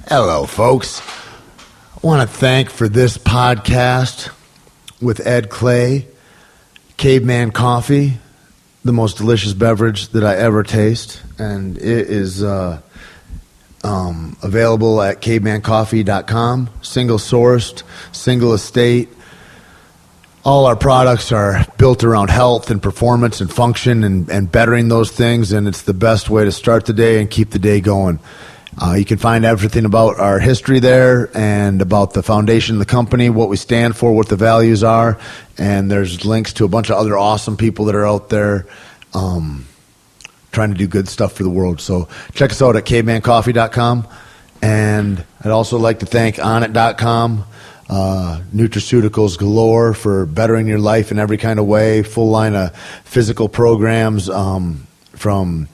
Hello, folks. I want to thank for this podcast with Ed Clay, Caveman Coffee, the most delicious beverage that I ever taste, and it is available at cavemancoffee.com. Single-sourced, single estate. All our products are built around health and performance and function and bettering those things, and it's the best way to start the day and keep the day going. You can find everything about our history there and about the foundation of the company, what we stand for, what the values are, and there's links to a bunch of other awesome people that are out there trying to do good stuff for the world. So check us out at cavemancoffee.com, and I'd also like to thank onit.com, nutraceuticals galore for bettering your life in every kind of way, full line of physical programs from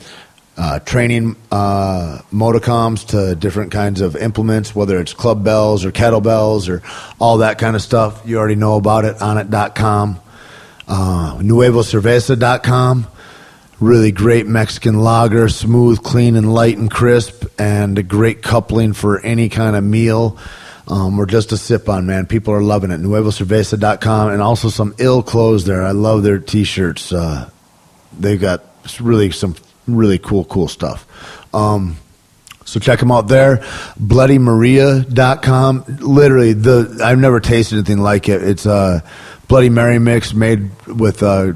training motocoms to different kinds of implements, whether it's club bells or kettlebells or all that kind of stuff. You already know about it, onit.com. Nuevocerveza.com. Really great Mexican lager, smooth, clean, and light and crisp, and a great coupling for any kind of meal or just a sip on, man. People are loving it. Nuevocerveza.com, and also some ill clothes there. I love their T-shirts. They've got some really cool stuff. So check them out there. BloodyMaria.com. Literally, I've never tasted anything like it. It's a Bloody Mary mix made with a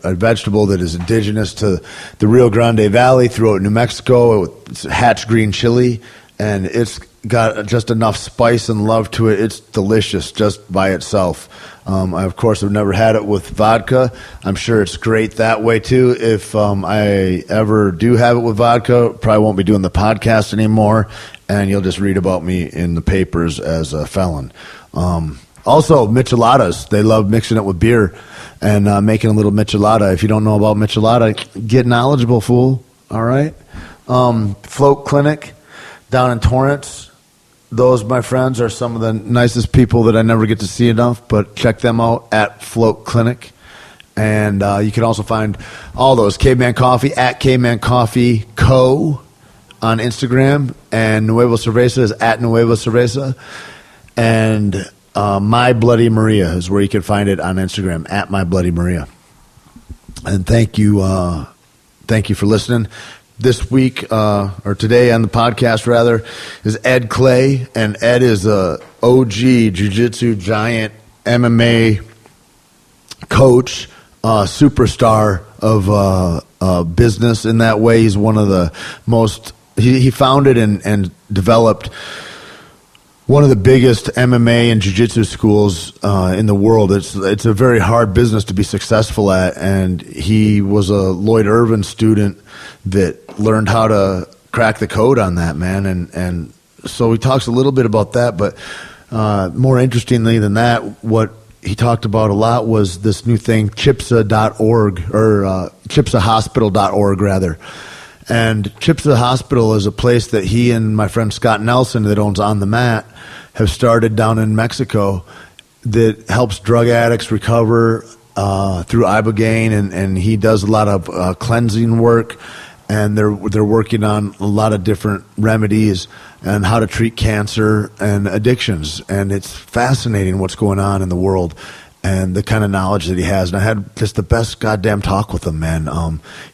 vegetable that is indigenous to the Rio Grande Valley throughout New Mexico. It's hatch green chili, and it's got just enough spice and love to it. It's delicious just by itself. I, of course, have never had it with vodka. I'm sure it's great that way, too. If I ever do have it with vodka, probably won't be doing the podcast anymore, and you'll just read about me in the papers as a felon. Also, micheladas. They love mixing it with beer and making a little michelada. If you don't know about michelada, get knowledgeable, fool. All right? Float Clinic down in Torrance. Those, my friends, are some of the nicest people that I never get to see enough, but check them out at Float Clinic. And you can also find all those Caveman Coffee at Caveman Coffee Co. on Instagram, and Nuevo Cerveza is at Nuevo Cerveza. And My Bloody Maria is where you can find it on Instagram, at My Bloody Maria. And thank you for listening. This week, or today on the podcast, rather, is Ed Clay, and Ed is a OG jiu-jitsu giant, MMA coach, superstar of business in that way. He's one of the most, he founded and developed one of the biggest MMA and jiu-jitsu schools in the world. It's a very hard business to be successful at, and he was a Lloyd Irvin student that learned how to crack the code on that, man. And so he talks a little bit about that, but more interestingly than that, what he talked about a lot was this new thing, chipsa.org, or chipsahospital.org, rather. And Chipsa Hospital is a place that he and my friend Scott Nelson, that owns On the Mat, have started down in Mexico, that helps drug addicts recover through Ibogaine, and he does a lot of cleansing work, and they're working on a lot of different remedies and how to treat cancer and addictions. And it's fascinating what's going on in the world and the kind of knowledge that he has. And I had just the best goddamn talk with him, man.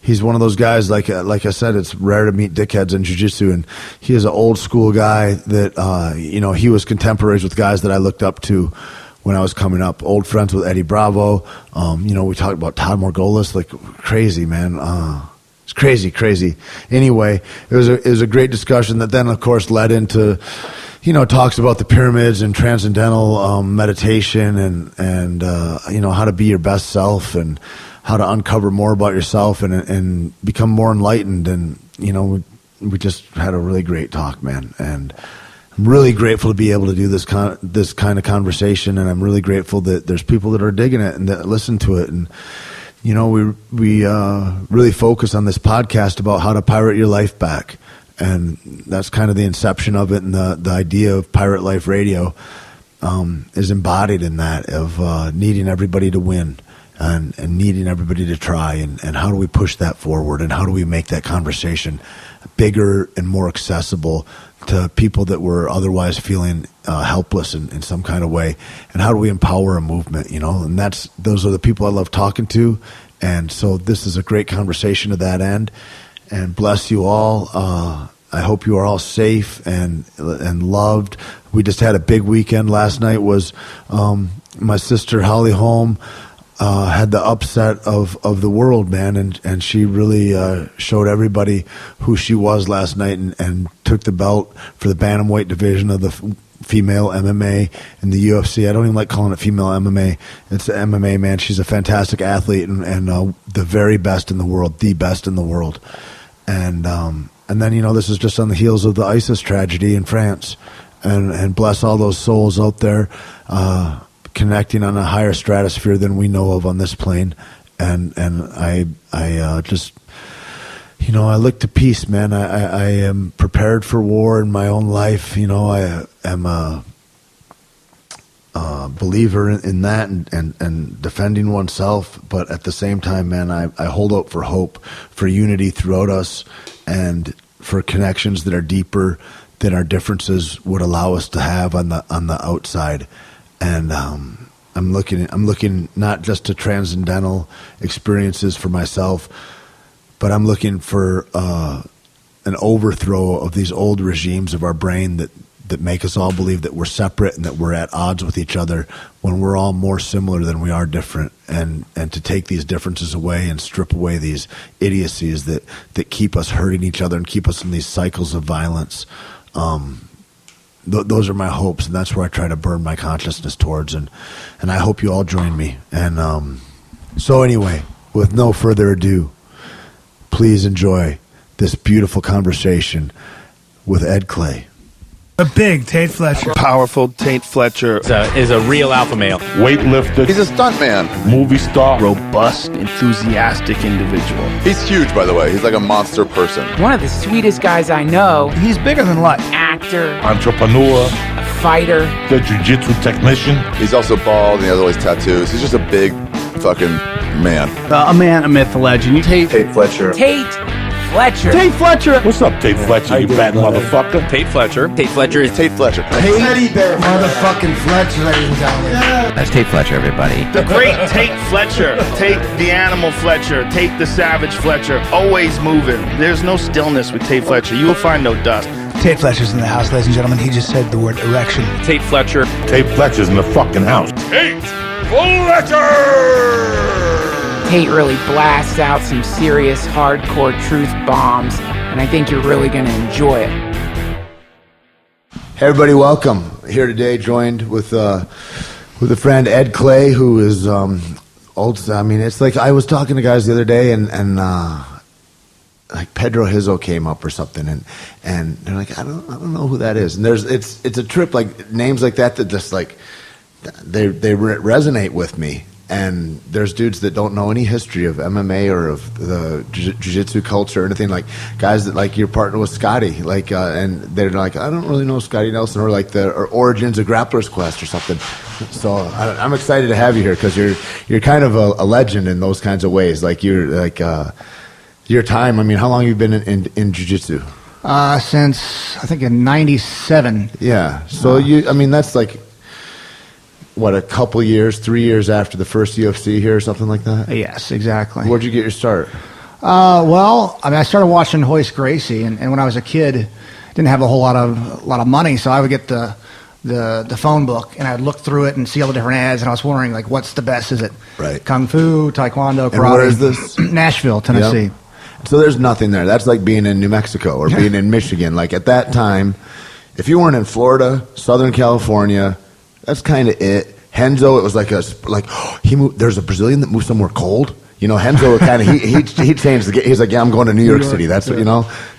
He's one of those guys, like I said, it's rare to meet dickheads in jiu-jitsu, and he is an old school guy that, he was contemporaries with guys that I looked up to when I was coming up. Old friends with Eddie Bravo. We talked about Todd Morgolis, like crazy, man. It's crazy. Anyway, it was a great discussion that then, of course, led into, talks about the pyramids and transcendental meditation and how to be your best self and how to uncover more about yourself and become more enlightened. And, we just had a really great talk, man. And I'm really grateful to be able to do this kind of conversation, and I'm really grateful that there's people that are digging it and that listen to it. And we really focus on this podcast about how to pirate your life back, and that's kind of the inception of it. And the idea of Pirate Life Radio is embodied in that, of needing everybody to win and needing everybody to try, and how do we push that forward, and how do we make that conversation bigger and more accessible to people that were otherwise feeling helpless in some kind of way. And how do we empower a movement, And those are the people I love talking to. And so this is a great conversation to that end. And bless you all. I hope you are all safe and loved. We just had a big weekend. Last night was my sister Holly Holm had the upset of the world, man, and she really showed everybody who she was last night and took the belt for the bantamweight division of the female MMA in the UFC. I don't even like calling it female MMA. It's MMA, man. She's a fantastic athlete and the very best in the world, the best in the world. And then, this is just on the heels of the ISIS tragedy in France. And bless all those souls out there connecting on a higher stratosphere than we know of on this plane. And I just, I look to peace, man. I am prepared for war in my own life. I am a believer in that and defending oneself. But at the same time, man, I hold out for hope, for unity throughout us, and for connections that are deeper than our differences would allow us to have on the outside. And I'm looking not just to transcendental experiences for myself, but I'm looking for an overthrow of these old regimes of our brain that make us all believe that we're separate and that we're at odds with each other when we're all more similar than we are different, and to take these differences away and strip away these idiocies that keep us hurting each other and keep us in these cycles of violence. Those are my hopes, and that's where I try to burn my consciousness towards, and I hope you all join me. And so anyway, with no further ado, please enjoy this beautiful conversation with Ed Clay. A big Tait Fletcher. Powerful Tait Fletcher. Is a real alpha male. Weightlifter. He's a stuntman. Movie star. Robust, enthusiastic individual. He's huge, by the way. He's like a monster person. One of the sweetest guys I know. He's bigger than life. Actor. Entrepreneur. A fighter. The jiu-jitsu technician. He's also bald and he has all these tattoos. He's just a big fucking man. A man, a myth, a legend. Tait Fletcher. Tait Fletcher. Tait Fletcher. What's up, Tait Fletcher, you fat motherfucker? Tait Fletcher. Tait Fletcher is Tait Fletcher. Teddy Bear motherfucking Fletcher, ladies and gentlemen. That's Tait Fletcher, everybody. The great Tait Fletcher. Tait the animal Fletcher. Tait the savage Fletcher. Always moving. There's no stillness with Tait Fletcher. You will find no dust. Tait Fletcher's in the house, ladies and gentlemen. He just said the word erection. Tait Fletcher. Tait Fletcher's in the fucking house. Tait Fletcher! Tait really blasts out some serious hardcore truth bombs, and I think you're really going to enjoy it. Hey everybody, welcome. Here today, joined with a friend, Ed Clay, who is old. I mean, it's like I was talking to guys the other day, and like Pedro Hizo came up or something, and they're like, I don't know who that is. And it's a trip, like names like that just like they resonate with me. And there's dudes that don't know any history of MMA or of the jiu-jitsu culture or anything, like guys that like your partner with Scotty, like and they're like, I don't really know Scotty Nelson, or like the origins of Grappler's Quest or something. So I'm excited to have you here because you're kind of a legend in those kinds of ways. Like you're like your time. I mean, how long have you been in jiu-jitsu? Since I think in '97. Yeah. So that's like, what, a couple years, 3 years after the first UFC here or something like that? Yes, exactly. Where'd you get your start? Well, I mean, I started watching Hoist Gracie, and when I was a kid, didn't have a whole lot of money, so I would get the phone book, and I'd look through it and see all the different ads, and I was wondering, like, what's the best? Is it right. Kung Fu, Taekwondo, Karate? And where is this? Nashville, Tennessee. Yep. So there's nothing there. That's like being in New Mexico or being in Michigan. Like at that time, if you weren't in Florida, Southern California, that's kind of it. Henzo, it was like he moved. There's a Brazilian that moved somewhere cold. Henzo kind of he changed the game. He's like, yeah, I'm going to New York City. That's what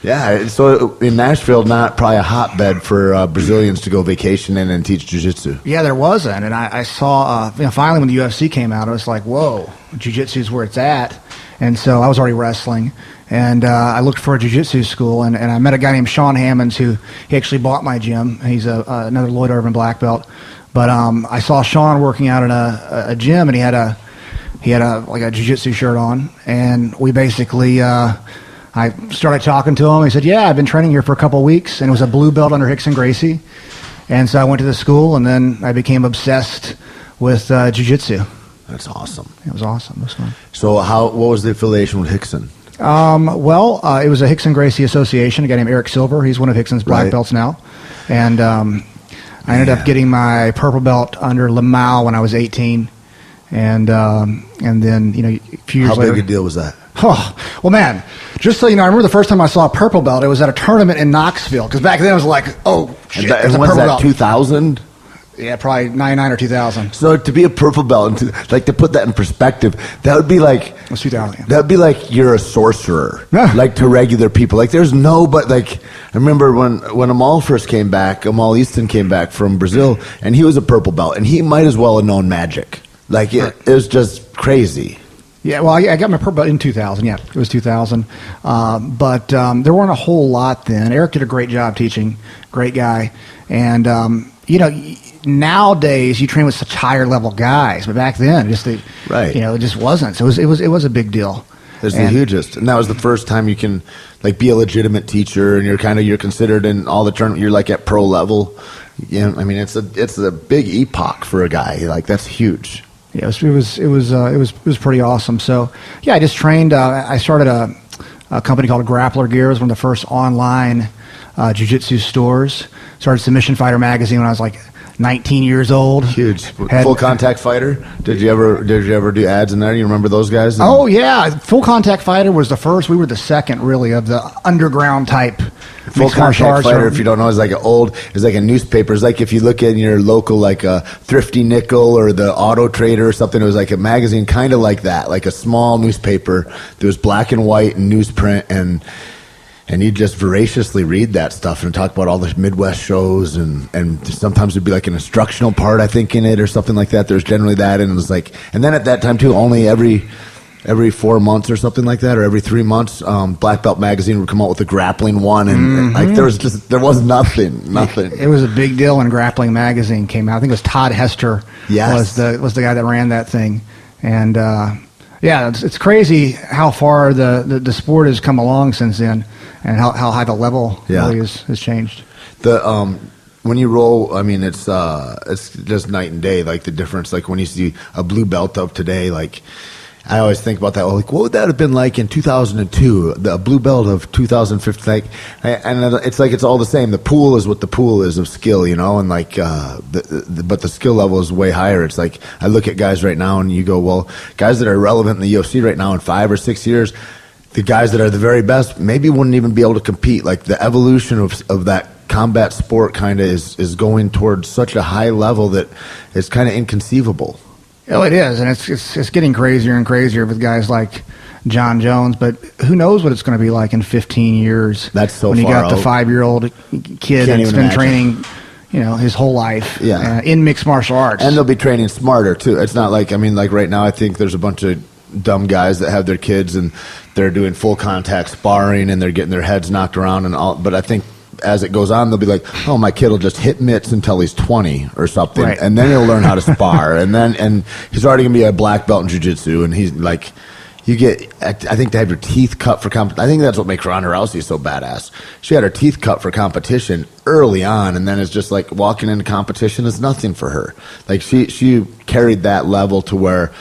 Yeah. So in Nashville, not probably a hotbed for Brazilians to go vacation in and teach jiu-jitsu. Yeah, there wasn't, and I saw finally when the UFC came out, I was like, whoa, jiu-jitsu is where it's at. And so I was already wrestling, and I looked for a jiu-jitsu school, and I met a guy named Sean Hammonds who he actually bought my gym. He's another Lloyd Irvin black belt. But I saw Sean working out in a gym, and he had a like a jiu-jitsu shirt on, and we basically I I started talking to him. He said, "Yeah, I've been training here for a couple of weeks," and it was a blue belt under Hickson Gracie. And so I went to the school, and then I became obsessed with jiu-jitsu. That's awesome. It was awesome. It was fun. So what was the affiliation with Hickson? It was a Hickson Gracie association. A guy named Eric Silver. He's one of Hickson's black belts now. And I ended up getting my purple belt under Lamau when I was 18. And then, a few years later. How big a deal was that? Oh, well, man, just so you know, I remember the first time I saw a purple belt, it was at a tournament in Knoxville. Because back then it was like, oh, shit, and it's a when's purple that, belt. 2000? Yeah, probably 99 or 2000. So to be a purple belt, and to put that in perspective, that would be like... It was 2000. Yeah. That would be like you're a sorcerer, Yeah. like to regular people. Like there's no, but like I remember when Amal first came back, Amal Easton came back from Brazil, and he was a purple belt, and he might as well have known magic. Like it was just crazy. Yeah, well, I got my purple belt in 2000. Yeah, it was 2000. But there weren't a whole lot then. Eric did a great job teaching. Great guy. And, nowadays you train with such higher level guys. But back then, it just wasn't. So it was a big deal. It's the hugest. And that was the first time you can like be a legitimate teacher, and you're considered in all the tournament. You're like at pro level. Yeah, I mean, it's a big epoch for a guy. Like that's huge. Yeah, it was pretty awesome. So yeah, I just trained. I started a company called Grappler Gear. It was one of the first online jiu-jitsu stores. Started Submission Fighter magazine when I was like 19 years old. Huge. Full Contact Fighter. Did you ever do ads in there? You remember those guys? Oh yeah, Full Contact Fighter was the first. We were the second, really, of the underground type. Full Contact Fighter, if you don't know, is like a newspaper. It's like if you look in your local like a Thrifty Nickel or the Auto Trader or something. It was like a magazine, kind of like that, like a small newspaper. There was black and white and newsprint, and you just voraciously read that stuff and talk about all the Midwest shows, and sometimes it'd be like an instructional part, I think, in it or something like that. There's generally that, and it was like, and then at that time too, only every 4 months or something like that, or every 3 months, Black Belt Magazine would come out with a grappling one, and like there was nothing. It was a big deal when Grappling Magazine came out. I think it was Todd Hester was the guy that ran that thing, and yeah, it's crazy how far the sport has come along since then, and how high the level really has changed. When you roll, I mean, it's just night and day, like the difference. Like when you see a blue belt of today, like I always think about that. Like, what would that have been like in 2002? The blue belt of 2015, and it's like it's all the same. The pool is what the pool is of skill, and like, but the skill level is way higher. It's like I look at guys right now, and you go, well, guys that are relevant in the UFC right now in 5 or 6 years, the guys that are the very best maybe wouldn't even be able to compete. Like the evolution of that combat sport kind of is going towards such a high level that it's kind of inconceivable. Oh, it is, and it's getting crazier and crazier with guys like John Jones. But who knows what it's going to be like in 15 years? That's so when you far got the 5-year-old kid that's been training, his whole life in mixed martial arts, and they'll be training smarter too. It's not like like right now, I think there's a bunch of dumb guys that have their kids and they're doing full contact sparring and they're getting their heads knocked around and all. But I think as it goes on, they'll be like, oh, my kid will just hit mitts until he's 20 or something. Right. And then he'll learn how to spar. and he's already going to be a black belt in jiu-jitsu. And he's like, I think to have your teeth cut for I think that's what makes Ronda Rousey so badass. She had her teeth cut for competition early on, and then it's just like walking into competition is nothing for her. Like she carried that level to where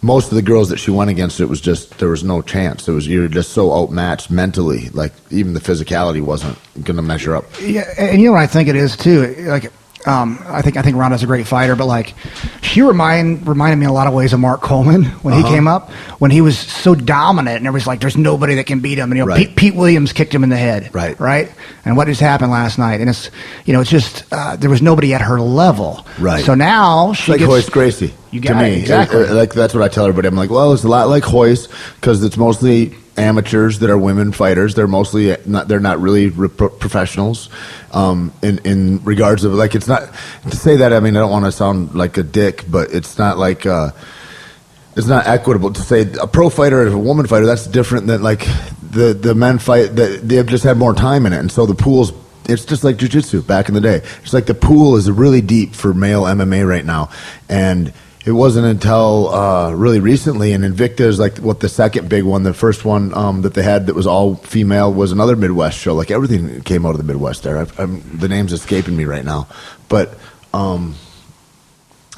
most of the girls that she went against, it was just, there was no chance. You were just so outmatched mentally. Like even the physicality wasn't going to measure up. Yeah, and you know what I think it is too. Like, I think Ronda's a great fighter, but like she reminded me in a lot of ways of Mark Coleman when he came up, when he was so dominant and everybody's like, there's nobody that can beat him. And Pete Williams kicked him in the head, right? And what just happened last night? And it's it's just there was nobody at her level, right? So now she like Hoist Gracie. You got it, exactly. Like that's what I tell everybody. I'm like, well, it's a lot like Hoist because it's mostly amateurs that are women fighters. They're mostly they're not really professionals. In regards of like, it's not to say that. I mean, I don't want to sound like a dick, but it's not like it's not equitable to say a pro fighter and a woman fighter. That's different than like the men fight. They've just had more time in it, and so the pools. It's just like jiu-jitsu back in the day. It's like the pool is really deep for male MMA right now, and it wasn't until really recently, and Invicta is like what the second big one. The first one that they had that was all female was another Midwest show. Like everything came out of the Midwest there. The name's escaping me right now, but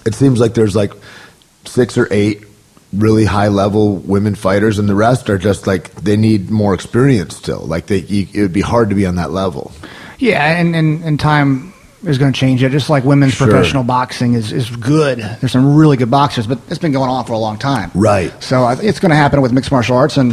it seems like there's like 6 or 8 really high level women fighters, and the rest are just like they need more experience still. Like it would be hard to be on that level. Yeah, and time is going to change it. Just like women's professional boxing is good. There's some really good boxers, but it's been going on for a long time. Right. So it's going to happen with mixed martial arts, and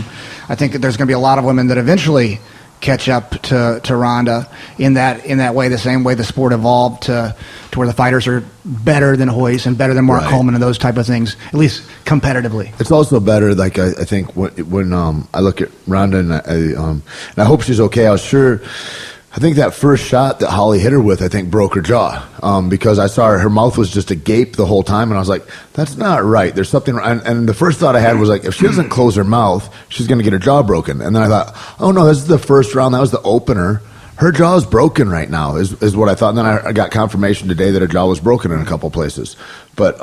I think that there's going to be a lot of women that eventually catch up to Ronda in that way, the same way the sport evolved to where the fighters are better than Hoyce and better than Mark Coleman and those type of things, at least competitively. It's also better, like I think when I look at Ronda and I hope she's okay. I think that first shot that Holly hit her with, I think broke her jaw because I saw her mouth was just agape the whole time, and I was like, that's not right. There's something, and the first thought I had was like, if she doesn't close her mouth, she's going to get her jaw broken. And then I thought, oh no, this is the first round. That was the opener. Her jaw is broken right now, is what I thought. And then I got confirmation today that her jaw was broken in a couple places. But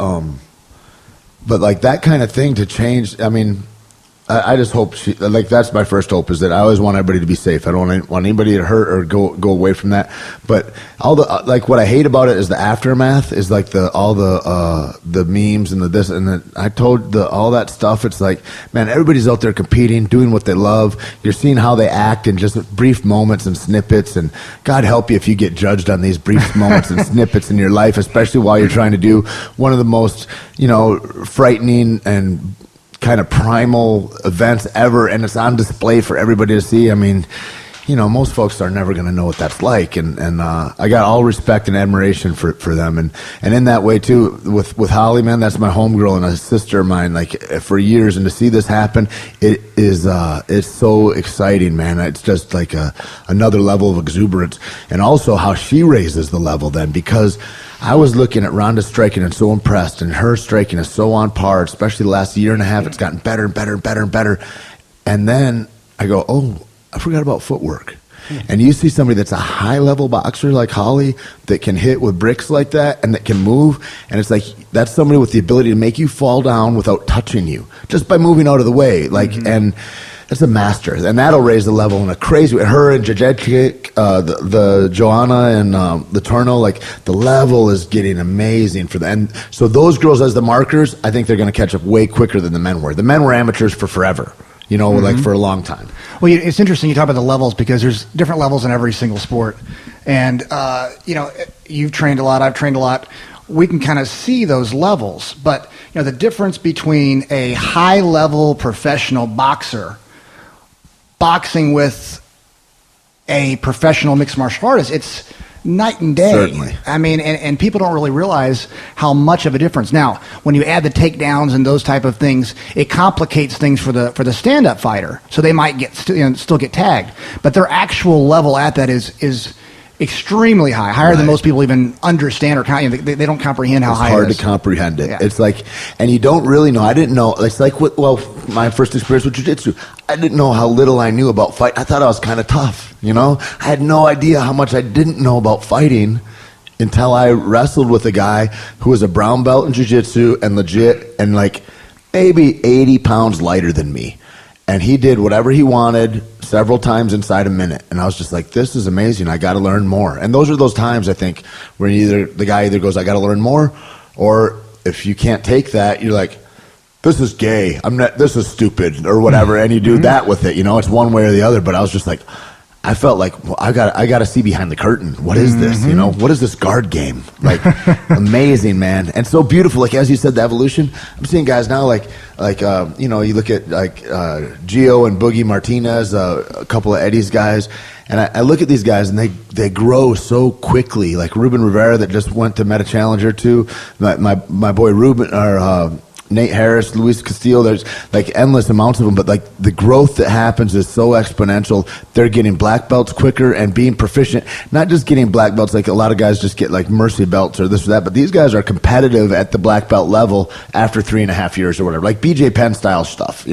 like that kind of thing to change, I mean, I just hope that's my first hope, is that I always want everybody to be safe. I don't want anybody to hurt or go away from that. But all the like what I hate about it is the aftermath, is like all the memes and the this and the, I told all that stuff. It's like, man, everybody's out there competing, doing what they love. You're seeing how they act in just brief moments and snippets, and God help you if you get judged on these brief moments and snippets in your life, especially while you're trying to do one of the most, frightening and kind of primal events ever, and it's on display for everybody to see. I mean, most folks are never going to know what that's like, and I got all respect and admiration for them, and in that way too with Holly, man, that's my homegirl and a sister of mine, like for years, and to see this happen, it's so exciting, man. It's just like another level of exuberance, and also how she raises the level then, because I was looking at Ronda striking and so impressed, and her striking is so on par, especially the last year and a half. It's gotten better and better and better and better. And then I go, oh, I forgot about footwork. And you see somebody that's a high-level boxer like Holly that can hit with bricks like that and that can move, and it's like that's somebody with the ability to make you fall down without touching you, just by moving out of the way. And that's a master, and that'll raise the level in a crazy way. Her and Jajecic, the Joanna and the Turno, like the level is getting amazing for them. And so those girls as the markers, I think they're going to catch up way quicker than the men were. The men were amateurs for forever, like for a long time. Well, it's interesting you talk about the levels, because there's different levels in every single sport. And, you've trained a lot, I've trained a lot. We can kind of see those levels. But, the difference between a high-level professional boxer boxing with a professional mixed martial artist, it's night and day. Certainly. I mean, and people don't really realize how much of a difference. Now, when you add the takedowns and those type of things, it complicates things for the stand-up fighter. So they might still get tagged, but their actual level at that is extremely high, higher than most people even understand or they don't comprehend how high it is. It's hard to comprehend it. Yeah. It's like, and you don't really know. I didn't know. It's like my first experience with jiu-jitsu. I didn't know how little I knew about fight. I thought I was kind of tough, I had no idea how much I didn't know about fighting until I wrestled with a guy who was a brown belt in jiu-jitsu and legit and like maybe 80 pounds lighter than me. And he did whatever he wanted several times inside a minute. And I was just like, this is amazing. I got to learn more. And those are those times, I think, where the guy either goes, I got to learn more, or if you can't take that, you're like, this is gay. This is stupid or whatever. And you do that with it. It's one way or the other. But I was just like, I felt like, well, I got to see behind the curtain. What is this? What is this guard game? Like, amazing, man, and so beautiful. Like as you said, the evolution. I'm seeing guys now, like you look at like Gio and Boogie Martinez, a couple of Eddie's guys, and I look at these guys and they grow so quickly. Like Ruben Rivera that just went to Meta Challenger too. My boy Ruben or. Nate Harris, Luis Castillo, there's like endless amounts of them, but like the growth that happens is so exponential. They're getting black belts quicker and being proficient, not just getting black belts like a lot of guys just get like mercy belts or this or that, but these guys are competitive at the black belt level after 3.5 years or whatever, like BJ Penn style stuff,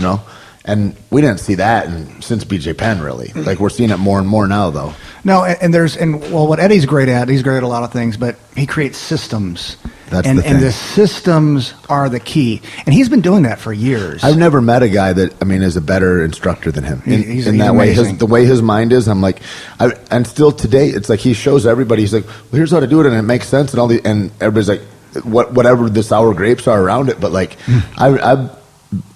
and we didn't see that since BJ Penn really. Like we're seeing it more and more now though. No, and what Eddie's great at, he's great at a lot of things, but he creates systems. That's and the thing. and the systems are the key. And he's been doing that for years. I've never met a guy that is a better instructor than him. He's that way, amazing. the way his mind is, I'm like, and still today, it's like he shows everybody. He's like, well, here's how to do it, and it makes sense, and and everybody's like, whatever the sour grapes are around it. But like, I've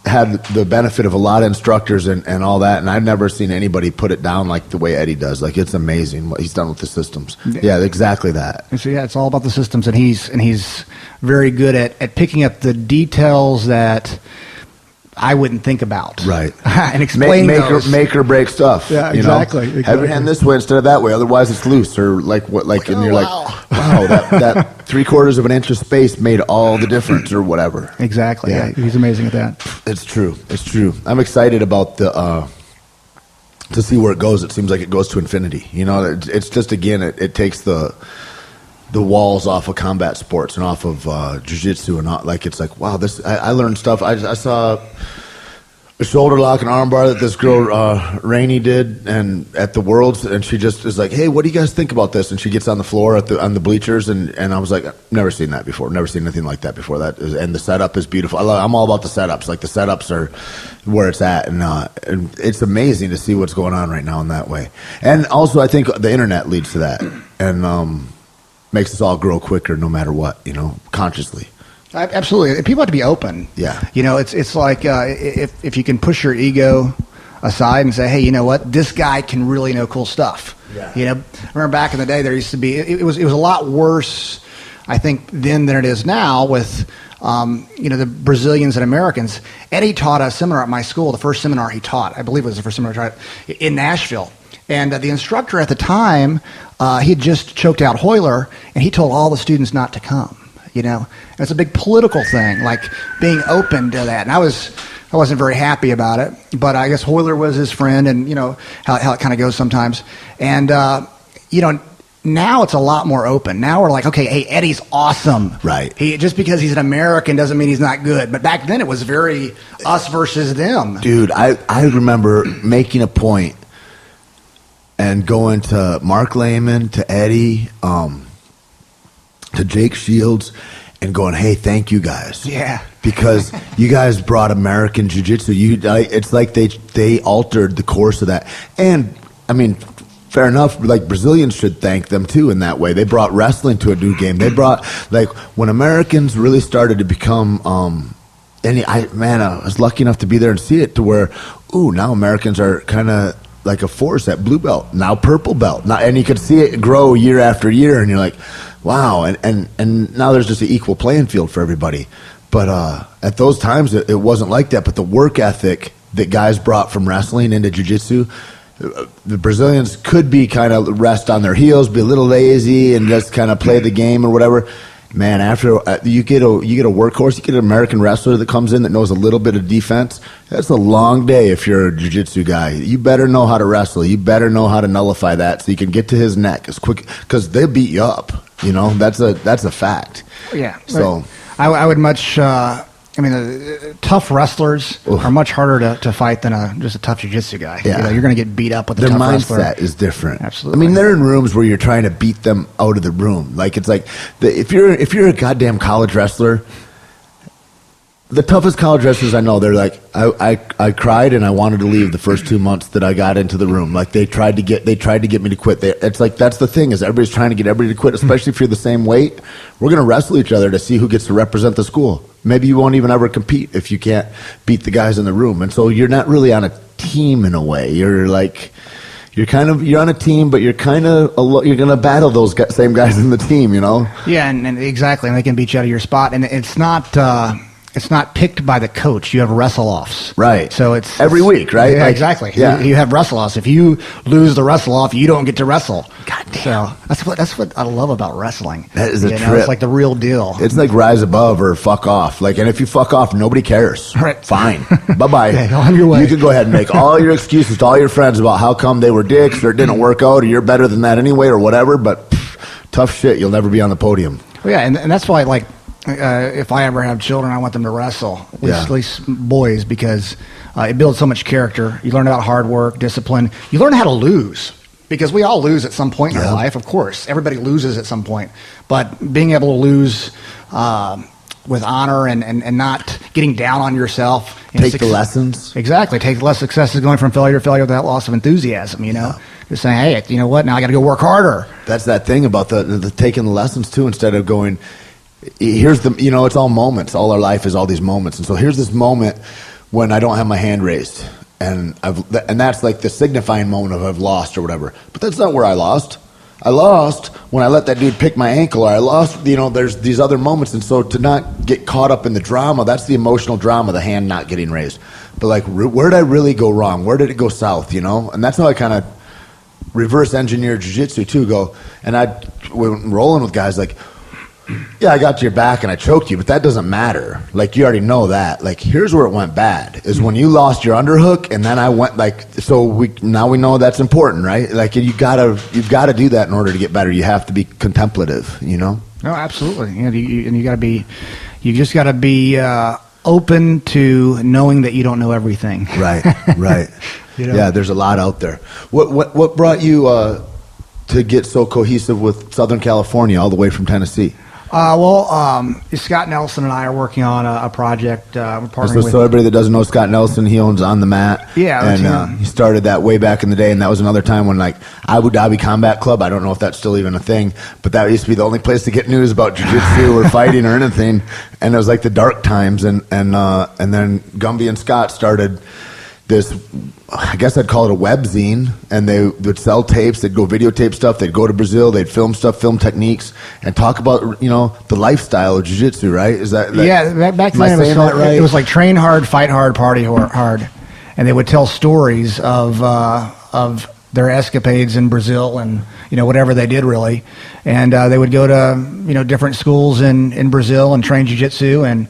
had the benefit of a lot of instructors and all that, and I've never seen anybody put it down like the way Eddie does. Like, it's amazing what he's done with the systems. Yeah, exactly that. And so it's all about the systems, and he's very good at picking up the details that I wouldn't think about. Right. And explain those. Make or break stuff. Yeah, you know? exactly. Have your hand this way instead of that way, otherwise it's loose, or like what, like, and you're wow. like, wow, that 3/4 of an inch of space made all the difference, or whatever. Exactly. Yeah. He's amazing at that. It's true. I'm excited about to see where it goes. It seems like it goes to infinity. You know, it's just, again, it takes the walls off of combat sports and off of jiu-jitsu, and not like, it's like, wow, this I learned stuff. I saw a shoulder lock and armbar that this girl Rainey did and at the Worlds, and she just is like, hey, what do you guys think about this? And she gets on the floor on the bleachers, and I was like, I've never seen that before, never seen anything like that before. And the setup is beautiful. I'm all about the setups. Like, the setups are where it's at, and it's amazing to see what's going on right now in that way. And also, I think the internet leads to that, and makes us all grow quicker no matter what, consciously. Absolutely. People have to be open. Yeah. It's like if you can push your ego aside and say, hey, you know what? This guy can really know cool stuff. Yeah. I remember back in the day, there used to be, it was a lot worse, I think, then than it is now with, the Brazilians and Americans. Eddie taught a seminar at my school, the first seminar he taught, I believe it was the first seminar he taught in Nashville. And the instructor at the time, he had just choked out Hoyler, and he told all the students not to come. And it's a big political thing, like being open to that. And I wasn't very happy about it, but I guess Hoyler was his friend, and how it kind of goes sometimes. And now it's a lot more open. Now we're like, okay, hey, Eddie's awesome. Right. Just because he's an American doesn't mean he's not good. But back then it was very us versus them. Dude, I remember making a point and going to Mark Lehman, to Eddie, to Jake Shields, and going, hey, thank you guys. Yeah. Because you guys brought American jiu-jitsu. It's like they altered the course of that. And, fair enough, like, Brazilians should thank them too in that way. They brought wrestling to a new game. They brought, like, when Americans really started to become, I was lucky enough to be there and see it, to where, now Americans are kind of like a force at blue belt, now purple belt, and you could see it grow year after year, and you're like, wow, and now there's just an equal playing field for everybody. But at those times, it wasn't like that. But the work ethic that guys brought from wrestling into jiu-jitsu, the Brazilians could be kind of rest on their heels, be a little lazy, and just kind of play the game or whatever. Man, after you get a workhorse, you get an American wrestler that comes in that knows a little bit of defense. That's a long day if you're a jiu-jitsu guy. You better know how to wrestle. You better know how to nullify that so you can get to his neck as quick, because they'll beat you up. That's a fact. Yeah. So I would much. Tough wrestlers are much harder to fight than just a tough jiu-jitsu guy. Yeah. You're going to get beat up with a their tough mindset wrestler. is different. Absolutely. They're in rooms where you're trying to beat them out of the room. Like, it's like if you're a goddamn college wrestler, the toughest college wrestlers I know, they're like, I cried and I wanted to leave the first 2 months that I got into the room. Like, they tried to get me to quit. It's like, that's the thing, is everybody's trying to get everybody to quit, especially if you're the same weight. We're going to wrestle each other to see who gets to represent the school. Maybe you won't even ever compete if you can't beat the guys in the room. And so you're not really on a team in a way. You're on a team, but you're going to battle those same guys in the team, Yeah, and exactly, and they can beat you out of your spot. And it's not picked by the coach. You have wrestle-offs. Right. So it's every week, right? Yeah, exactly. Yeah. You have wrestle-offs. If you lose the wrestle-off, you don't get to wrestle. God damn. So that's what I love about wrestling. That is a trip. It's like the real deal. It's like rise above or fuck off. Like, and if you fuck off, nobody cares. Right. Fine. Bye-bye. Yeah, on your way. You can go ahead and make all your excuses to all your friends about how come they were dicks or it didn't work out or you're better than that anyway or whatever, but tough shit. You'll never be on the podium. Well, yeah, and that's why, like, if I ever have children, I want them to wrestle, at least boys, because it builds so much character. You learn about hard work, discipline. You learn how to lose. because we all lose at some point in our life, of course. Everybody loses at some point. But being able to lose with honor and not getting down on yourself. Take the lessons. Exactly. Take less success is going from failure to failure without loss of enthusiasm, you know. Yeah. Just saying, hey, you know what, now I got to go work harder. That's that thing about the taking the lessons, too, instead of going, here's the, you know, it's all moments. All our life is all these moments. And so here's this moment when I don't have my hand raised. And that's like the signifying moment of I've lost or whatever. But that's not where I lost. I lost when I let that dude pick my ankle, or I lost, you know, there's these other moments. And so to not get caught up in the drama, that's the emotional drama, the hand not getting raised. But like, where did I really go wrong? Where did it go south, you know? And that's how I kind of reverse engineer jiu-jitsu too, and I went rolling with guys like, yeah, I got to your back and I choked you, but that doesn't matter. Like, you already know that. Like, here's where it went bad, is when you lost your underhook, and then I went like, so now we know that's important, right? Like, you've got to do that in order to get better. You have to be contemplative, you know? No, absolutely. You know, you just got to be open to knowing that you don't know everything. Right. You know? Yeah, there's a lot out there. What brought you to get so cohesive with Southern California all the way from Tennessee? Scott Nelson and I are working on a project. We're partnering with. So everybody that doesn't know Scott Nelson, he owns On the Mat. Yeah, and he started that way back in the day, and that was another time when like Abu Dhabi Combat Club. I don't know if that's still even a thing, but that used to be the only place to get news about jiu-jitsu or fighting or anything. And it was like the dark times, and then Gumby and Scott started this, I guess I'd call it a web zine, and they would sell tapes. They'd go videotape stuff. They'd go to Brazil. They'd film stuff, film techniques, and talk about, you know, the lifestyle of jiu-jitsu, right? Is that yeah, back then it was like train hard, fight hard, party hard, and they would tell stories of their escapades in Brazil and, you know, whatever they did really, and they would go to, you know, different schools in Brazil and train jiu-jitsu and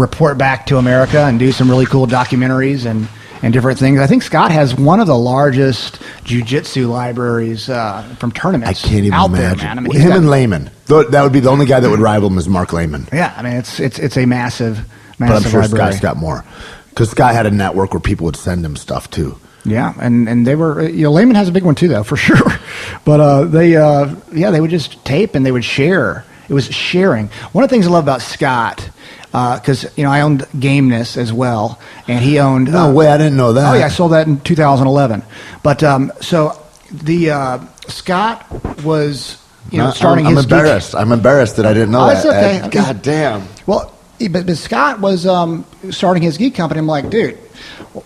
report back to America and do some really cool documentaries and different things. I think Scott has one of the largest jiu-jitsu libraries from tournaments. I can't even out imagine. There, man. I mean, him and Lehman. That would be the only guy that would rival him is Mark Lehman. Yeah, I mean, it's a massive But I'm sure library. Scott's got more. Because Scott had a network where people would send him stuff too. Yeah, and they were, you know, Lehman has a big one too, though, for sure. But they would just tape and they would share. It was sharing. One of the things I love about Scott, because, you know, I owned Gameness as well, and he owned. No way, I didn't know that. Oh yeah, I sold that in 2011. But so the Scott was, you know, starting I'm his. embarrassed. I'm embarrassed that I didn't know that. That's okay. God damn. Well, but Scott was starting his geek company. I'm like, dude,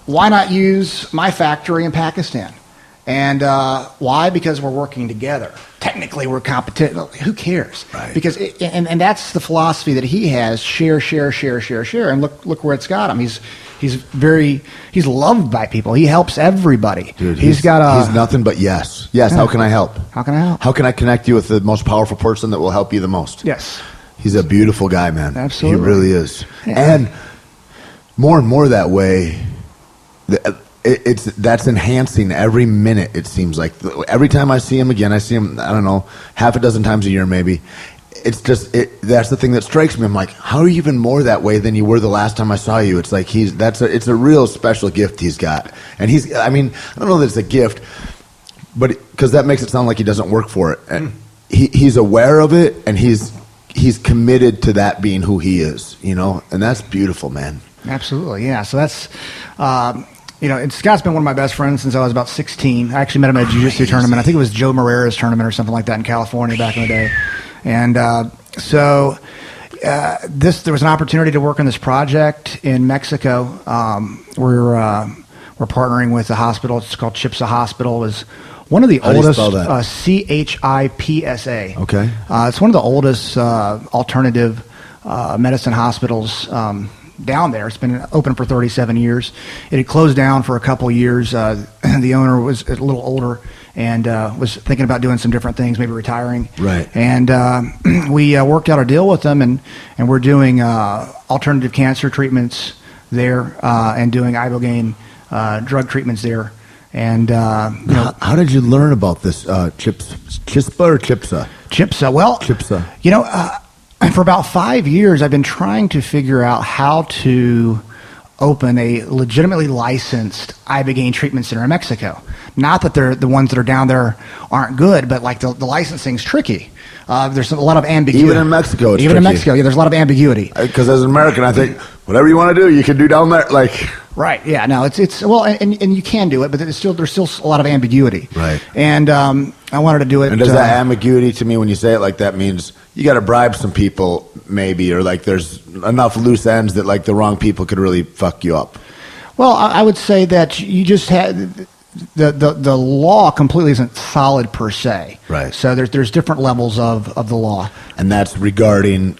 why not use my factory in Pakistan? And why? Because we're working together. Technically, we're competitive. Who cares? Right. Because and that's the philosophy that he has: share. And look where it's got him. He's loved by people. He helps everybody. Dude, he's nothing but yes. Yes. Yeah. How can I help? How can I help? How can I connect you with the most powerful person that will help you the most? Yes. He's a beautiful guy, man. Absolutely. He really is. Yeah. And more that way. That's enhancing every minute. It seems like every time I see him again, I see him, I don't know, half a dozen times a year maybe. It's just that's the thing that strikes me. I'm like, how are you even more that way than you were the last time I saw you? It's like it's a real special gift he's got, and I mean, I don't know that it's a gift, but because that makes it sound like he doesn't work for it. And he's aware of it, and he's committed to that being who he is, you know, and that's beautiful, man. Absolutely, yeah. So that's. You know, and Scott's been one of my best friends since I was about 16. I actually met him at a jiu-jitsu tournament. I think it was Joe Moreira's tournament or something like that in California back in the day. And there was an opportunity to work on this project in Mexico. We're partnering with a hospital. It's called Chipsa Hospital. It was one of the oldest CHIPSA. Okay. It's one of the oldest alternative medicine hospitals down there. It's been open for 37 years. It had closed down for a couple years. The owner was a little older and was thinking about doing some different things, maybe retiring. Right. And we worked out a deal with them, and we're doing alternative cancer treatments there and doing ibogaine drug treatments there. And how did you learn about this? Chispa or Chipsa? Chipsa. Well, Chipsa. You know. For about 5 years, I've been trying to figure out how to open a legitimately licensed ibogaine treatment center in Mexico. Not that they're the ones that are down there aren't good, but like the licensing's tricky. There's a lot of ambiguity. Even in Mexico, it's Even in tricky. Mexico, yeah, there's a lot of ambiguity. Because as an American, I think whatever you want to do, you can do down there. Like, Right. Yeah. No. It's well, and you can do it, but there's still a lot of ambiguity. Right. And I wanted to do it. and does that ambiguity to me when you say it like that means you got to bribe some people, maybe, or like there's enough loose ends that like the wrong people could really fuck you up. Well, I would say that you just had the law completely isn't solid per se. Right. So there's different levels of the law. And that's regarding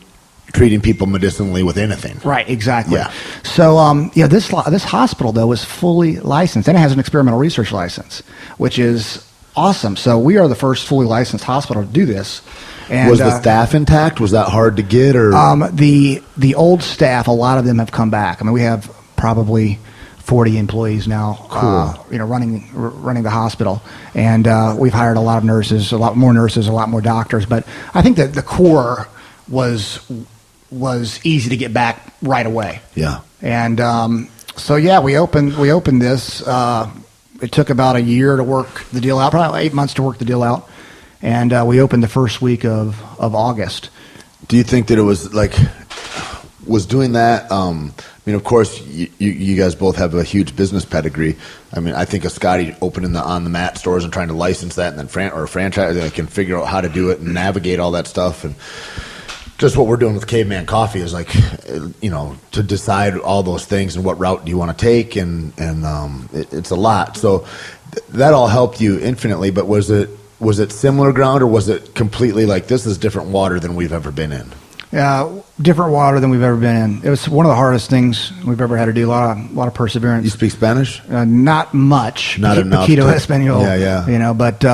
treating people medicinally with anything. Right, exactly. Yeah. So, this hospital, though, is fully licensed, and it has an experimental research license, which is awesome. So we are the first fully licensed hospital to do this. And, was the staff intact? Was that hard to get? Or the old staff, a lot of them have come back. I mean, we have probably 40 employees now, running the hospital. And we've hired a lot of nurses, a lot more doctors. But I think that the core was easy to get back right away. Yeah. And we opened this. It took about a year to work the deal out, probably 8 months to work the deal out. And we opened the first week of August. Do you think that it was doing that? I mean, of course, you guys both have a huge business pedigree. I mean, I think of Scotty opening the on the mat stores and trying to license that, and then franchise, they can figure out how to do it and navigate all that stuff. And just what we're doing with Caveman Coffee is like, to decide all those things and what route do you want to take, and it's a lot. So that all helped you infinitely. But was it similar ground, or was it completely like this is different water than we've ever been in? Different water than we've ever been in. It was one of the hardest things we've ever had to do. A lot of perseverance. You speak Spanish? Not much. Not enough. Poquito Espanol. Yeah. But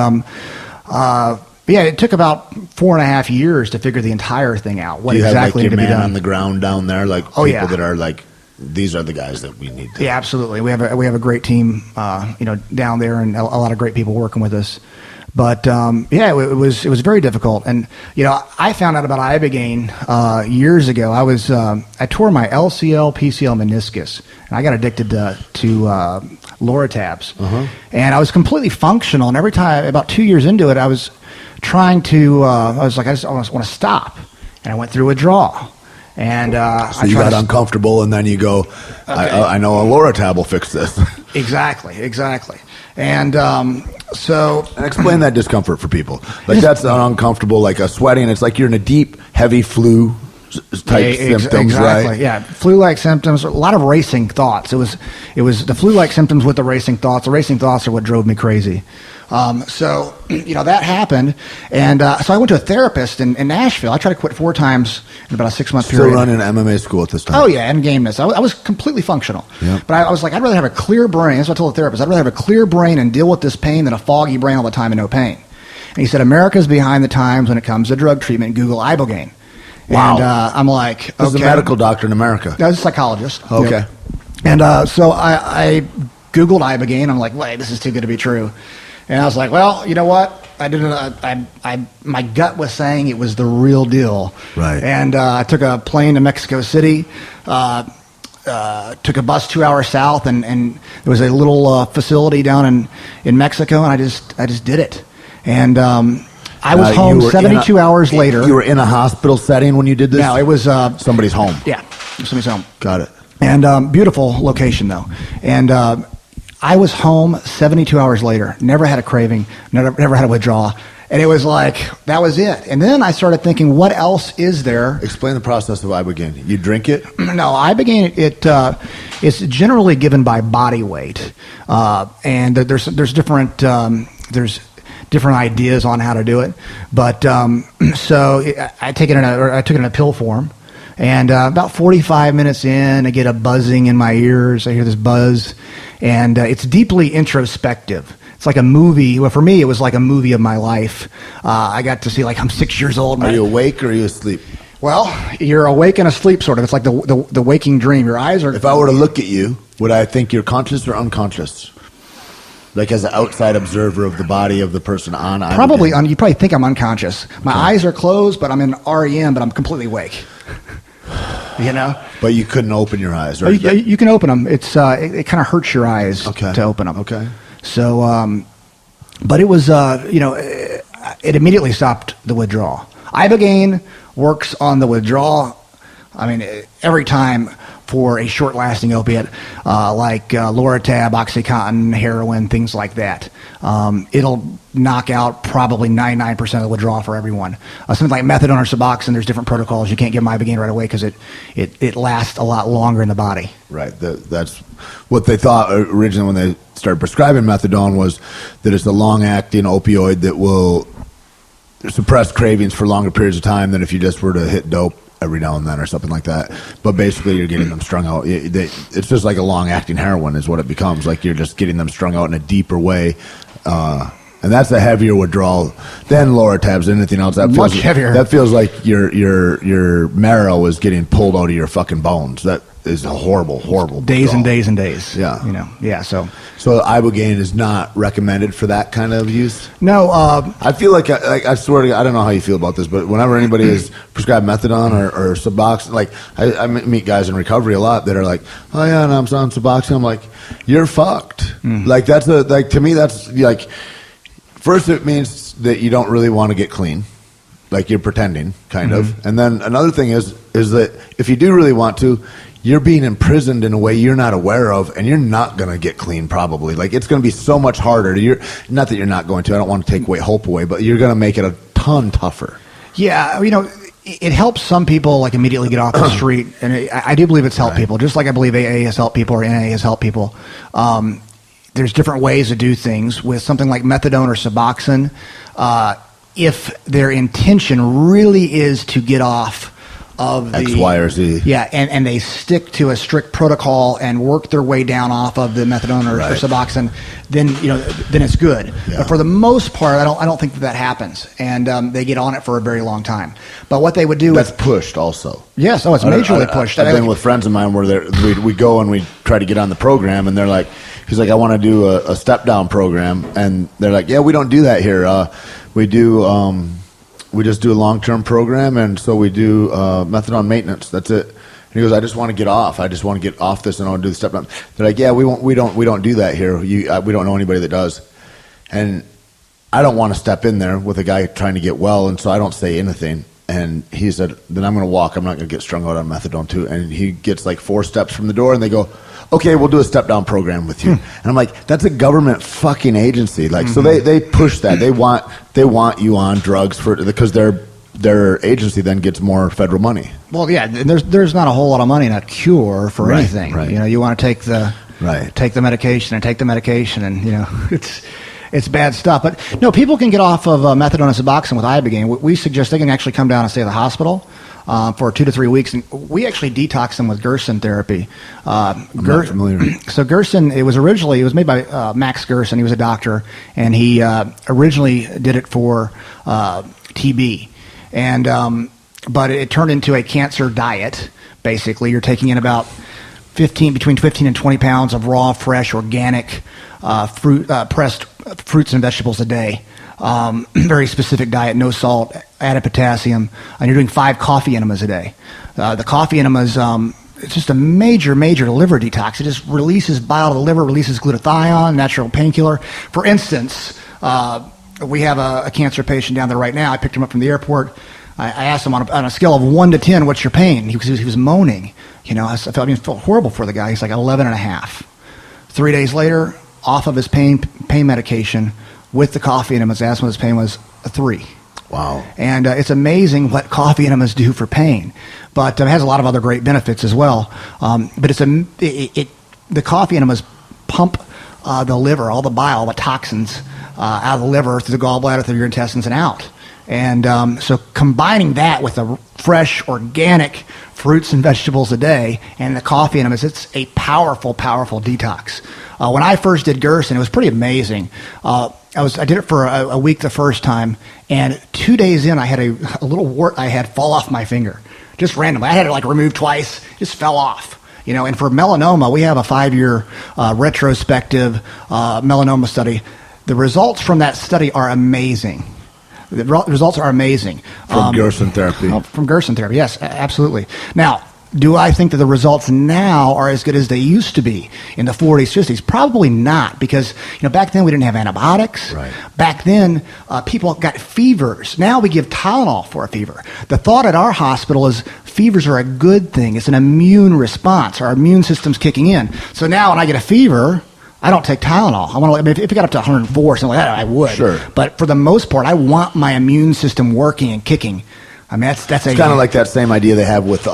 it took about 4.5 years to figure the entire thing out. What Do you exactly have like needed to your be man done on the ground down there, like people that are like, these are the guys that we need to. Yeah, absolutely. We have a great team, down there, and a lot of great people working with us. But it was very difficult. And I found out about ibogaine years ago. I tore my LCL PCL meniscus, and I got addicted to Loratabs. And I was completely functional. And every time, about 2 years into it, I was trying to. I was like, I just almost want to stop, and I went through withdrawal. And so you got uncomfortable, and then you go, okay. I know a Loratab will fix this. Exactly. And and explain that discomfort for people. Like that's uncomfortable, like a sweating. It's like you're in a deep, heavy flu type symptoms, exactly. right? Yeah, flu-like symptoms. A lot of racing thoughts. It was the flu-like symptoms with the racing thoughts. The racing thoughts are what drove me crazy. That happened, and so I went to a therapist in Nashville. I tried to quit 4 times in about a 6-month period. Still running an MMA school at this time. Oh yeah, and gameness. I was completely functional. Yep. But I was like, I'd rather have a clear brain. That's what I told the therapist. I'd rather have a clear brain and deal with this pain than a foggy brain all the time and no pain. And he said, America's behind the times when it comes to drug treatment. Google ibogaine. Wow. And I'm like, okay. This is a medical doctor in America. I was a psychologist. Okay. Yep. And so I Googled ibogaine. I'm like, wait, this is too good to be true. And I was like, well, you know what? My gut was saying it was the real deal. Right. And I took a plane to Mexico City, took a bus 2 hours south, and there was a little facility down in Mexico, and I just did it. And I was home 72 hours later. You were in a hospital setting when you did this? No, it was somebody's home. Yeah, somebody's home. Got it. And beautiful location though. And I was home 72 hours later. Never had a craving. Never had a withdrawal. And it was like, that was it. And then I started thinking, what else is there? Explain the process of ibogaine. You drink it? No, ibogaine, it's generally given by body weight. And there's different different ideas on how to do it. But I took it in a pill form. And about 45 minutes in, I get a buzzing in my ears. I hear this buzz. And it's deeply introspective. It's like a movie. Well, for me, it was like a movie of my life. I got to see, like, I'm 6 years old. Are you awake or are you asleep? Well, you're awake and asleep, sort of. It's like the waking dream. Your eyes are... If I were to look at you, would I think you're conscious or unconscious? Like as an outside observer of the body of the person on ibogaine? Probably. You probably think I'm unconscious. My eyes are closed, but I'm in REM, but I'm completely awake. You know? But you couldn't open your eyes, right? You can open them. It kind of hurts your eyes to open them. Okay. So, but it was, it immediately stopped the withdrawal. Ibogaine works on the withdrawal. I mean, every time for a short-lasting opiate like Loratab, OxyContin, heroin, things like that. It'll knock out probably 99% of the withdrawal for everyone. Something like methadone or Suboxone, there's different protocols. You can't give them Ibogaine right away because it lasts a lot longer in the body. Right. That's what they thought originally when they started prescribing methadone, was that it's a long-acting opioid that will suppress cravings for longer periods of time than if you just were to hit dope every now and then or something like that. But basically you're getting them strung out. It's just like a long-acting heroin is what it becomes. Like you're just getting them strung out in a deeper way. And that's a heavier withdrawal than Loratabs or anything else. That Much heavier. That feels like your marrow is getting pulled out of your fucking bones. That is a horrible Days withdrawal. and days and days. Yeah. Yeah, so Ibogaine is not recommended for that kind of use? No. I feel like I swear to God, I don't know how you feel about this, but whenever anybody is prescribed methadone or Suboxone, like I meet guys in recovery a lot that are like, oh yeah, and I'm on Suboxone. I'm like, you're fucked. Like to me, that's like, first it means that you don't really want to get clean. Like you're pretending, kind of. And then another thing is that if you do really want to, you're being imprisoned in a way you're not aware of, and you're not going to get clean probably. Like it's going to be so much harder. Not that you're not going to. I don't want to take hope away, but you're going to make it a ton tougher. Yeah, it helps some people like immediately get off the street, and I do believe it's helped people, just like I believe AA has helped people or NA has helped people. There's different ways to do things with something like methadone or Suboxone. If their intention really is to get off of the X, Y, or Z. Yeah, and they stick to a strict protocol and work their way down off of the methadone or Suboxone, then it's good. Yeah. But for the most part, I don't think that happens, and they get on it for a very long time. But what they would do That's pushed also. Yes, it's majorly pushed. I've been with friends of mine where we go and we try to get on the program, and they're like, he's like, I want to do a step down program, and they're like, yeah, we don't do that here. We do. We just do a long-term program, and so we do methadone maintenance. That's it. And he goes, I just want to get off. I just want to get off this, and I want to do the step down. They're like, yeah, we don't do that here. We don't know anybody that does. And I don't want to step in there with a guy trying to get well, and so I don't say anything. And he said, then I'm going to walk. I'm not going to get strung out on methadone too. And he gets like 4 steps from the door, and they go, okay, we'll do a step down program with you. And I'm like, that's a government fucking agency. Like, so they push that. They want you on drugs because their agency then gets more federal money. Well, yeah, there's not a whole lot of money in a cure for anything. Right. You want to take the medication and take the medication, and it's bad stuff. But no, people can get off of methadone and Suboxone with Ibogaine. We suggest they can actually come down and stay at the hospital for 2 to 3 weeks, and we actually detox them with Gerson therapy. I'm not familiar. So Gerson, it was made by Max Gerson. He was a doctor, and he originally did it for TB, and but it turned into a cancer diet. Basically, you're taking in about between 15 and 20 pounds of raw, fresh, organic pressed fruits and vegetables a day. Very specific diet, no salt, added potassium, and you're doing 5 coffee enemas a day. The coffee enemas, it's just a major liver detox. It just releases bile to the liver, releases glutathione, natural painkiller. For instance, we have a cancer patient down there right now. I picked him up from the airport. I asked him on a scale of 1 to 10, what's your pain? He was moaning. I felt horrible for the guy. He's like 11.5. 3 days later, off of his pain medication with the coffee enemas, asked when his pain was a 3. Wow. And it's amazing what coffee enemas do for pain. But it has a lot of other great benefits as well. But the coffee enemas pump the liver, all the bile, the toxins out of the liver through the gallbladder, through your intestines, and out. And so combining that with the fresh, organic fruits and vegetables a day and the coffee enemas, it's a powerful detox. When I first did Gerson, it was pretty amazing. I did it for a week the first time, and 2 days in, I had a little wart I had fall off my finger, just randomly. I had it removed twice, just fell off. And for melanoma, we have a 5-year retrospective melanoma study. The results from that study are amazing. The results are amazing. From Gerson therapy. From Gerson therapy, yes, absolutely. Now, do I think that the results now are as good as they used to be in the 40s, 50s? Probably not, because back then we didn't have antibiotics. Right. Back then, people got fevers. Now we give Tylenol for a fever. The thought at our hospital is fevers are a good thing. It's an immune response. Our immune system's kicking in. So now when I get a fever, I don't take Tylenol. If it got up to 104 or something like that, I would. Sure. But for the most part, I want my immune system working and kicking. I mean, that's It's kind of like that same idea they have with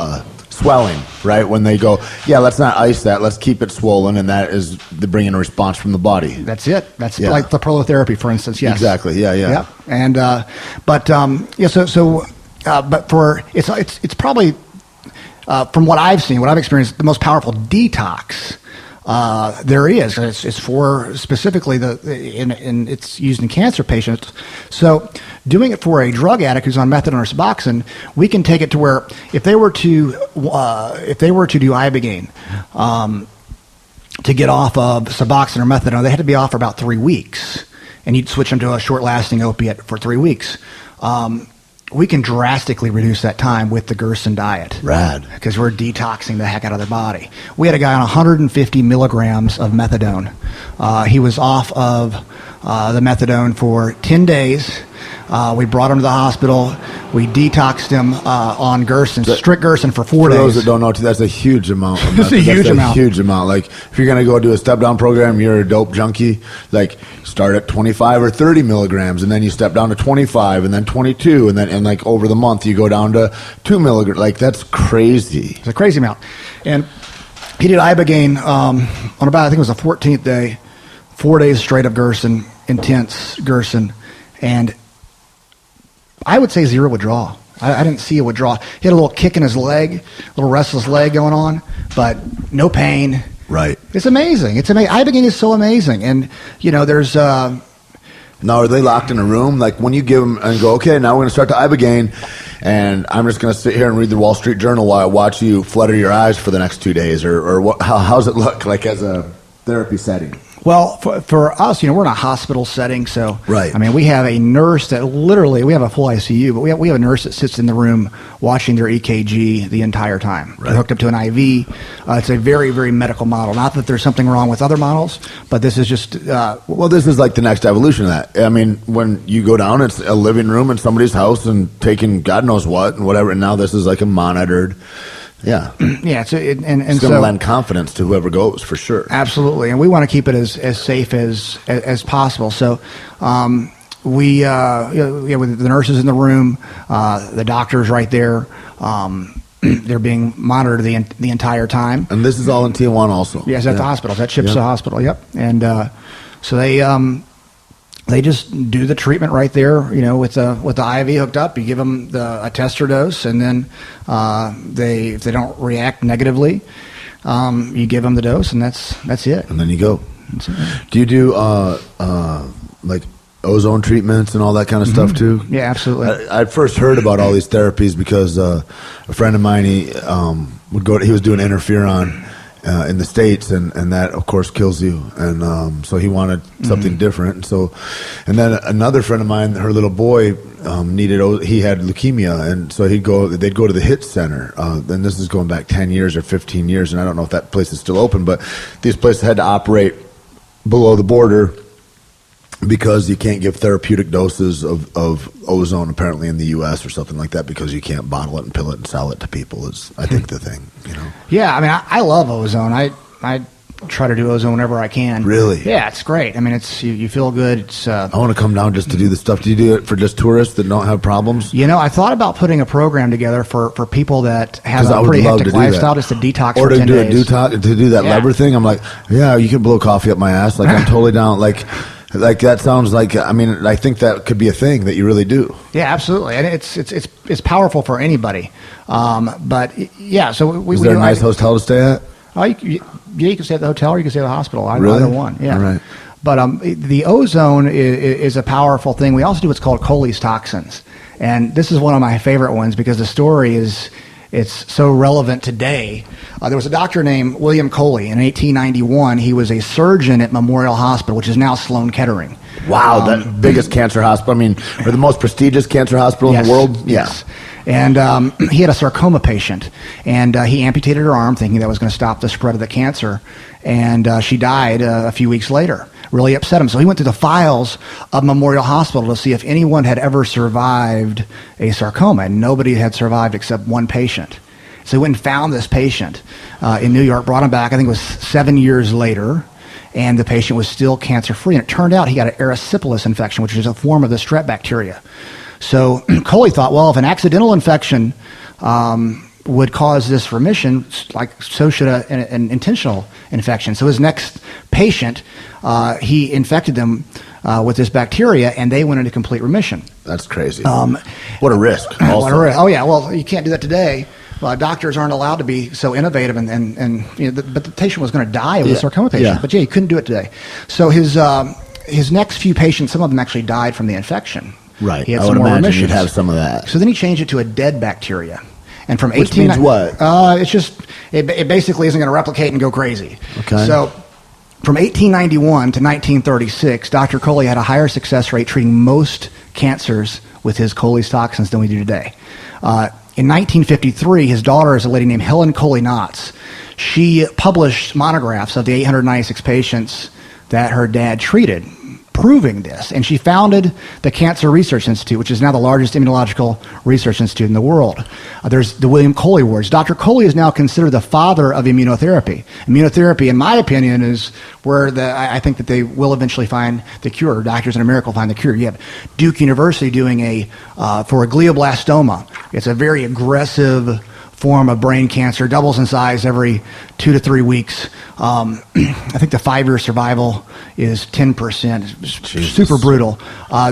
swelling, right? When they go, yeah, let's not ice that, let's keep it swollen, and that is the bringing a response from the body. That's it. That's like the prolotherapy, for instance. Yes, exactly. Yeah. Yep. And but for it's probably from what I've seen, what I've experienced, the most powerful detox there is. It's for specifically it's used in cancer patients. So doing it for a drug addict who's on methadone or Suboxone, we can take it to where if they were to do Ibogaine to get off of Suboxone or methadone, they had to be off for about 3 weeks, and you'd switch them to a short-lasting opiate for 3 weeks. We can drastically reduce that time with the Gerson diet. Rad. Because we're detoxing the heck out of their body. We had a guy on 150 milligrams of methadone. He was off of the methadone for 10 days. We brought him to the hospital. We detoxed him on Gerson, strict Gerson for 4 days. For those that don't know, that's a huge amount. It's a huge amount. Huge amount. Like, if you're going to go do a step-down program, you're a dope junkie, like, start at 25 or 30 milligrams, and then you step down to 25, and then 22, and like, over the month, you go down to 2 milligrams. Like, that's crazy. It's a crazy amount. And he did Ibogaine on about, I think it was the 14th day, 4 days straight of Gerson, intense Gerson, and I would say zero withdrawal. I didn't see a withdrawal. He had a little kick in his leg, a little restless leg going on, but no pain. Right. It's amazing. It's amazing. Ibogaine is so amazing. And, there's... Now, are they locked in a room? Like, when you give them and go, okay, now we're going to start the Ibogaine, and I'm just going to sit here and read the Wall Street Journal while I watch you flutter your eyes for the next 2 days, or what, how's it look like as a therapy setting? Well, for us, we're in a hospital setting, so right. I mean, we have a nurse that literally, we have a full ICU, but we have a nurse that sits in the room watching their EKG the entire time. Right. They're hooked up to an IV. It's a very, very medical model. Not that there's something wrong with other models, but this is just... well, this is like the next evolution of that. I mean, when you go down, it's a living room in somebody's house and taking God knows what and whatever, and now this is like a monitored... Yeah. Yeah. It's going to lend confidence to whoever goes, for sure. Absolutely. And we want to keep it as safe as possible. So with the nurses in the room, the doctors right there, they're being monitored the entire time. And this is all in Tijuana also? Yes, at the hospital. At Chipsa Hospital, yep. And so they just do the treatment right there, with the IV hooked up. You give them a tester dose, and then if they don't react negatively, you give them the dose, and that's it. And then you go. Do you do like ozone treatments and all that kind of stuff too? Yeah, absolutely. I first heard about all these therapies because a friend of mine, he was doing interferon in the States, and that of course kills you, and so he wanted something different, and then another friend of mine, her little boy he had leukemia, and so they'd go to the HIT center, and this is going back 10 years or 15 years, and I don't know if that place is still open, but these places had to operate below the border because you can't give therapeutic doses of ozone apparently in the U.S. or something like that, because you can't bottle it and pill it and sell it to people is, I think, the thing. Yeah, I mean, I love ozone. I try to do ozone whenever I can. Really? Yeah, it's great. I mean, it's you feel good. It's. I want to come down just to do this stuff. Do you do it for just tourists that don't have problems? I thought about putting a program together for people that have a pretty hectic lifestyle, just to detox for 10 days. To do that lever thing. I'm like, yeah, you can blow coffee up my ass. Like, I'm totally down. Like that sounds like, I mean, I think that could be a thing that you really do. Yeah, absolutely, and it's powerful for anybody. But yeah, so is there a nice hotel to stay at? Oh, you can stay at the hotel or you can stay at the hospital. Really? Either one. Yeah. All right. But the ozone is a powerful thing. We also do what's called cholestoxins, and this is one of my favorite ones because the story is it's so relevant today. There was a doctor named William Coley in 1891. He was a surgeon at Memorial Hospital, which is now Sloan Kettering. Wow, the biggest cancer hospital. I mean, or the most prestigious cancer hospital in the world. Yes. And he had a sarcoma patient, and he amputated her arm, thinking that was going to stop the spread of the cancer. And she died a few weeks later. Really upset him. So he went through the files of Memorial Hospital to see if anyone had ever survived a sarcoma, and nobody had survived except one patient. So he went and found this patient in New York, brought him back. I think it was 7 years later, and the patient was still cancer-free. And it turned out he got an erysipelas infection, which is a form of the strep bacteria. So Coley thought, well, if an accidental infection would cause this remission, like so should an intentional infection. So his next patient, he infected them with this bacteria, and they went into complete remission. That's crazy. What a risk. Also. Oh yeah, well, you can't do that today. Doctors aren't allowed to be so innovative, and you know, but the patient was going to die of a sarcoma patient. But yeah, he couldn't do it today. So his next few patients, some of them actually died from the infection. Right. He had I some would more imagine remissions. you'd have some of that. So then he changed it to a dead bacteria. And from Which means what? It's just it basically isn't going to replicate and go crazy. Okay. So from 1891 to 1936, Dr. Coley had a higher success rate treating most cancers with his Coley's toxins than we do today. In 1953, his daughter is a lady named Helen Coley Knotts. She published monographs of the 896 patients that her dad treated, proving this. And she founded the Cancer Research Institute, which is now the largest immunological research institute in the world. There's the William Coley Awards. Dr. Coley is now considered the father of immunotherapy. Immunotherapy, in my opinion, is where I think that they will eventually find the cure. Doctors in America will find the cure. You have Duke University doing for a glioblastoma. It's a very aggressive form of brain cancer, doubles in size every 2 to 3 weeks. I think the 5-year survival is 10%. It's super brutal.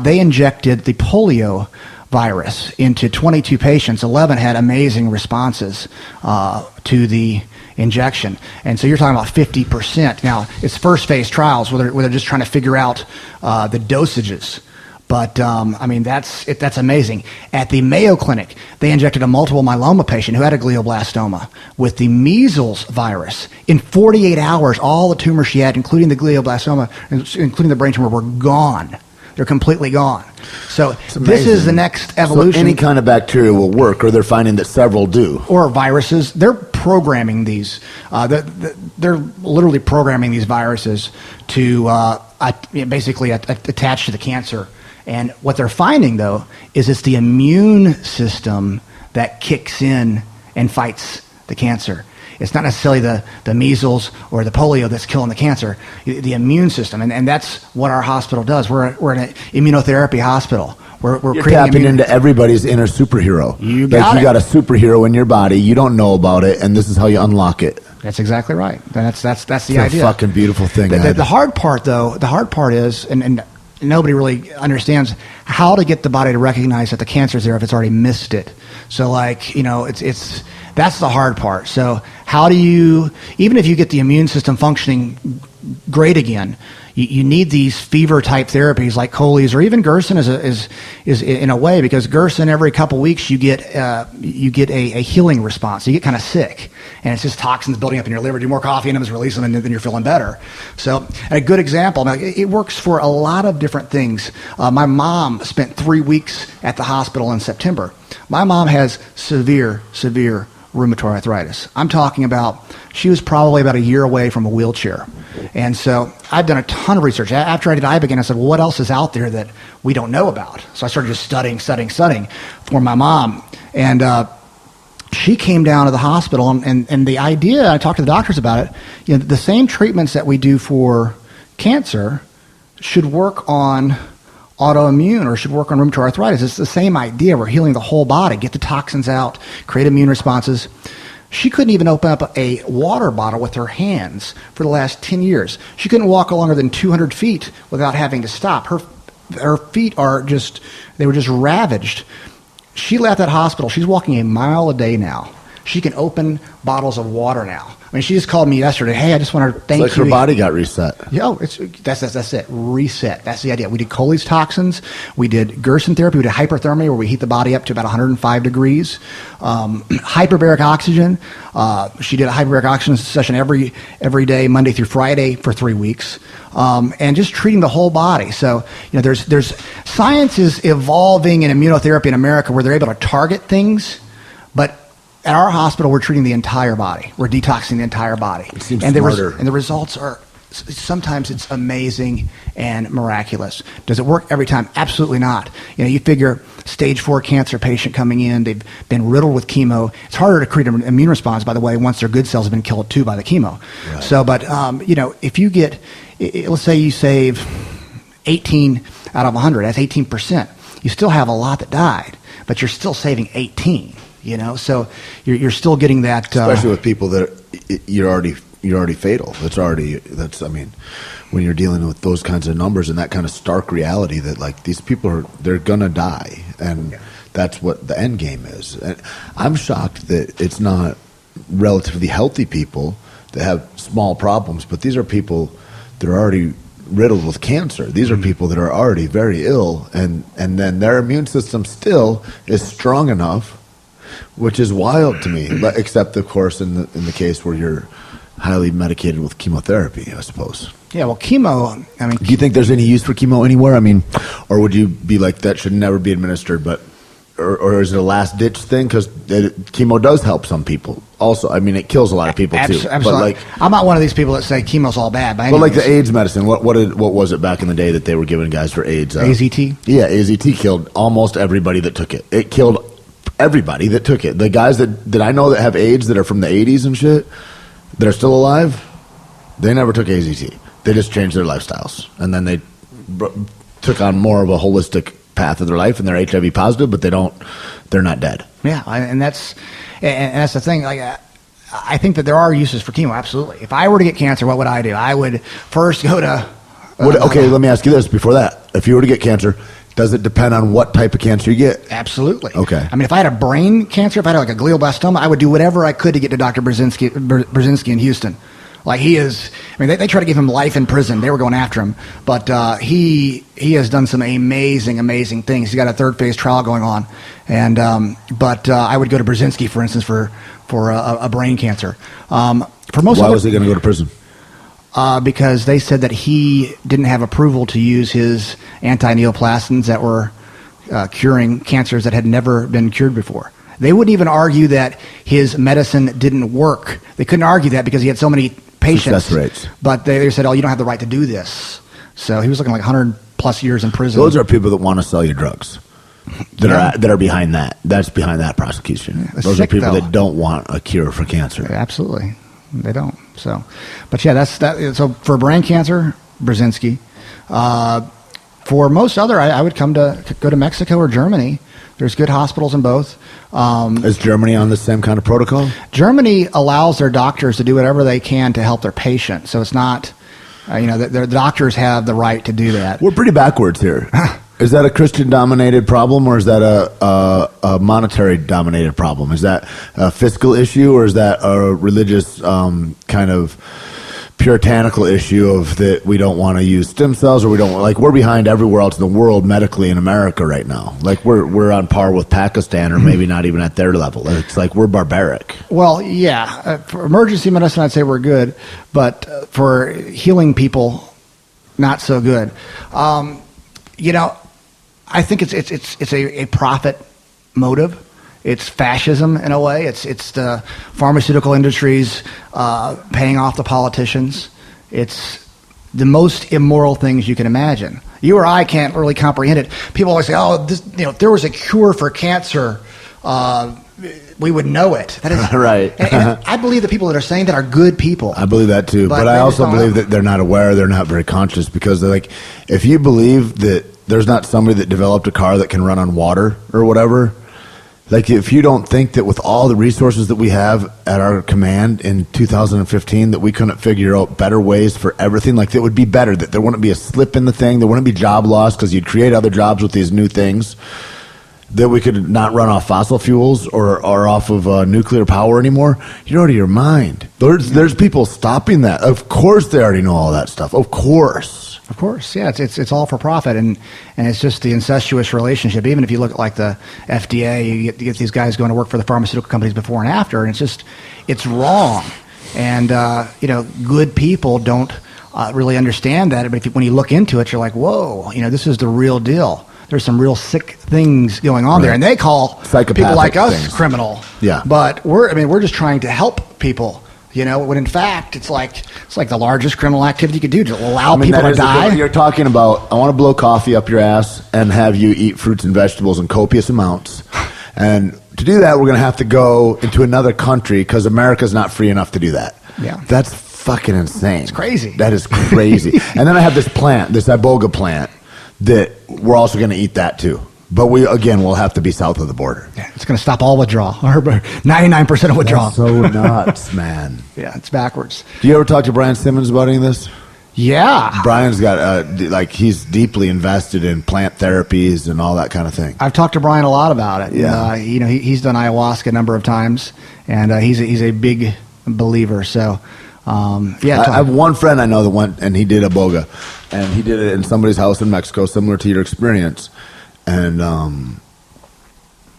They injected the polio virus into 22 patients. 11 had amazing responses to the injection. And so you're talking about 50%. Now, it's first phase trials where they're just trying to figure out the dosages. But, I mean, that's amazing. At the Mayo Clinic, they injected a multiple myeloma patient who had a glioblastoma with the measles virus. In 48 hours, all the tumors she had, including the glioblastoma, including the brain tumor, were gone. They're completely gone. So this is the next evolution. So any kind of bacteria will work, or they're finding that several do. Or viruses. They're programming these. They're literally programming these viruses to basically attach to the cancer. And what they're finding, though, is it's the immune system that kicks in and fights the cancer. It's not necessarily the measles or the polio that's killing the cancer, the immune system. And that's what our hospital does. We're an immunotherapy hospital. We're You're creating tapping into everybody's inner superhero. You got a superhero in your body. You don't know about it, and this is how you unlock it. That's exactly right. That's the It's idea. a fucking beautiful thing. The hard part, though, is, and nobody really understands how to get the body to recognize that the cancer's there if it's already missed it. So, like, you know, it's that's the hard part. So how do you, even if you get the immune system functioning great again, you need these fever-type therapies like Coley's, or even Gerson is in a way, because Gerson, every couple weeks you get a healing response. So you get kind of sick, and it's just toxins building up in your liver. Do more coffee and release them, and then you're feeling better. So a good example. Now, it works for a lot of different things. My mom spent 3 weeks at the hospital in September. My mom has severe rheumatoid arthritis. I'm talking about, she was probably about a year away from a wheelchair. And so I've done a ton of research. After I did Ibogaine, I said, well, what else is out there that we don't know about? So I started just studying for my mom. And she came down to the hospital, and the idea, I talked to the doctors about it, you know, the same treatments that we do for cancer should work on autoimmune, or should work on rheumatoid arthritis. It's the same idea. We're healing the whole body, get the toxins out, create immune responses. She couldn't even open up a water bottle with her hands for the last 10 years. She couldn't walk longer than 200 feet without having to stop. Her feet were just ravaged. She left that hospital. She's walking a mile a day now. She can open bottles of water now. I mean, she just called me yesterday. Hey, I just want to thank you. It's like her body got reset. Yo, that's it. Reset. That's the idea. We did Coley's toxins. We did Gerson therapy. We did hyperthermia, where we heat the body up to about 105 degrees. Hyperbaric oxygen. She did a hyperbaric oxygen session every day, Monday through Friday, for 3 weeks, and just treating the whole body. So, there's science is evolving in immunotherapy in America, where they're able to target things, but at our hospital, we're treating the entire body. We're detoxing the entire body. It seems and smarter. The results are, sometimes it's amazing and miraculous. Does it work every time? Absolutely not. You figure stage 4 cancer patient coming in, they've been riddled with chemo. It's harder to create an immune response, by the way, once their good cells have been killed too by the chemo. Right. So, but, if you get, let's say you save 18 out of 100, that's 18%. You still have a lot that died, but you're still saving 18. So you're still getting that, especially with people that you're already fatal. I mean, when you're dealing with those kinds of numbers and that kind of stark reality that like these people they're gonna die, and that's what the end game is. And I'm shocked that it's not relatively healthy people that have small problems, but these are people that are already riddled with cancer. These are people that are already very ill, and then their immune system still is strong enough, which is wild to me. But except, of course, in the case where you're highly medicated with chemotherapy, I suppose. Yeah, well, chemo. I mean, do you think there's any use for chemo anywhere? I mean, or would you be like that should never be administered? But or is it a last ditch thing? Because chemo does help some people. Also, I mean, it kills a lot of people too. Absolutely. But like, I'm not one of these people that say chemo's all bad. But like the AIDS medicine, what was it back in the day that they were giving guys for AIDS? AZT. Yeah, AZT killed almost everybody that took it. It killed everybody that took it. The guys that I know that have AIDS that are from the 80s and shit that are still alive, they never took AZT. They just changed their lifestyles, and then they took on more of a holistic path of their life, and they're HIV positive, but they're not dead. Yeah, and that's the thing. Like, I think that there are uses for chemo. Absolutely. If I were to get cancer, what would I do? I would first go to. Okay, let me ask you this. Before that, if you were to get cancer, does it depend on what type of cancer you get? Absolutely. Okay. I mean, if I had a brain cancer, if I had like a glioblastoma, I would do whatever I could to get to Dr. Brzezinski in Houston. Like he is, I mean, they try to give him life in prison. They were going after him, but he has done some amazing things. He's got a 3rd phase trial going on, and but I would go to Brzezinski, for instance, for a brain cancer. For most. Why was he going to go to prison? Because they said that he didn't have approval to use his anti-neoplastins that were curing cancers that had never been cured before. They wouldn't even argue that his medicine didn't work. They couldn't argue that because he had so many patients. Success rates. But they said, oh, you don't have the right to do this. So he was looking like 100 plus years in prison. Those are people that want to sell you drugs. That are behind that. That's behind that prosecution. Those are people that don't want a cure for cancer. Absolutely. They don't. So, but yeah, that's that. So for brain cancer, Brzezinski. For most other, I would go to Mexico or Germany. There's good hospitals in both. Is Germany on the same kind of protocol? Germany allows their doctors to do whatever they can to help their patients. So it's not, the doctors have the right to do that. We're pretty backwards here. Is that a Christian-dominated problem, or is that a monetary-dominated problem? Is that a fiscal issue, or is that a religious kind of puritanical issue of that we don't want to use stem cells, or we don't like we're behind everywhere else in the world medically in America right now. Like we're on par with Pakistan, or maybe not even at their level. It's like we're barbaric. Well, yeah, for emergency medicine, I'd say we're good, but for healing people, not so good. I think it's a profit motive. It's fascism in a way. It's the pharmaceutical industries paying off the politicians. It's the most immoral things you can imagine. You or I can't really comprehend it. People always say, "Oh, if there was a cure for cancer, we would know it." That is right. And I believe the people that are saying that are good people. I believe that too, but I also believe that they're not aware. They're not very conscious, because they're like, if you believe that there's not somebody that developed a car that can run on water or whatever. Like, if you don't think that with all the resources that we have at our command in 2015 that we couldn't figure out better ways for everything, like, that would be better, that there wouldn't be a slip in the thing, there wouldn't be job loss because you'd create other jobs with these new things. that we could not run off fossil fuels or off of nuclear power anymore, you're out of your mind. There's people stopping that. Of course they already know all that stuff. Of course. Of course, yeah, it's all for profit, and it's just the incestuous relationship. Even if you look at like the FDA, you get these guys going to work for the pharmaceutical companies before and after, and it's wrong. And good people don't really understand that. But when you look into it, you're like, whoa, this is the real deal. There's some real sick things going on there, and they call people like us criminal. Yeah, but we're just trying to help people. When in fact it's like the largest criminal activity you could do to allow people to die. You're talking about, I want to blow coffee up your ass and have you eat fruits and vegetables in copious amounts. And to do that, we're going to have to go into another country because America's not free enough to do that. Yeah. That's fucking insane. It's crazy. That is crazy. And then I have this iboga plant, that we're also going to eat that too. But we'll have to be south of the border. Yeah, it's going to stop all withdrawal, or 99% of withdrawal. That's so nuts, man. Yeah, it's backwards. Do you ever talk to Brian Simmons about any of this? Yeah. Brian's got, he's deeply invested in plant therapies and all that kind of thing. I've talked to Brian a lot about it. Yeah. He's done ayahuasca a number of times, and he's a big believer. So, I have one friend I know that went and he did iboga, and he did it in somebody's house in Mexico, similar to your experience. And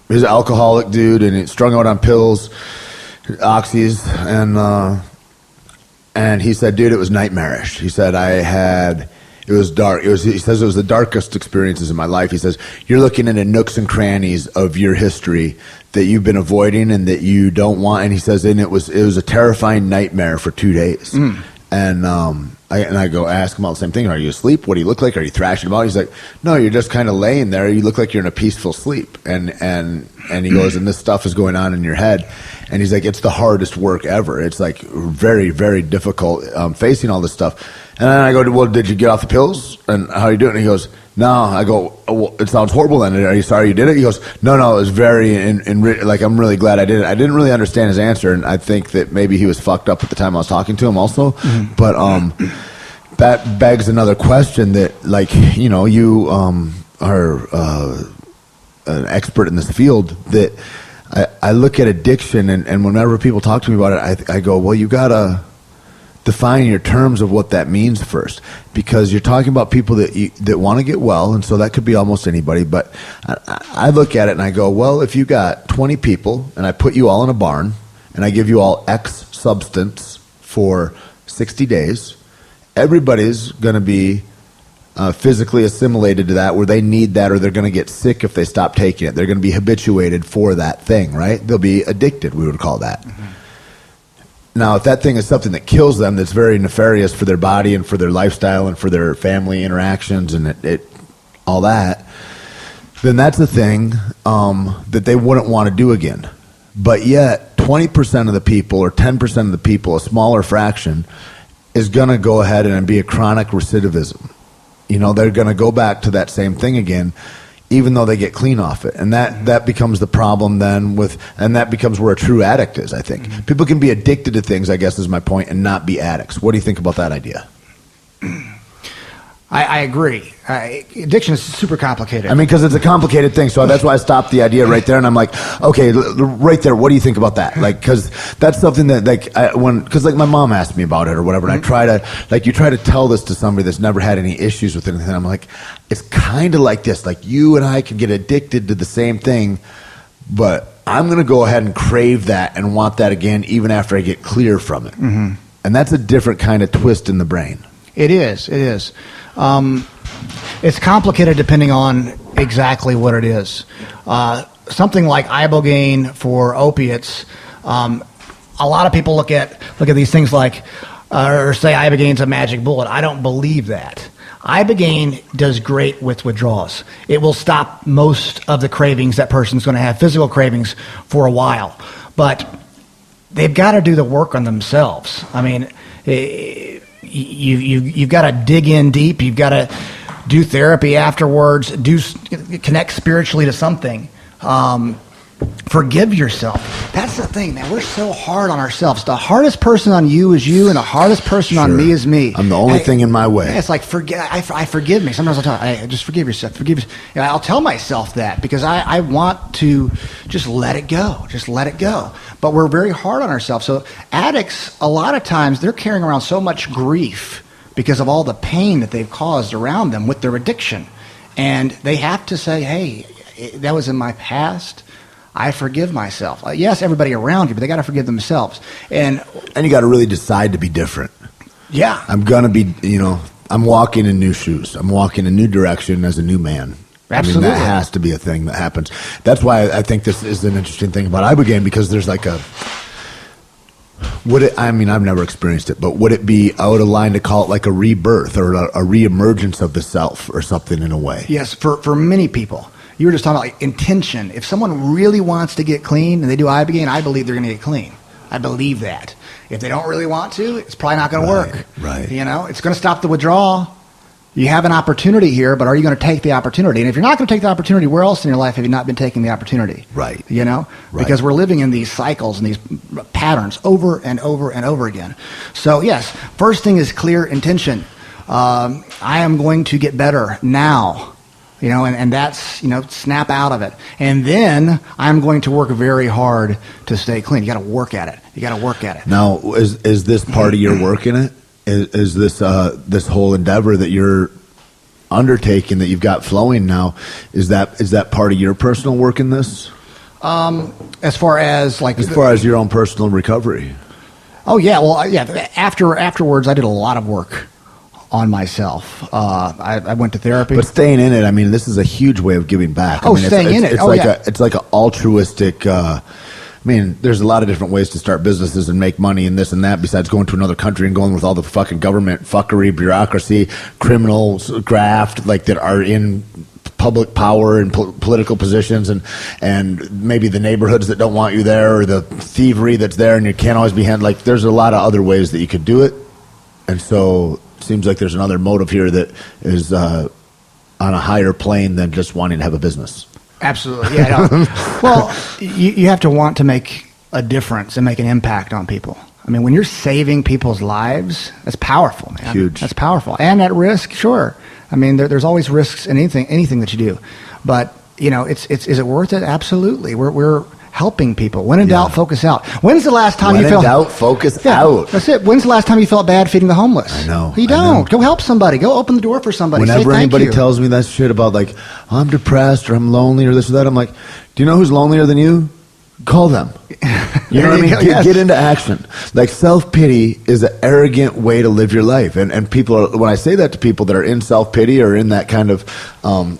he's an alcoholic dude, and he's strung out on pills, oxys, and he said, dude, it was nightmarish. He said, it was dark. He says it was the darkest experiences in my life. He says, you're looking into nooks and crannies of your history that you've been avoiding and that you don't want. And he says, and it was a terrifying nightmare for 2 days. And I go ask him all the same thing. Are you asleep? What do you look like? Are you thrashing about? He's like, no, you're just kind of laying there. You look like you're in a peaceful sleep. And he goes, and this stuff is going on in your head. And he's like, it's the hardest work ever. It's like very, very difficult facing all this stuff. And then I go, well, did you get off the pills? And how are you doing? And he goes, no. I go, oh, well, it sounds horrible then. Are you sorry you did it? He goes, no, it was very, I'm really glad I did it. I didn't really understand his answer, and I think that maybe he was fucked up at the time I was talking to him also. Mm-hmm. But that begs another question that, you are an expert in this field, that I look at addiction, and whenever people talk to me about it, I go, well, you got to define your terms of what that means first, because you're talking about people that want to get well, and so that could be almost anybody. But I look at it and I go, well, if you got 20 people and I put you all in a barn and I give you all X substance for 60 days, everybody's going to be physically assimilated to that, where they need that, or they're going to get sick if they stop taking it. They're going to be habituated for that thing, right? They'll be addicted, we would call that. Mm-hmm. Now, if that thing is something that kills them, that's very nefarious for their body and for their lifestyle and for their family interactions and it all that, then that's a thing that they wouldn't want to do again. But yet, 20% of the people or 10% of the people, a smaller fraction, is going to go ahead and be a chronic recidivism. They're going to go back to that same thing again, even though they get clean off it. And that becomes the problem then and that becomes where a true addict is, I think. Mm-hmm. People can be addicted to things, I guess is my point, and not be addicts. What do you think about that idea? I agree. Addiction is super complicated. Because it's a complicated thing. So that's why I stopped the idea right there. And I'm like, okay, right there, what do you think about that? Because that's something that, because my mom asked me about it or whatever, and I try to, you try to tell this to somebody that's never had any issues with anything. I'm like, it's kind of like this. You and I can get addicted to the same thing, but I'm going to go ahead and crave that and want that again, even after I get clear from it. Mm-hmm. And that's a different kind of twist in the brain. It is. It's complicated depending on exactly what it is. Something like ibogaine for opiates, a lot of people look at these things like, or say ibogaine's a magic bullet. I don't believe that. Ibogaine does great with withdrawals. It will stop most of the cravings that person's going to have, physical cravings, for a while. But they've got to do the work on themselves. You've got to dig in deep. You've got to do therapy afterwards. Connect spiritually to something. Forgive yourself. That's the thing, man. We're so hard on ourselves. The hardest person on you is you, and the hardest person on me is me. I'm the only thing in my way. Yeah, it's like, I forgive me. Sometimes I'll tell, hey, just forgive yourself. Forgive yourself. And I'll tell myself that because I want to just let it go. Just let it go. But we're very hard on ourselves. So addicts, a lot of times, they're carrying around so much grief because of all the pain that they've caused around them with their addiction. And they have to say, hey, that was in my past. I forgive myself. Yes, everybody around you, but they got to forgive themselves. And you got to really decide to be different. Yeah. I'm going to be, I'm walking in new shoes. I'm walking in a new direction as a new man. Absolutely. I mean, that has to be a thing that happens. That's why I think this is an interesting thing about Ibogaine, because there's like I've never experienced it, but would it be out of line to call it like a rebirth or a reemergence of the self or something in a way? Yes, for many people. You were just talking about like intention. If someone really wants to get clean and they do Ibogaine, I believe they're going to get clean. I believe that. If they don't really want to, it's probably not going to work. Right. It's going to stop the withdrawal. You have an opportunity here, but are you going to take the opportunity? And if you're not going to take the opportunity, where else in your life have you not been taking the opportunity? Right. Right. Because we're living in these cycles and these patterns over and over and over again. So yes, first thing is clear intention. I am going to get better now. And that's, snap out of it. And then I'm going to work very hard to stay clean. You got to work at it. Now, is this part of your work in it? Is this this whole endeavor that you're undertaking, that you've got flowing now, is that part of your personal work in this? As far as your own personal recovery? Oh yeah, well yeah. Afterwards, I did a lot of work on myself. I went to therapy. But staying in it, I mean, this is a huge way of giving back. Staying in it. It's like an altruistic. There's a lot of different ways to start businesses and make money and this and that, besides going to another country and going with all the fucking government fuckery, bureaucracy, criminals, graft, like that are in public power and political positions, and maybe the neighborhoods that don't want you there, or the thievery that's there, and you can't always be handled. Like, there's a lot of other ways that you could do it, and so it seems like there's another motive here that is on a higher plane than just wanting to have a business. Absolutely, yeah. Well, you have to want to make a difference and make an impact on people. I mean, when you're saving people's lives, that's powerful, man. Huge. That's powerful. And at risk, sure. I mean, there's always risks in anything that you do. But, is it worth it? Absolutely. We're helping people. When in doubt, focus out. When's the last time When in doubt, focus out. That's it. When's the last time you felt bad feeding the homeless? I know. You don't. Go help somebody. Go open the door for somebody. Whenever Say anybody thank you. tells me that shit about, like, I'm depressed or I'm lonely or this or that, I'm like, do you know who's lonelier than you? Call them. You know what I mean? Get into action. Like, self-pity is an arrogant way to live your life. And people are, when I say that to people that are in self-pity or in that kind of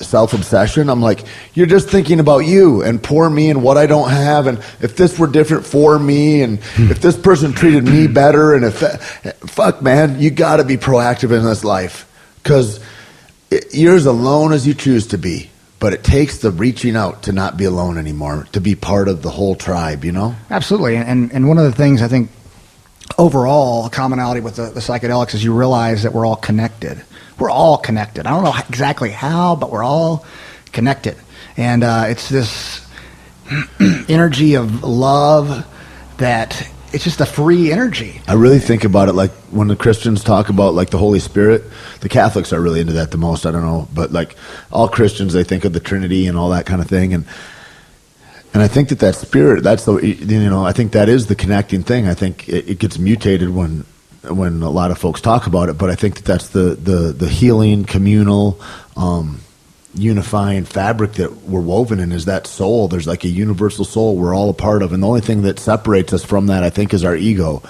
self-obsession, I'm like, you're just thinking about you and poor me and what I don't have, and if this were different for me, and if this person treated me better, and fuck, man, you got to be proactive in this life, because you're as alone as you choose to be. But it takes the reaching out to not be alone anymore, to be part of the whole tribe, Absolutely. And one of the things I think overall, a commonality with the psychedelics is you realize that we're all connected. We're all connected. I don't know exactly how, but we're all connected. And it's this energy of love that it's just a free energy. I really think about it like when the Christians talk about like the Holy Spirit. The Catholics are really into that the most. I don't know, but like all Christians, they think of the Trinity and all that kind of thing. And I think that spirit, that's the, I think that is the connecting thing. I think it gets mutated when a lot of folks talk about it, but I think that's the healing, communal, unifying fabric that we're woven in, is that soul. There's like a universal soul we're all a part of, and the only thing that separates us from that, I think, is our ego.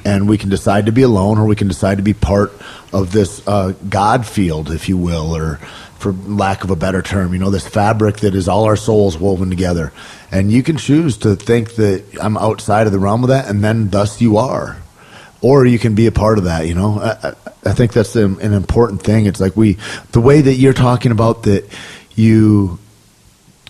And we can decide to be alone, or we can decide to be part of this God field, if you will, or for lack of a better term, this fabric that is all our souls woven together. And you can choose to think that I'm outside of the realm of that, and then thus you are. Or you can be a part of that, I think that's an important thing. It's like the way that you're talking about that you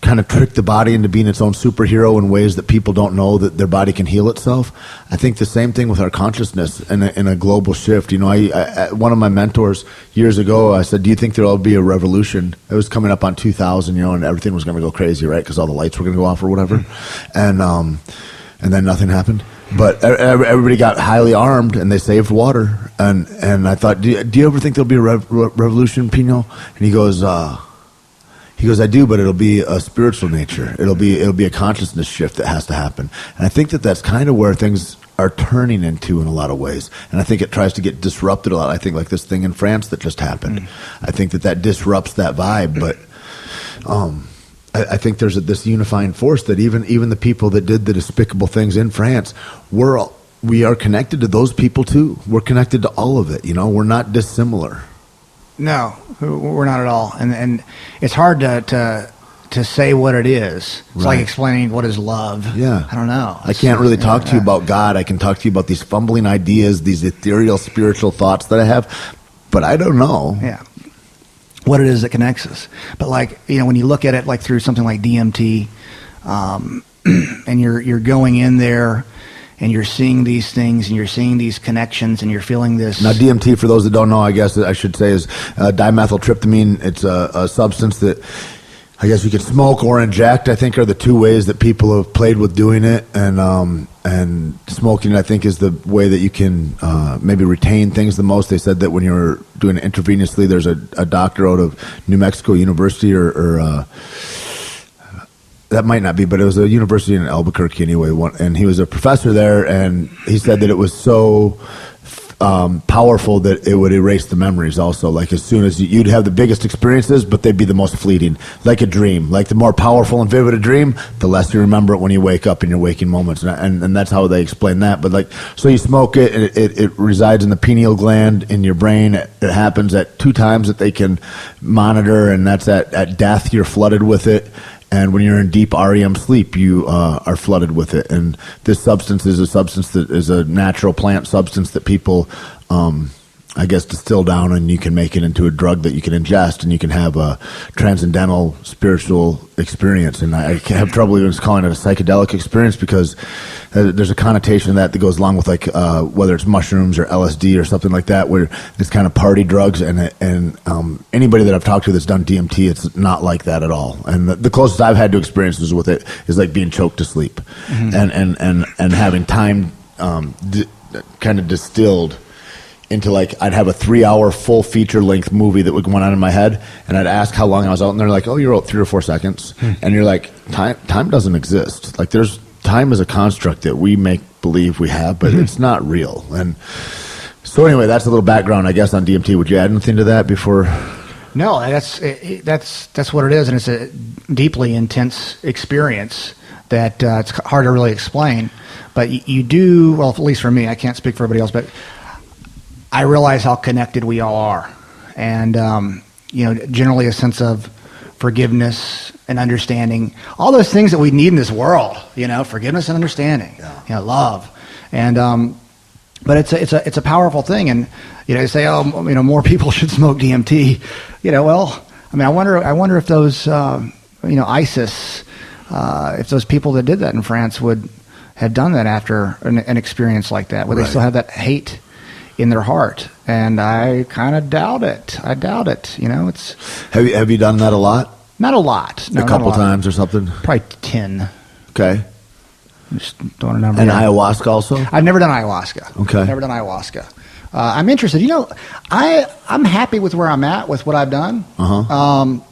kind of trick the body into being its own superhero in ways that people don't know that their body can heal itself. I think the same thing with our consciousness in a global shift. You know, I one of my mentors years ago, I said, do you think there'll be a revolution? It was coming up on 2000, you know, and everything was going to go crazy, right? Because all the lights were going to go off or whatever. And then nothing happened. But everybody got highly armed, and they saved water. And I thought, do you ever think there'll be a revolution, Pino? And he goes, I do, but it'll be a spiritual nature. It'll be a consciousness shift that has to happen. And I think that that's kind of where things are turning into in a lot of ways. And I think it tries to get disrupted a lot. I think like this thing in France that just happened. I think that disrupts that vibe. But I think there's this unifying force that even the people that did the despicable things in France, we are connected to those people too. We're connected to all of it. You know, we're not dissimilar. No, we're not at all. And it's hard to say what it is. It's like explaining what is love. Yeah. I don't know. I can't really talk to you about God. I can talk to you about these fumbling ideas, these ethereal spiritual thoughts that I have, but I don't know. Yeah. What it is that connects us. But like, you know, when you look at it like through something like DMT, and you're going in there and you're seeing these things and you're seeing these connections and you're feeling this. Now, DMT, for those that don't know, I guess I should say, is dimethyltryptamine. It's a substance that I guess you can smoke or inject, I think, are the two ways that people have played with doing it. And smoking, I think, is the way that you can maybe retain things the most. They said that when you're doing it intravenously, there's a doctor out of New Mexico University or that might not be, but it was a university in Albuquerque anyway, and he was a professor there, and he said that it was so powerful that it would erase the memories also. Like as soon as you'd have the biggest experiences, but they'd be the most fleeting, like a dream. Like the more powerful and vivid a dream, the less you remember it when you wake up in your waking moments. And that's how they explain that. But like, so you smoke it, and it resides in the pineal gland in your brain. It happens at 2 times that they can monitor, and that's at death. You're flooded with it. And when you're in deep REM sleep, you are flooded with it. And this substance is a substance that is a natural plant substance that people, I guess, distill down, and you can make it into a drug that you can ingest, and you can have a transcendental spiritual experience. And I have trouble even calling it a psychedelic experience because there's a connotation of that goes along with like whether it's mushrooms or LSD or something like that, where it's kind of party drugs. And anybody that I've talked to that's done DMT, it's not like that at all. And the closest I've had to experiences with it is like being choked to sleep, and having time kind of distilled into like, I'd have a 3-hour full feature length movie that would go on in my head, and I'd ask how long I was out, and they're like, oh, you're out 3 or 4 seconds. And you're like, time doesn't exist. Like there's time is a construct that we make believe we have, but it's not real. And so anyway, that's a little background, I guess, on DMT. Would you add anything to that before? No, that's what it is, and it's a deeply intense experience that it's hard to really explain. But you do, well, at least for me, I can't speak for everybody else, but I realize how connected we all are, and generally a sense of forgiveness and understanding, all those things that we need in this world. Forgiveness and understanding, love, and but it's a powerful thing. And you say, more people should smoke DMT. I wonder if those ISIS, if those people that did that in France would have done that after an experience like that, would they still have that hate in their heart? And I kind of doubt it. It's. Have you done that a lot? Not a lot. No, a couple times or something? Probably 10. Okay. Just throwing a number. And ayahuasca also? I've never done ayahuasca. Okay. Never done ayahuasca. I'm interested. I'm happy with where I'm at with what I've done. Done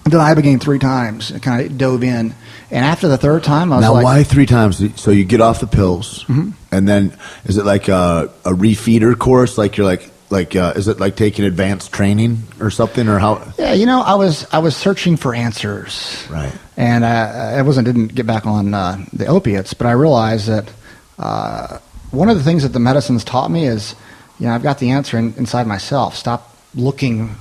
ibogaine 3 times and kind of dove in. And after the 3rd time, I was now, like... Now, why 3 times? So you get off the pills, and then is it like a refeeder course? Like you're like is it like taking advanced training or something, or how? Yeah, I was searching for answers. Right. And I didn't get back on the opiates, but I realized that one of the things that the medicines taught me is, I've got the answer inside myself. Stop looking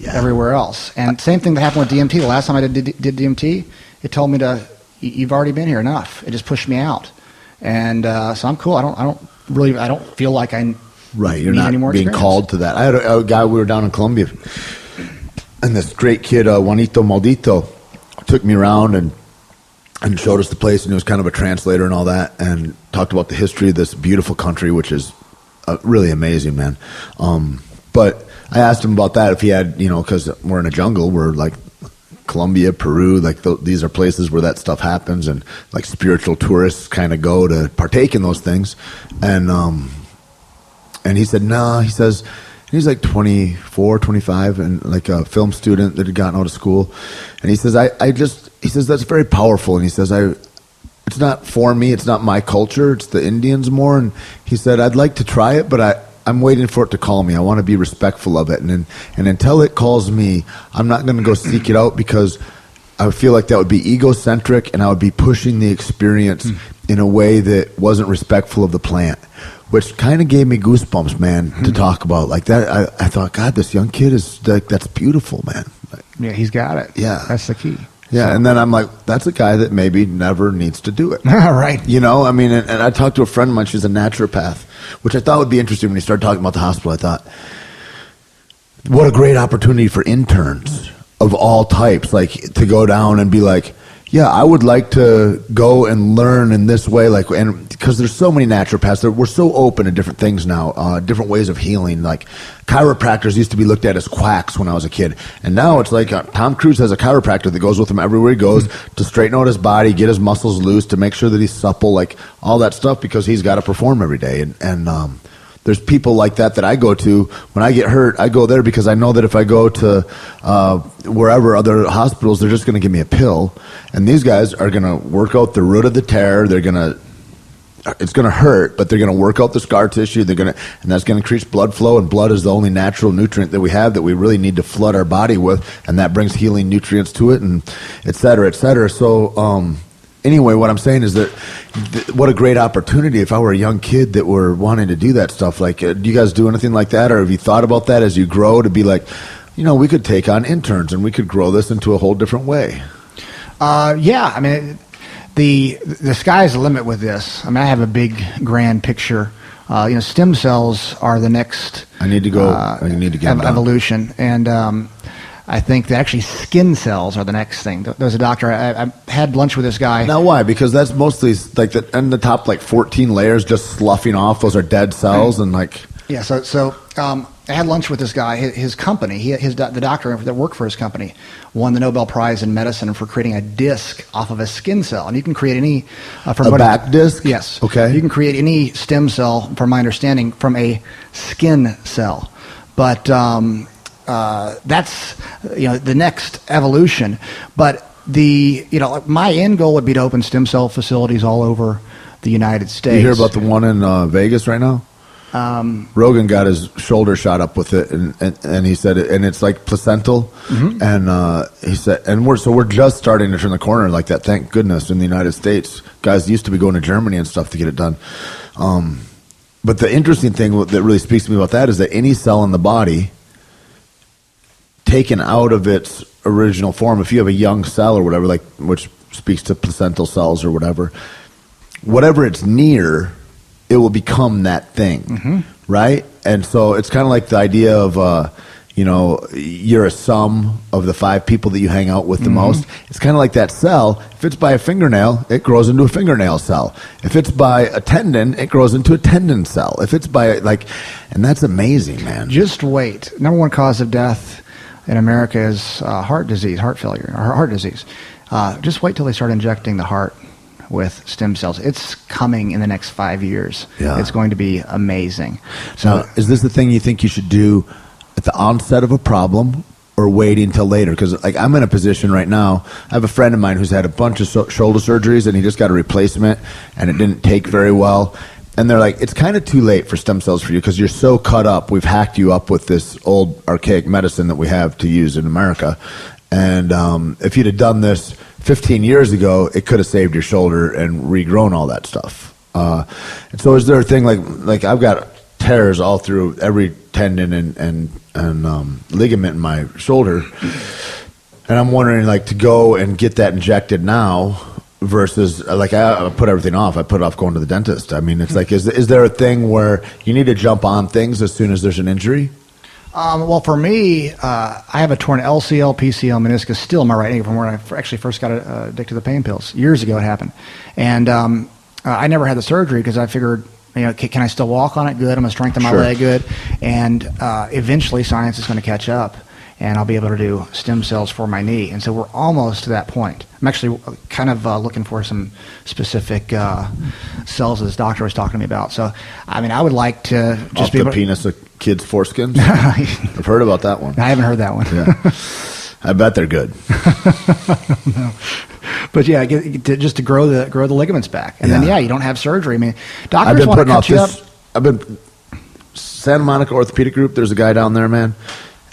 everywhere else. And same thing that happened with DMT. The last time I did DMT, it told me you've already been here enough. It just pushed me out. And so I'm cool. I don't feel like I you're need not any more being experience. Called to that. I had a guy, we were down in Colombia, and this great kid, Juanito Maldito, took me around and showed us the place, and he was kind of a translator and all that, and talked about the history of this beautiful country, which is really amazing, man. But I asked him about that, if he had, because we're in a jungle, we're like Colombia, Peru, like these are places where that stuff happens, and like spiritual tourists kind of go to partake in those things. And he said, no, he says, he's like 24, 25, and like a film student that had gotten out of school. And he says, he says, that's very powerful. And he says, it's not for me, it's not my culture, it's the Indians more. And he said, I'd like to try it, but I'm waiting for it to call me. I want to be respectful of it. And until it calls me, I'm not going to go seek it out, because I feel like that would be egocentric, and I would be pushing the experience in a way that wasn't respectful of the plant, which kind of gave me goosebumps, man, to talk about. Like that, I thought, God, this young kid is like, that's beautiful, man. Yeah, he's got it. Yeah. That's the key. Yeah, so. And then I'm like, that's a guy that maybe never needs to do it. Right. I mean, and I talked to a friend of mine, she's a naturopath, which I thought would be interesting when he started talking about the hospital. I thought, what a great opportunity for interns of all types, like to go down and be like, yeah, I would like to go and learn in this way, like, and because there's so many naturopaths, we're so open to different things now, different ways of healing. Like chiropractors used to be looked at as quacks when I was a kid, and now it's like Tom Cruise has a chiropractor that goes with him everywhere he goes to straighten out his body, get his muscles loose, to make sure that he's supple, like all that stuff, because he's got to perform every day. And there's people like that I go to when I get hurt. I go there because I know that if I go to wherever other hospitals, they're just going to give me a pill, and these guys are going to work out the root of the tear. It's going to hurt, but they're going to work out the scar tissue. And that's going to increase blood flow, and blood is the only natural nutrient that we have that we really need to flood our body with, and that brings healing nutrients to it, and et cetera, et cetera. So, anyway, what I'm saying is that what a great opportunity if I were a young kid that were wanting to do that stuff. Like, do you guys do anything like that, or have you thought about that as you grow to be like, we could take on interns and we could grow this into a whole different way? Yeah, I mean, the sky's the limit with this. I mean, I have a big grand picture. Stem cells are the next. I need to get evolution, and I think that actually skin cells are the next thing. There's a doctor. I had lunch with this guy. Now, why? Because that's mostly like the top like 14 layers just sloughing off. Those are dead cells, and like. Yeah. So I had lunch with this guy. His company, the doctor that worked for his company, won the Nobel Prize in medicine for creating a disc off of a skin cell, and you can create any from a back disc. Yes. Okay. You can create any stem cell, from my understanding, from a skin cell, but that's the next evolution. But my end goal would be to open stem cell facilities all over the United States. You hear about the one in Vegas right now? Rogan got his shoulder shot up with it, and he said it, and it's like placental, and he said, and we're just starting to turn the corner like that. Thank goodness in the United States, guys used to be going to Germany and stuff to get it done. But the interesting thing that really speaks to me about that is that any cell in the body, taken out of its original form, if you have a young cell or whatever, like which speaks to placental cells or whatever it's near, it will become that thing, right? And so it's kind of like the idea of, you're a sum of the 5 people that you hang out with the most. It's kind of like that cell. If it's by a fingernail, it grows into a fingernail cell. If it's by a tendon, it grows into a tendon cell. If it's by and that's amazing, man. Just wait. Number 1 cause of death in America is heart failure, or heart disease. Just wait till they start injecting the heart with stem cells. It's coming in the next 5 years. Yeah. It's going to be amazing. So, now, is this the thing you think you should do at the onset of a problem, or waiting until later? Because I'm in a position right now. I have a friend of mine who's had a bunch of shoulder surgeries, and he just got a replacement, and it didn't take very well. And they're like, it's kind of too late for stem cells for you because you're so cut up. We've hacked you up with this old archaic medicine that we have to use in America. And if you'd have done this 15 years ago, it could have saved your shoulder and regrown all that stuff. And so is there a thing like I've got tears all through every tendon and ligament in my shoulder. And I'm wondering to go and get that injected now versus I put everything off. I put off going to the dentist. I mean, it's is there a thing where you need to jump on things as soon as there's an injury? Well, for me, I have a torn LCL, PCL, meniscus still in my right knee from where I actually first got addicted to the pain pills. Years ago it happened. And I never had the surgery because I figured, can I still walk on it? Good. I'm going to strengthen my leg good. And eventually science is going to catch up, and I'll be able to do stem cells for my knee. And so we're almost to that point. I'm actually kind of looking for some specific cells that this doctor was talking to me about. So, I would like to just off be able the penis of kids' foreskins. I've heard about that one. I haven't heard that one. Yeah. I bet they're good. No. But yeah, just to grow the ligaments back, and then you don't have surgery. I mean, doctors want to cut you up. I've been Santa Monica Orthopedic Group. There's a guy down there, man,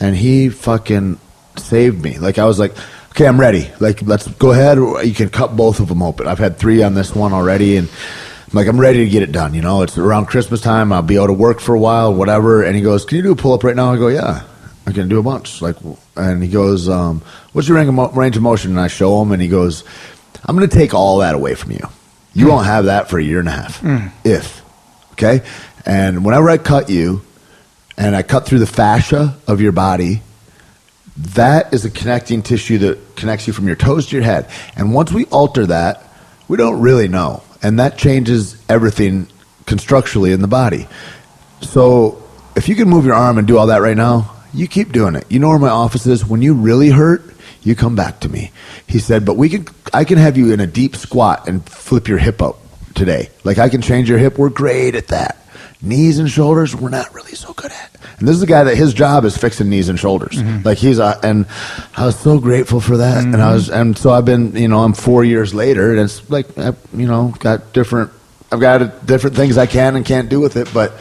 and he fucking saved me. Like I was like, okay, I'm ready. Like let's go ahead. You can cut both of them open. I've had 3 on this one already, and I'm like, I'm ready to get it done. It's around Christmas time. I'll be able to work for a while, whatever. And he goes, can you do a pull up right now? I go, yeah, I can do a bunch. And he goes, what's your range of motion? And I show him, and he goes, I'm going to take all that away from you. You won't have that for a year and a half. Okay? And whenever I cut you, and I cut through the fascia of your body, that is a connecting tissue that connects you from your toes to your head. And once we alter that, we don't really know. And that changes everything constructually in the body. So if you can move your arm and do all that right now, you keep doing it. You know where my office is. When you really hurt, you come back to me. He said, but I can have you in a deep squat and flip your hip up today. Like I can change your hip. We're great at that. Knees and shoulders, we're not really so good at. And this is a guy that his job is fixing knees and shoulders. Like and I was so grateful for that. And so I've been, I'm 4 years later, and it's like, I've got different things I can and can't do with it. But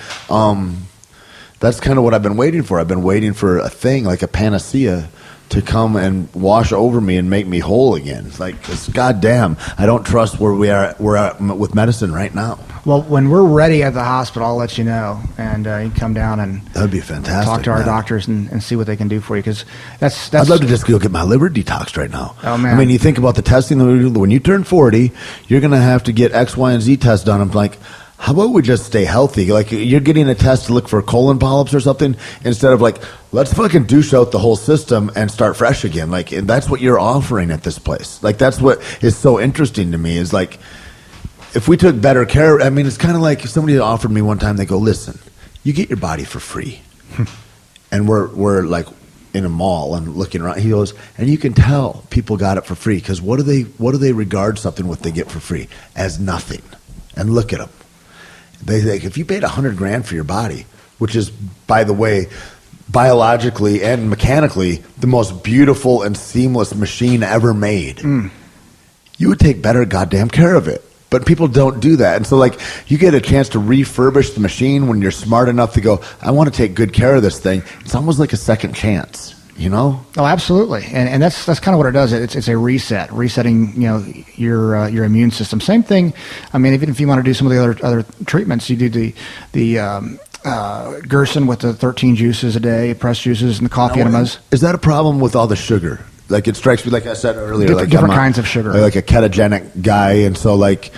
that's kind of what I've been waiting for. I've been waiting for a thing like a panacea to come and wash over me and make me whole again. Like, it's goddamn, I don't trust where we're at with medicine right now. Well, when we're ready at the hospital, I'll let you know, and you can come down and that'd be fantastic. Talk to our doctors and see what they can do for you, because that's. I'd love to just go get my liver detoxed right now. Oh man! I mean, you think about the testing. When you turn 40, you're going to have to get X, Y, and Z tests done. I'm like, how about we just stay healthy? Like, you're getting a test to look for colon polyps or something, instead of like, let's fucking douche out the whole system and start fresh again. Like, and that's what you're offering at this place. Like, that's what is so interesting to me, is like, if we took better care, I mean, it's kind of like somebody offered me one time, they go, listen, you get your body for free. And we're like in a mall and looking around. He goes, and you can tell people got it for free, because what do they regard something what they get for free as? Nothing. And look at them. They think if you paid $100,000 for your body, which is, by the way, biologically and mechanically the most beautiful and seamless machine ever made, you would take better goddamn care of it. But people don't do that. And so, like, you get a chance to refurbish the machine when you're smart enough to go, I want to take good care of this thing. It's almost like a second chance. Oh, absolutely, and that's kind of what it does. It's a resetting, your immune system. Same thing. I mean, even if you want to do some of the other treatments, you do the Gerson with the 13 juices a day, pressed juices, and the coffee enemas. Is that a problem with all the sugar? Like, it strikes me, like I said earlier, different kinds of sugar. Like a ketogenic guy, and so like,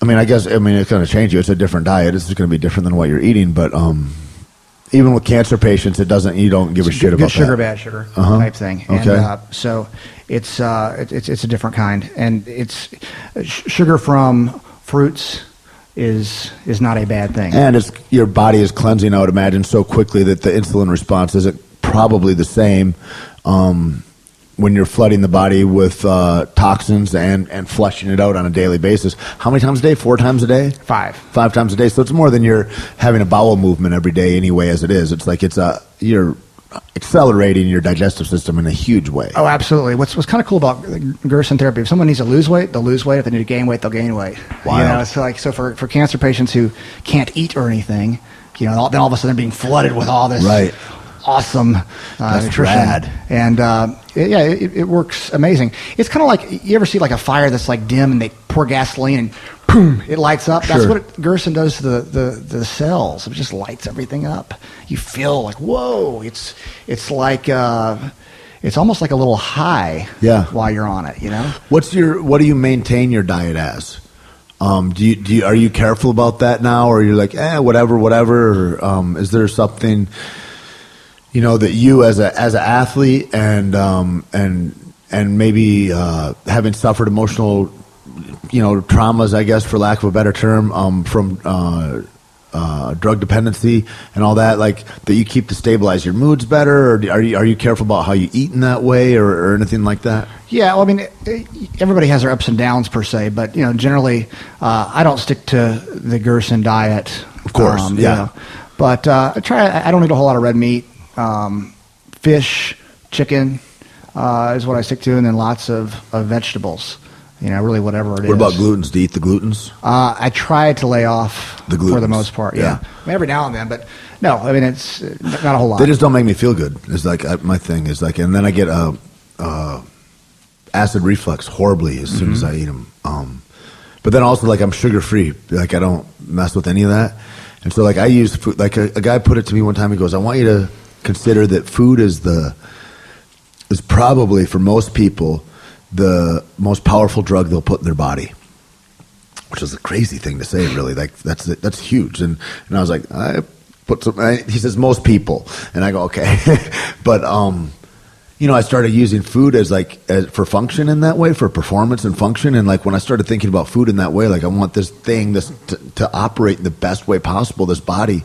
I guess it's going to change you. It's a different diet. It's going to be different than what you're eating, but even with cancer patients, you don't give a shit about sugar, that. bad sugar type thing. Okay. And, so it's a different kind, and it's sugar from fruits is not a bad thing. And your body is cleansing, I would imagine, so quickly that the insulin response isn't probably the same when you're flooding the body with toxins and flushing it out on a daily basis. How many times a day? 4 times a day? 5. 5 times a day. So it's more than you're having a bowel movement every day anyway, as it is. It's like you're accelerating your digestive system in a huge way. Oh, absolutely. What's kind of cool about Gerson therapy, if someone needs to lose weight, they'll lose weight. If they need to gain weight, they'll gain weight. Wow. So for cancer patients who can't eat or anything, then all of a sudden they're being flooded with all this awesome nutrition. Rad. And it works amazing. It's kind of like, you ever see like a fire that's like dim and they pour gasoline and boom, it lights up. That's what Gerson does to the cells. It just lights everything up. You feel like, whoa, it's like it's almost like a little high while you're on it, What do you maintain your diet as? Are you careful about that now, or you're like, whatever, or is there something you know, that you as an athlete and maybe having suffered emotional, you know, traumas, I guess, for lack of a better term, from drug dependency and all that, like that you keep to stabilize your moods better, or are you careful about how you eat in that way, or anything like that? Yeah, well, I mean, everybody has their ups and downs per se, but you know, generally, I don't stick to the Gerson diet. Of course, yeah. You know. But I don't eat a whole lot of red meat. Fish, chicken is what I stick to, and then lots of vegetables. You know, really whatever it is. What about glutens? Do you eat the glutens? I try to lay off the glutens for the most part. Yeah. I mean, every now and then, but no. I mean, it's not a whole lot. They just don't make me feel good. It's like my thing is like, and then I get acid reflux horribly as soon as I eat them. But then also like I'm sugar free. Like I don't mess with any of that. And so like I use food. Like a guy put it to me one time. He goes, "I want you to consider that food is probably for most people the most powerful drug they'll put in their body," which is a crazy thing to say, really. Like that's huge. And I was like, I put some. He says most people, and I go okay, but you know, I started using food as for function in that way, for performance and function. And like when I started thinking about food in that way, like I want this to operate in the best way possible, this body.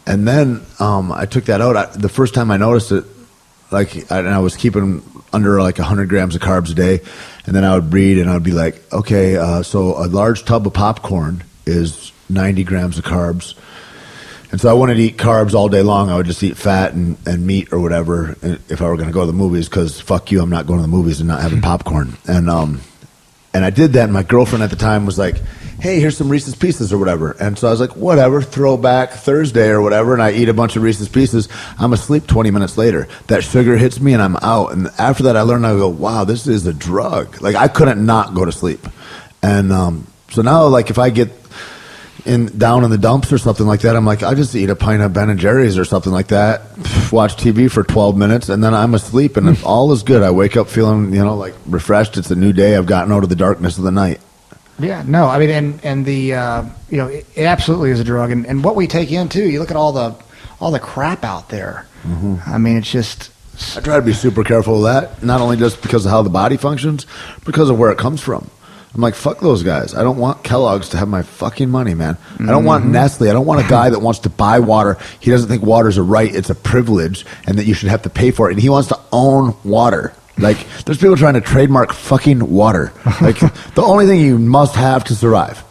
And then I took that out. The first time I noticed it, and I was keeping under like 100 grams of carbs a day, and then I would read and I would be like, okay, so a large tub of popcorn is 90 grams of carbs. And so I wanted to eat carbs all day long. I would just eat fat and meat or whatever if I were going to go to the movies, because fuck you, I'm not going to the movies and not having popcorn. And I did that, and my girlfriend at the time was like, hey, here's some Reese's Pieces or whatever. And so I was like, whatever, throwback Thursday or whatever, and I eat a bunch of Reese's Pieces. I'm asleep 20 minutes later. That sugar hits me and I'm out. And after that I learned, I go, wow, this is a drug. Like I couldn't not go to sleep. And so now like if I get down in the dumps or something like that, I'm like, I just eat a pint of Ben & Jerry's or something like that, watch TV for 12 minutes, and then I'm asleep, and all is good. I wake up feeling, you know, like refreshed. It's a new day. I've gotten out of the darkness of the night. Yeah, no, I mean, and the you know, it absolutely is a drug, and what we take in too. You look at all the crap out there. I mean, it's just. I try to be super careful of that, not only just because of how the body functions, because of where it comes from. I'm like, fuck those guys. I don't want Kellogg's to have my fucking money, man. I don't want Nestle. I don't want a guy that wants to buy water. He doesn't think water's a right. It's a privilege, and that you should have to pay for it. And he wants to own water. Like, there's people trying to trademark fucking water. Like, the only thing you must have to survive.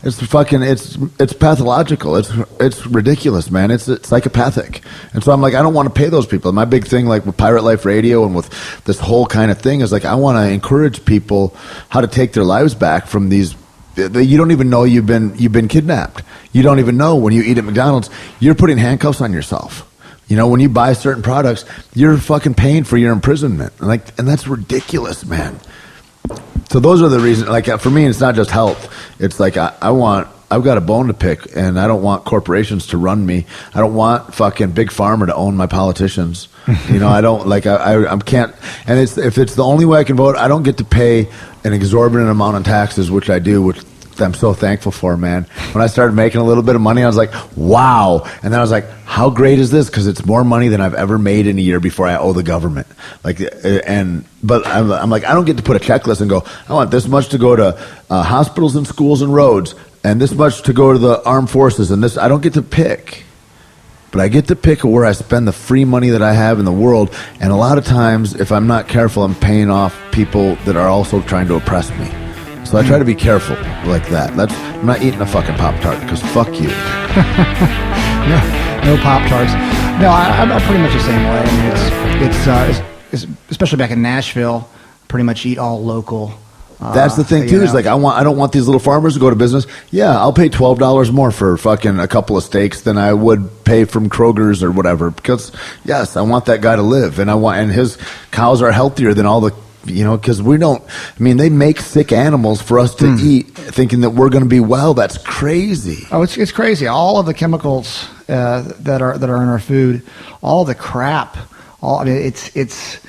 It's fucking, it's pathological. It's ridiculous, man. It's psychopathic. And so I'm like, I don't want to pay those people. My big thing, like with Pirate Life Radio and with this whole kind of thing, is like, I want to encourage people how to take their lives back from these. You don't even know you've been kidnapped. You don't even know when you eat at McDonald's, you're putting handcuffs on yourself. You know, when you buy certain products, you're fucking paying for your imprisonment. And that's ridiculous, man. So those are the reasons. Like for me, it's not just health. It's like I've got a bone to pick, and I don't want corporations to run me. I don't want fucking big pharma to own my politicians. You know, I don't like. I can't. And if it's the only way I can vote, I don't get to pay an exorbitant amount of taxes, which I do, which I'm so thankful for, man. When I started making a little bit of money, I was like, wow. And then I was like, how great is this? Because it's more money than I've ever made in a year before I owe the government. But I'm like, I don't get to put a checklist and go, I want this much to go to hospitals and schools and roads, and this much to go to the armed forces, and this. I don't get to pick. But I get to pick where I spend the free money that I have in the world. And a lot of times, if I'm not careful, I'm paying off people that are also trying to oppress me. So I try to be careful like that. I'm not eating a fucking Pop-Tart, because fuck you. No Pop-Tarts. No, I'm pretty much the same way. I mean, it's especially back in Nashville, pretty much eat all local. That's the thing too. Is like I don't want these little farmers to go to business. Yeah, I'll pay $12 more for fucking a couple of steaks than I would pay from Kroger's or whatever. Because yes, I want that guy to live, and his cows are healthier than all the. You know, because we don't. I mean, they make sick animals for us to eat, thinking that we're going to be well. That's crazy. Oh, it's crazy. All of the chemicals that are in our food, all the crap. I mean, it's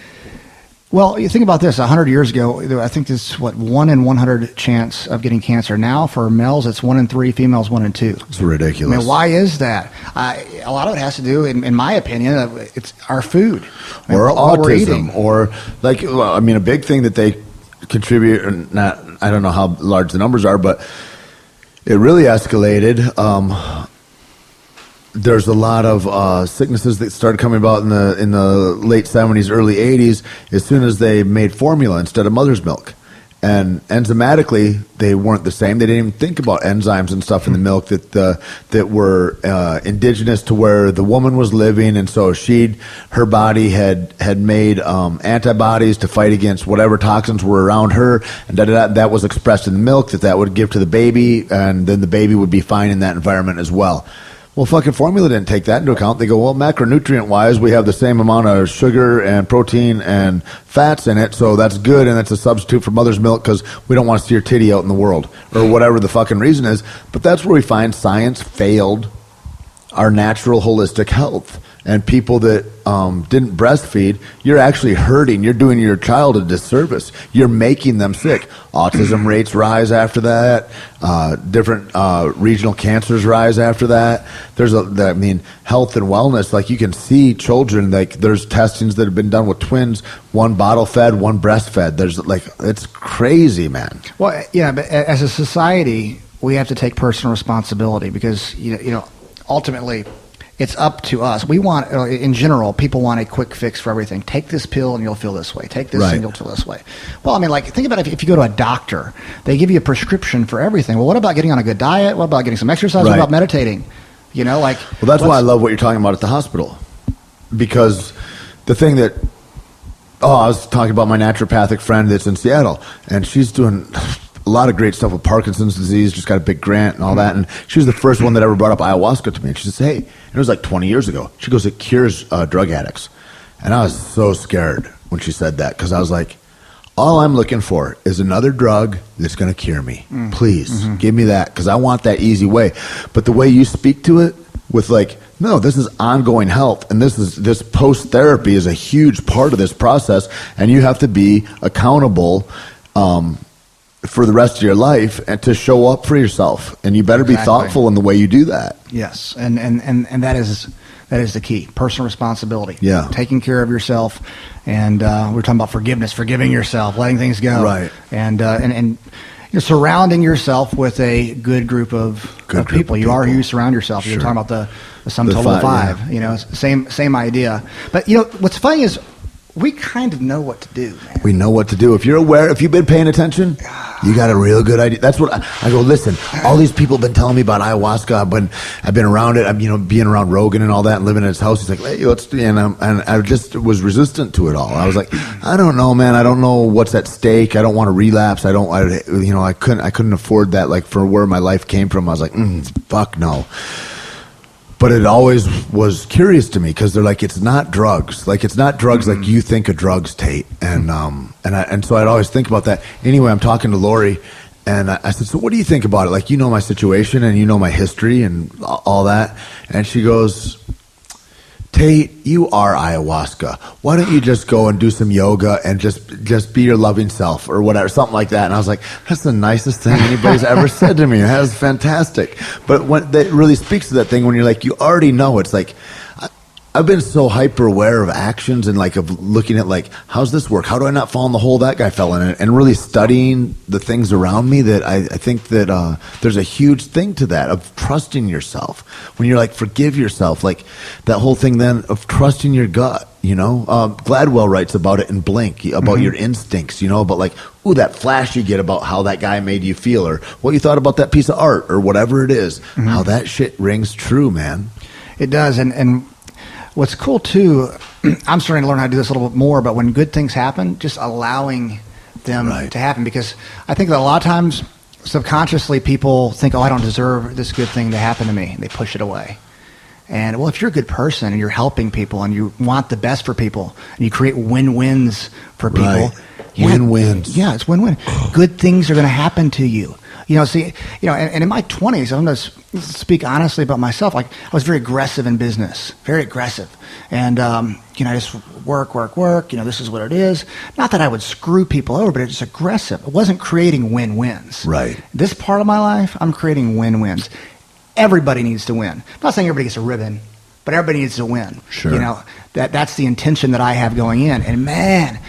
Well, you think about this. 100 years ago, I think this is 1 in 100 chance of getting cancer. Now, for males, it's 1 in 3. Females, 1 in 2. It's ridiculous. I mean, why is that? A lot of it has to do, in my opinion, it's our food, or what we're autism, eating. or a big thing that they contribute. Or not, I don't know how large the numbers are, but it really escalated. There's a lot of sicknesses that started coming about in the late 70s, early 80s, as soon as they made formula instead of mother's milk. And enzymatically, they weren't the same. They didn't even think about enzymes and stuff in the milk that were indigenous to where the woman was living, and so her body had made antibodies to fight against whatever toxins were around her, and that was expressed in the milk that would give to the baby, and then the baby would be fine in that environment as well. Well, fucking formula didn't take that into account. They go, well, macronutrient-wise, we have the same amount of sugar and protein and fats in it, so that's good, and it's a substitute for mother's milk because we don't want to see your titty out in the world, or whatever the fucking reason is. But that's where we find science failed our natural holistic health. And people that didn't breastfeed, you're actually hurting. You're doing your child a disservice. You're making them sick. Autism rates rise after that. Different regional cancers rise after that. Health and wellness. Like, you can see children, like, there's testings that have been done with twins, one bottle fed, one breastfed. It's crazy, man. Well, yeah, but as a society, we have to take personal responsibility because, ultimately, it's up to us. We want, in general, people want a quick fix for everything. Take this pill and you'll feel this way. Take this and you'll feel this way. Well, think about if you go to a doctor, they give you a prescription for everything. Well, what about getting on a good diet? What about getting some exercise? What about meditating? Well, that's why I love what you're talking about at the hospital. Because the thing that, I was talking about my naturopathic friend that's in Seattle, and she's doing a lot of great stuff with Parkinson's disease, just got a big grant and all that. And she was the first one that ever brought up ayahuasca to me. And she says, hey, and it was like 20 years ago. She goes, it cures drug addicts. And I was so scared when she said that, because I was like, all I'm looking for is another drug that's going to cure me. Please, give me that, because I want that easy way. But the way you speak to it with no, this is ongoing health, and this post-therapy is a huge part of this process, and you have to be accountable for the rest of your life and to show up for yourself, and you better be thoughtful in the way you do that. Yes, and that is the key. Personal responsibility. Yeah, taking care of yourself, and we're talking about forgiveness, forgiving yourself, letting things go. Right, and you're surrounding yourself with a good group of people. You are who you surround yourself. Sure. You're talking about the sum total of 5. Yeah. Same idea. But what's funny is, we kind of know what to do, man. We know what to do. If you're aware, if you've been paying attention, you got a real good idea. That's what I go, listen, all these people have been telling me about ayahuasca. I've been around it. I'm, being around Rogan and all that and living in his house. He's like, hey, and I just was resistant to it all. I was like, I don't know, man. I don't know what's at stake. I don't want to relapse. I couldn't afford that, for where my life came from. I was like, fuck no. But it always was curious to me, because they're like, it's not drugs. It's not drugs like you think of drugs, Tait. And so I'd always think about that. Anyway, I'm talking to Lori, and I said, so what do you think about it? My situation, and my history and all that. And she goes, Tait, you are ayahuasca. Why don't you just go and do some yoga and just be your loving self, or whatever, something like that. And I was like, that's the nicest thing anybody's ever said to me. That was fantastic. But when that really speaks to that thing, when you're like, you already know, it's like, I've been so hyper aware of actions and of looking at how's this work? How do I not fall in the hole that guy fell in it? And really studying the things around me, that I think that there's a huge thing to that, of trusting yourself. When you're forgive yourself, that whole thing then of trusting your gut, Gladwell writes about it in Blink, about your instincts, about ooh, that flash you get about how that guy made you feel, or what you thought about that piece of art, or whatever it is, how that shit rings true, man. It does. And what's cool too, I'm starting to learn how to do this a little bit more, but when good things happen, just allowing them to happen, because I think that a lot of times subconsciously people think, I don't deserve this good thing to happen to me, and they push it away. And if you're a good person and you're helping people and you want the best for people and you create win-wins for people, win-wins. Yeah, it's win-win. Good things are going to happen to you. And in my 20s, I'm going to speak honestly about myself. Like, I was very aggressive in business, very aggressive. And, I just work. This is what it is. Not that I would screw people over, but it's just aggressive. It wasn't creating win-wins. Right. This part of my life, I'm creating win-wins. Everybody needs to win. I'm not saying everybody gets a ribbon, but everybody needs to win. Sure. That's the intention that I have going in. And man,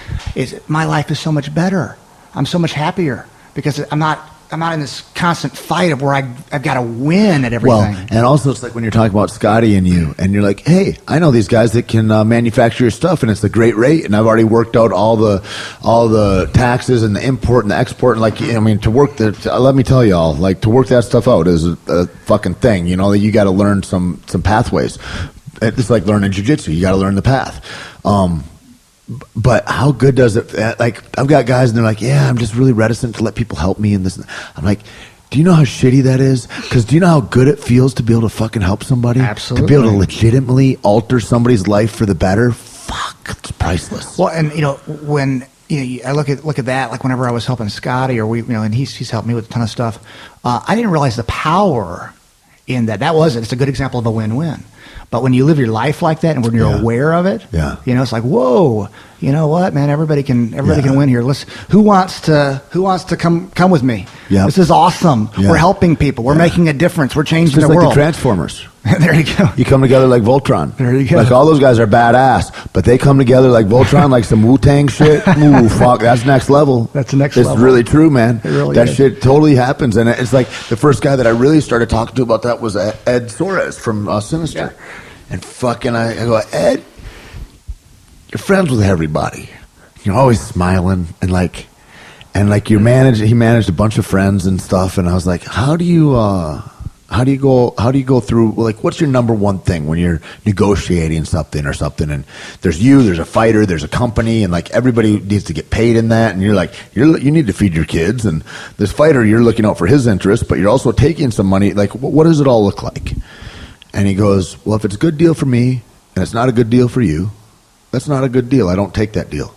my life is so much better. I'm so much happier because I'm not in this constant fight of where I've got to win at everything. Well, and also it's like when you're talking about Scotty and you, and you're like, hey, I know these guys that can manufacture your stuff, and it's a great rate, and I've already worked out all the taxes and the import and the export, and to work let me tell y'all, like, to work that stuff out is a fucking thing. You got to learn some pathways. It's like learning jiu-jitsu. You got to learn the path. But how good does it, like, I've got guys and they're like, yeah, I'm just really reticent to let people help me in this. I'm like, do you know how shitty that is? Because do you know how good it feels to be able to fucking help somebody? Absolutely. To be able to legitimately alter somebody's life for the better? Fuck, it's priceless. Well, and when I look at that, like whenever I was helping Scotty, or and he's helped me with a ton of stuff, I didn't realize the power in that. That was it. It's a good example of a win-win. But when you live your life like that, and when you're aware of it, it's like, whoa, you know what, man? Everybody can win here. Who wants to come with me? Yep. This is awesome. Yeah. We're helping people. We're making a difference. We're changing the like world. The Transformers. There you go. You come together like Voltron. There you go. Like, all those guys are badass, but they come together like Voltron, like some Wu-Tang shit. Ooh, fuck, that's next level. That's the next level. It's really true, man. It really that is. shit totally happens, and it's like the first guy that I really started talking to about that was Ed Suarez from Sinister. Yeah. And fucking, I go, Ed, you're friends with everybody. You're always smiling, and he managed a bunch of friends and stuff. And I was like, how do you go through, like, what's your number one thing when you're negotiating something or something? And there's a fighter, there's a company, and like everybody needs to get paid in that. And you're like, you need to feed your kids. And this fighter, you're looking out for his interest, but you're also taking some money. Like, what does it all look like? And he goes, well, if it's a good deal for me and it's not a good deal for you, that's not a good deal. I don't take that deal.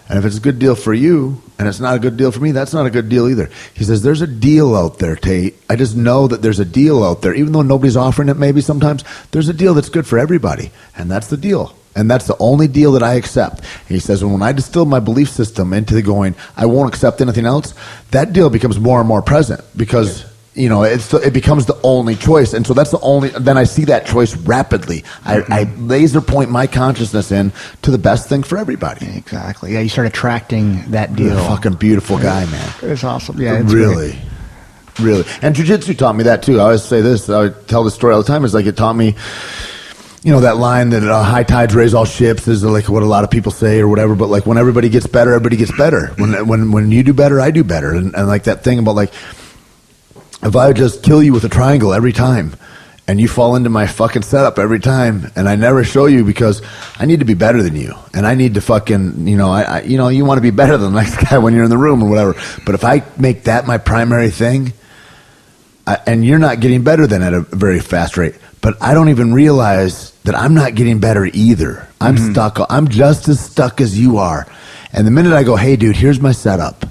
And if it's a good deal for you and it's not a good deal for me, that's not a good deal either. He says, there's a deal out there, Tait. I just know that there's a deal out there. Even though nobody's offering it maybe sometimes, there's a deal that's good for everybody. And that's the deal. And that's the only deal that I accept. And he says, when I distill my belief system into the going, I won't accept anything else, that deal becomes more and more present because it becomes the only choice. And so that's then I see that choice rapidly. I laser point my consciousness in to the best thing for everybody. Exactly. Yeah, you start attracting that deal. You're a fucking beautiful guy, man. It's awesome. Yeah, it's really. And jiu-jitsu taught me that too. I always say this, I tell this story all the time, is like it taught me, that line that high tides raise all ships is like what a lot of people say or whatever, but like when everybody gets better, everybody gets better. When you do better, I do better. And like that thing about like, if I would just kill you with a triangle every time and you fall into my fucking setup every time and I never show you because I need to be better than you and I need to fucking, you want to be better than the next guy when you're in the room or whatever. But if I make that my primary thing and you're not getting better then at a very fast rate, but I don't even realize that I'm not getting better either. I'm stuck. I'm just as stuck as you are. And the minute I go, hey dude, here's my setup.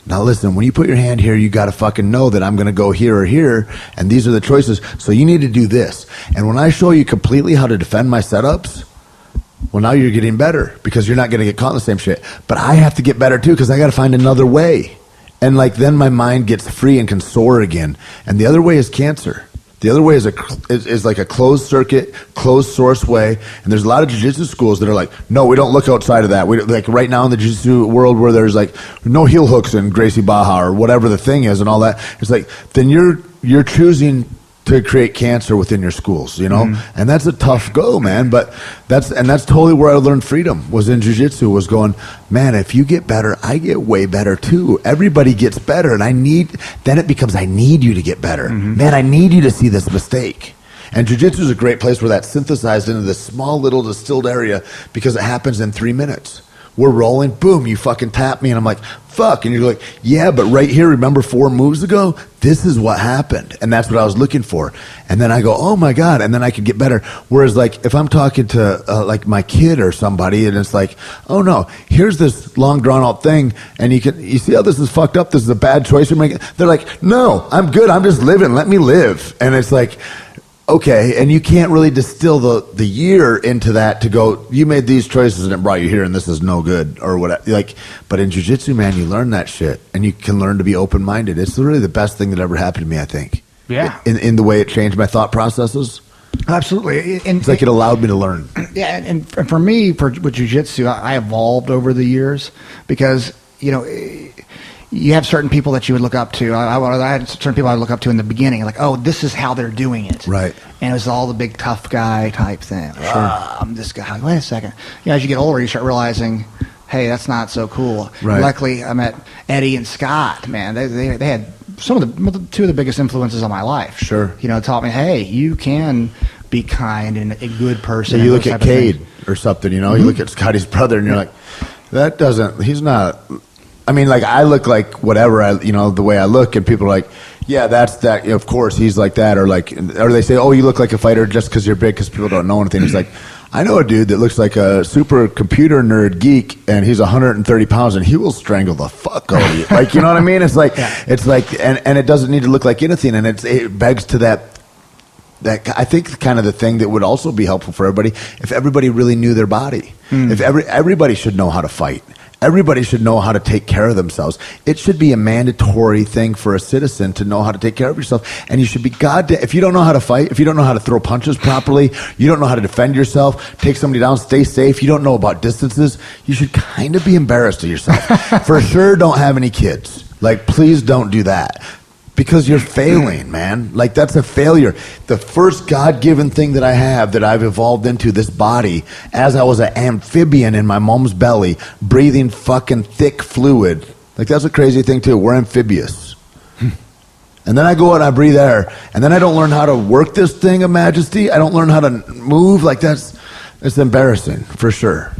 Now listen, when you put your hand here, you got to fucking know that I'm going to go here or here, and these are the choices, so you need to do this. And when I show you completely how to defend my setups, well, now you're getting better because you're not going to get caught in the same shit. But I have to get better too because I got to find another way. And like then my mind gets free and can soar again. And the other way is cancer. The other way is like a closed circuit, closed source way. And there's a lot of jiu-jitsu schools that are like, no, we don't look outside of that. We like right now in the jiu-jitsu world where there's like no heel hooks in Gracie Baja or whatever the thing is and all that. It's like, then you're choosing to create cancer within your schools, and that's a tough go, man. But that's totally where I learned freedom was in jiu-jitsu, was going, man, if you get better, I get way better too. Everybody gets better, and then it becomes I need you to get better. Man, I need you to see this mistake. And jiu-jitsu is a great place where that's synthesized into this small little distilled area because it happens in 3 minutes. we're rolling, boom, you fucking tap me, and I'm like, fuck, and you're like, yeah, but right here, remember 4 moves ago? This is what happened, and that's what I was looking for. And then I go, oh my God, and then I could get better. Whereas, like, if I'm talking to like my kid or somebody, and it's like, oh no, here's this long drawn out thing, and you see how this is fucked up. This is a bad choice you're making. They're like, no, I'm good. I'm just living. Let me live. And it's like, okay, and you can't really distill the year into that to go, you made these choices and it brought you here and this is no good or whatever. Like, but in jiu-jitsu, man, you learn that shit and you can learn to be open-minded. It's really the best thing that ever happened to me, I think. Yeah. In the way it changed my thought processes. Absolutely. It's like it allowed me to learn. Yeah, and for me, with jiu-jitsu, I evolved over the years because, you know, you have certain people that you would look up to. I had certain people I would look up to in the beginning, like, oh, this is how they're doing it. Right. And it was all the big tough guy type thing. Sure. I'm this guy. Wait a second. You know, as you get older, you start realizing, hey, that's not so cool. Right. Luckily, I met Eddie and Scott, man. They had two of the biggest influences on my life. Sure. You know, taught me, hey, you can be kind and a good person. So you look at Cade or something, you know, you look at Scotty's brother and you're like, he's not... I mean, like, I look like whatever, the way I look, and people are like, yeah, that's that, of course, he's like that, or they say, oh, you look like a fighter just because you're big, because people don't know anything. It's like, I know a dude that looks like a super computer nerd geek, and he's 130 pounds, and he will strangle the fuck out of you. Like, you know what I mean? It's like, and it doesn't need to look like anything, and it begs to that I think kind of the thing that would also be helpful for everybody, if everybody really knew their body. If everybody should know how to fight. Everybody should know how to take care of themselves. It should be a mandatory thing for a citizen to know how to take care of yourself. And you should be goddamn, if you don't know how to fight, if you don't know how to throw punches properly, you don't know how to defend yourself, take somebody down, stay safe, you don't know about distances, you should kind of be embarrassed of yourself. For sure, don't have any kids. Like, please don't do that. Because you're failing, man. Like, that's a failure. The first God-given thing that I have that I've evolved into, this body, as I was an amphibian in my mom's belly, breathing fucking thick fluid. Like, that's a crazy thing, too. We're amphibious. And then I go out and I breathe air. And then I don't learn how to work this thing of majesty. I don't learn how to move. Like, it's embarrassing, for sure.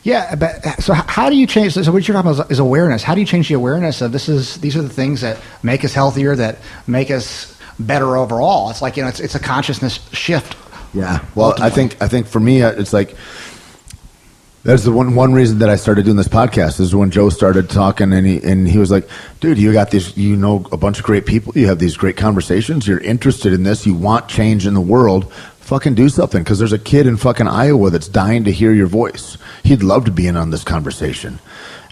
Yeah, but so how do you change? So what you're talking about is awareness. How do you change the awareness of these are the things that make us healthier, that make us better overall? It's like, it's a consciousness shift. Yeah. Well, ultimately. I think for me, it's like, that's the one reason that I started doing this podcast is when Joe started talking, and he was like, dude, you got this, a bunch of great people, you have these great conversations, you're interested in this, you want change in the world. Fucking do something, because there's a kid in fucking Iowa that's dying to hear your voice. He'd love to be in on this conversation,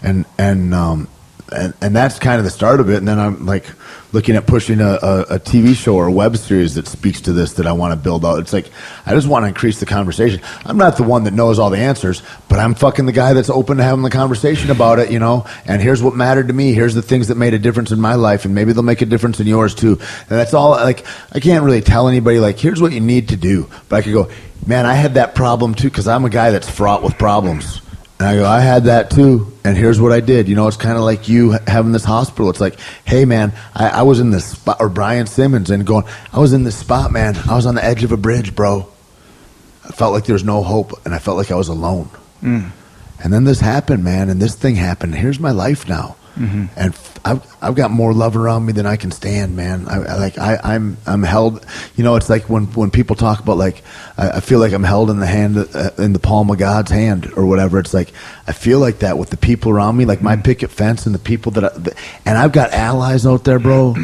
and that's kind of the start of it. And then I'm like looking at pushing a TV show or a web series that speaks to this that I want to build out. It's like, I just want to increase the conversation. I'm not the one that knows all the answers, but I'm fucking the guy that's open to having the conversation about it, and here's what mattered to me. Here's the things that made a difference in my life, and maybe they'll make a difference in yours too. And that's all. Like, I can't really tell anybody, like, here's what you need to do, but I could go, man, I had that problem too, because I'm a guy that's fraught with problems. And I go, I had that too, and here's what I did. It's kind of like you having this hospital. It's like, hey, man, I was in this spot, or Brian Simmons, and going, I was in this spot, man. I was on the edge of a bridge, bro. I felt like there was no hope, and I felt like I was alone. And then this happened, man, and this thing happened. Here's my life now. Mm-hmm. And I've got more love around me than I can stand, man. I'm held. It's like when people talk about, like, I feel like I'm held in the hand, in the palm of God's hand or whatever. It's like, I feel like that with the people around me, like my picket fence and the people and I've got allies out there, bro.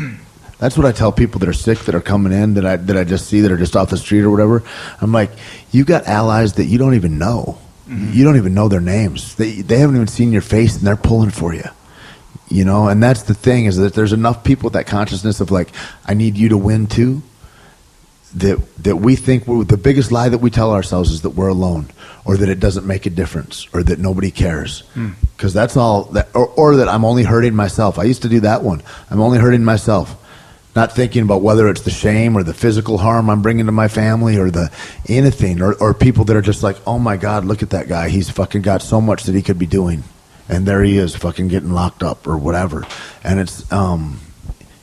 That's what I tell people that are sick, that are coming in, that I just see, that are just off the street or whatever. I'm like, you got allies that you don't even know. Mm-hmm. You don't even know their names. They haven't even seen your face, and they're pulling for you. And that's the thing, is that there's enough people with that consciousness of, like, I need you to win too, that we think the biggest lie that we tell ourselves is that we're alone, or that it doesn't make a difference, or that nobody cares. Because that's all, or that I'm only hurting myself. I used to do that one. I'm only hurting myself. Not thinking about whether it's the shame or the physical harm I'm bringing to my family, or the anything, or people that are just like, oh my God, look at that guy. He's fucking got so much that he could be doing. And there he is, fucking getting locked up or whatever. And it's,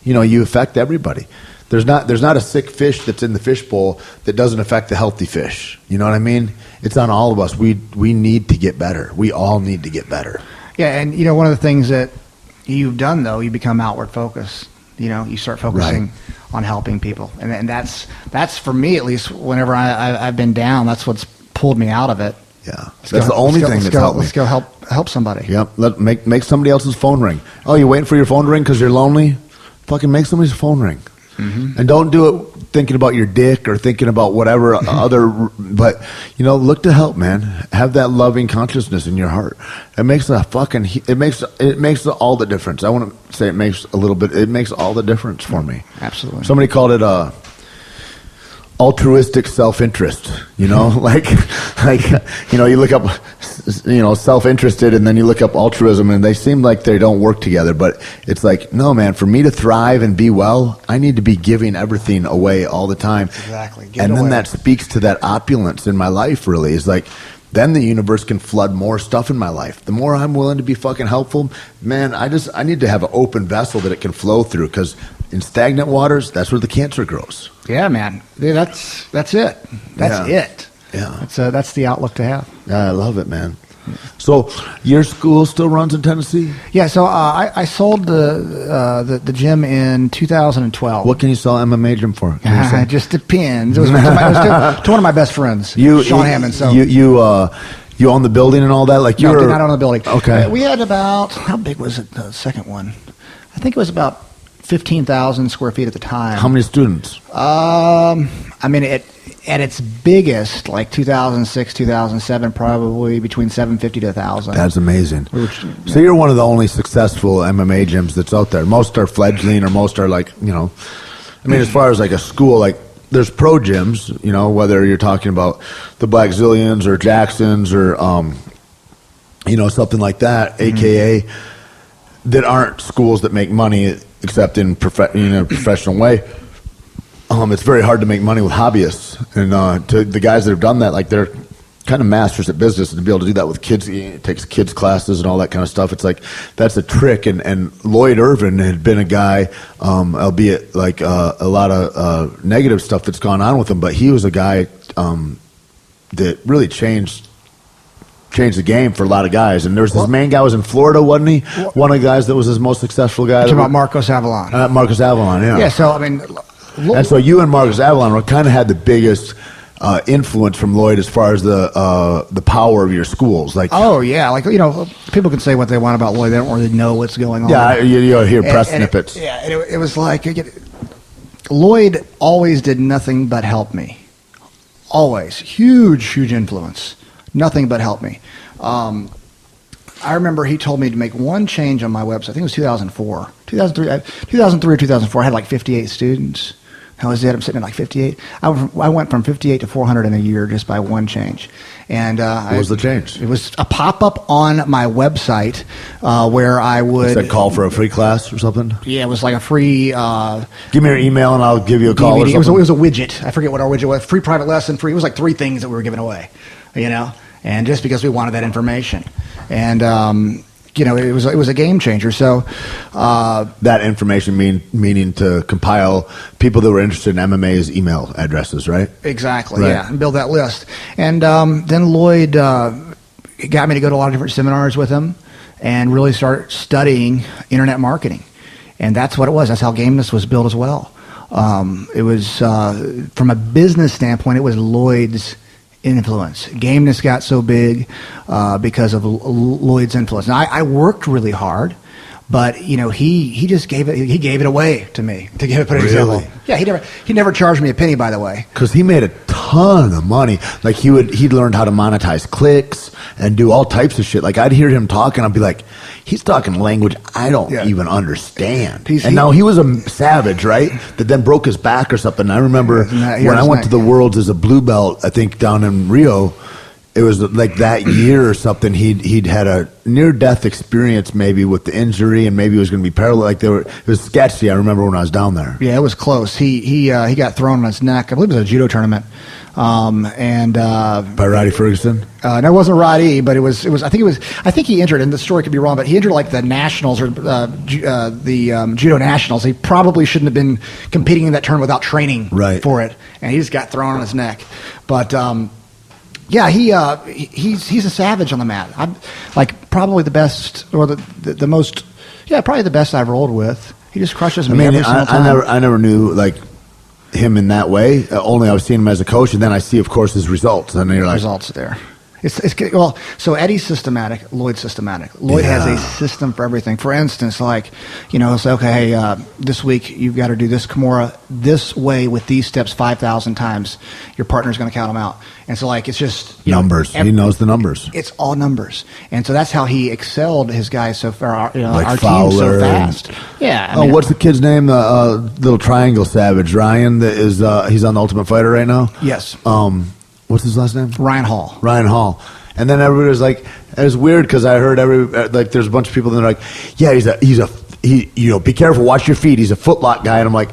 you affect everybody. There's not a sick fish that's in the fishbowl that doesn't affect the healthy fish. You know what I mean? It's on all of us. We need to get better. We all need to get better. Yeah, and one of the things that you've done, though, you become outward focused. You start focusing on helping people, and that's for me, at least. Whenever I've been down, that's what's pulled me out of it. Yeah, that's the only thing that's helped me. Let's go help somebody. Yep. Make somebody else's phone ring. Oh, you're waiting for your phone to ring because you're lonely? Fucking make somebody's phone ring. Mm-hmm. And don't do it thinking about your dick or thinking about whatever other. But look to help, man. Have that loving consciousness in your heart. It makes it makes all the difference. I want to say it makes all the difference for me. Absolutely. Somebody called it altruistic self-interest, you look up, self-interested, and then you look up altruism, and they seem like they don't work together, but it's like, no, man, for me to thrive and be well, I need to be giving everything away all the time. Exactly. And then that speaks to that opulence in my life, really. Is like, then the universe can flood more stuff in my life. The more I'm willing to be fucking helpful, man, I need to have an open vessel that it can flow through, because in stagnant waters, that's where the cancer grows. Yeah, man. That's it. That's it. Yeah. That's the outlook to have. Yeah, I love it, man. So your school still runs in Tennessee? Yeah. So I sold the gym in 2012. What can you sell MMA gym for? It just depends. It was to one of my best friends, Sean Hammond. So you own the building and all that? Like no, did not own the building. Okay. We had about, how big was it? The second one, I think it was about 15,000 square feet at the time. How many students? At its biggest, like 2006, 2007, probably between 750 to 1,000. That's amazing. So you're one of the only successful MMA gyms that's out there. Most are fledgling, or most are like, as far as like a school, like there's pro gyms, whether you're talking about the Black Zillions or Jacksons or, something like that, AKA, that aren't schools that make money except in a professional way. It's very hard to make money with hobbyists, and to the guys that have done that, like they're kind of masters at business, and to be able to do that with kids, it takes kids classes and all that kind of stuff. It's like that's a trick. And Lloyd Irvin had been a guy, albeit like a lot of negative stuff that's gone on with him, but he was a guy that really changed the game for a lot of guys. And there was this main guy was in Florida, wasn't he? One of the guys that was his most successful guy. Talking about Marcos Avalon. Marcos Avalon, yeah. Yeah, so and so you and Marcos Avalon kind of had the biggest influence from Lloyd as far as the power of your schools. Like, oh yeah, like people can say what they want about Lloyd. They don't really know what's going on. Yeah, you hear press snippets. It was like Lloyd always did nothing but help me. Always huge influence. Nothing but help me. I remember he told me to make one change on my website. I think it was 2003 or 2004. I had like 58 students. That was it. I'm sitting at like 58. I went from 58 to 400 in a year just by one change. And what was the change? It was a pop-up on my website where I would... Is that call for a free class or something? Yeah, it was like a free... give me your email and I'll give you a call DVD. or something. It was a widget. I forget what our widget was. Free private lesson, free... It was like 3 things that we were giving away, And just because we wanted that information. And... it was a game changer. So that information meaning to compile people that were interested in MMA's email addresses, right? Exactly. Right. Yeah, and build that list. And then Lloyd got me to go to a lot of different seminars with him and really start studying internet marketing. And that's what it was. That's how Gameness was built as well. It was from a business standpoint, it was Lloyd's influence. Gameness got so big because of Lloyd's influence. Now, I worked really hard, but he just gave it away to me to put an example. Yeah, he never charged me a penny, by the way, because he made a ton of money. Like he'd learned how to monetize clicks and do all types of shit. Like I'd hear him talk and I'd be like, he's talking language I don't even understand. Now he was a savage, right? That then broke his back or something. I remember when I went to the Worlds as a blue belt, I think down in Rio, it was like that year or something. He'd had a near-death experience maybe with the injury, and maybe it was going to be paralyzed. It was sketchy. I remember when I was down there. Yeah, it was close. He got thrown on his neck. I believe it was a judo tournament. By Roddy Ferguson. No, it wasn't Roddy, but it was. I think he injured, and the story could be wrong, but he injured like the nationals or the judo nationals. He probably shouldn't have been competing in that tournament without training for it, and he just got thrown on his neck. But yeah, he's a savage on the mat. I'm like probably the best or the most. Yeah, probably the best I've rolled with. He just crushes me every single time. I never knew like him in that way. Only I was seeing him as a coach, and then I see, of course, his results, and you're like, results there. Well, so Eddie's systematic, Lloyd's systematic. Lloyd has a system for everything. For instance, like, it's okay, hey, this week you've got to do this Kimura this way with these steps 5,000 times. Your partner's going to count them out. And so, like, it's just numbers. He knows the numbers. It's all numbers, and so that's how he excelled his guys so far. Like our Fowler team so fast. Yeah. I mean, what's the kid's name? The little triangle savage, Ryan. That is he's on the Ultimate Fighter right now. Yes. What's his last name? Ryan Hall. Ryan Hall. And then everybody was like, it was weird because I heard there's a bunch of people that are like, yeah, he be careful, watch your feet. He's a footlock guy, and I'm like,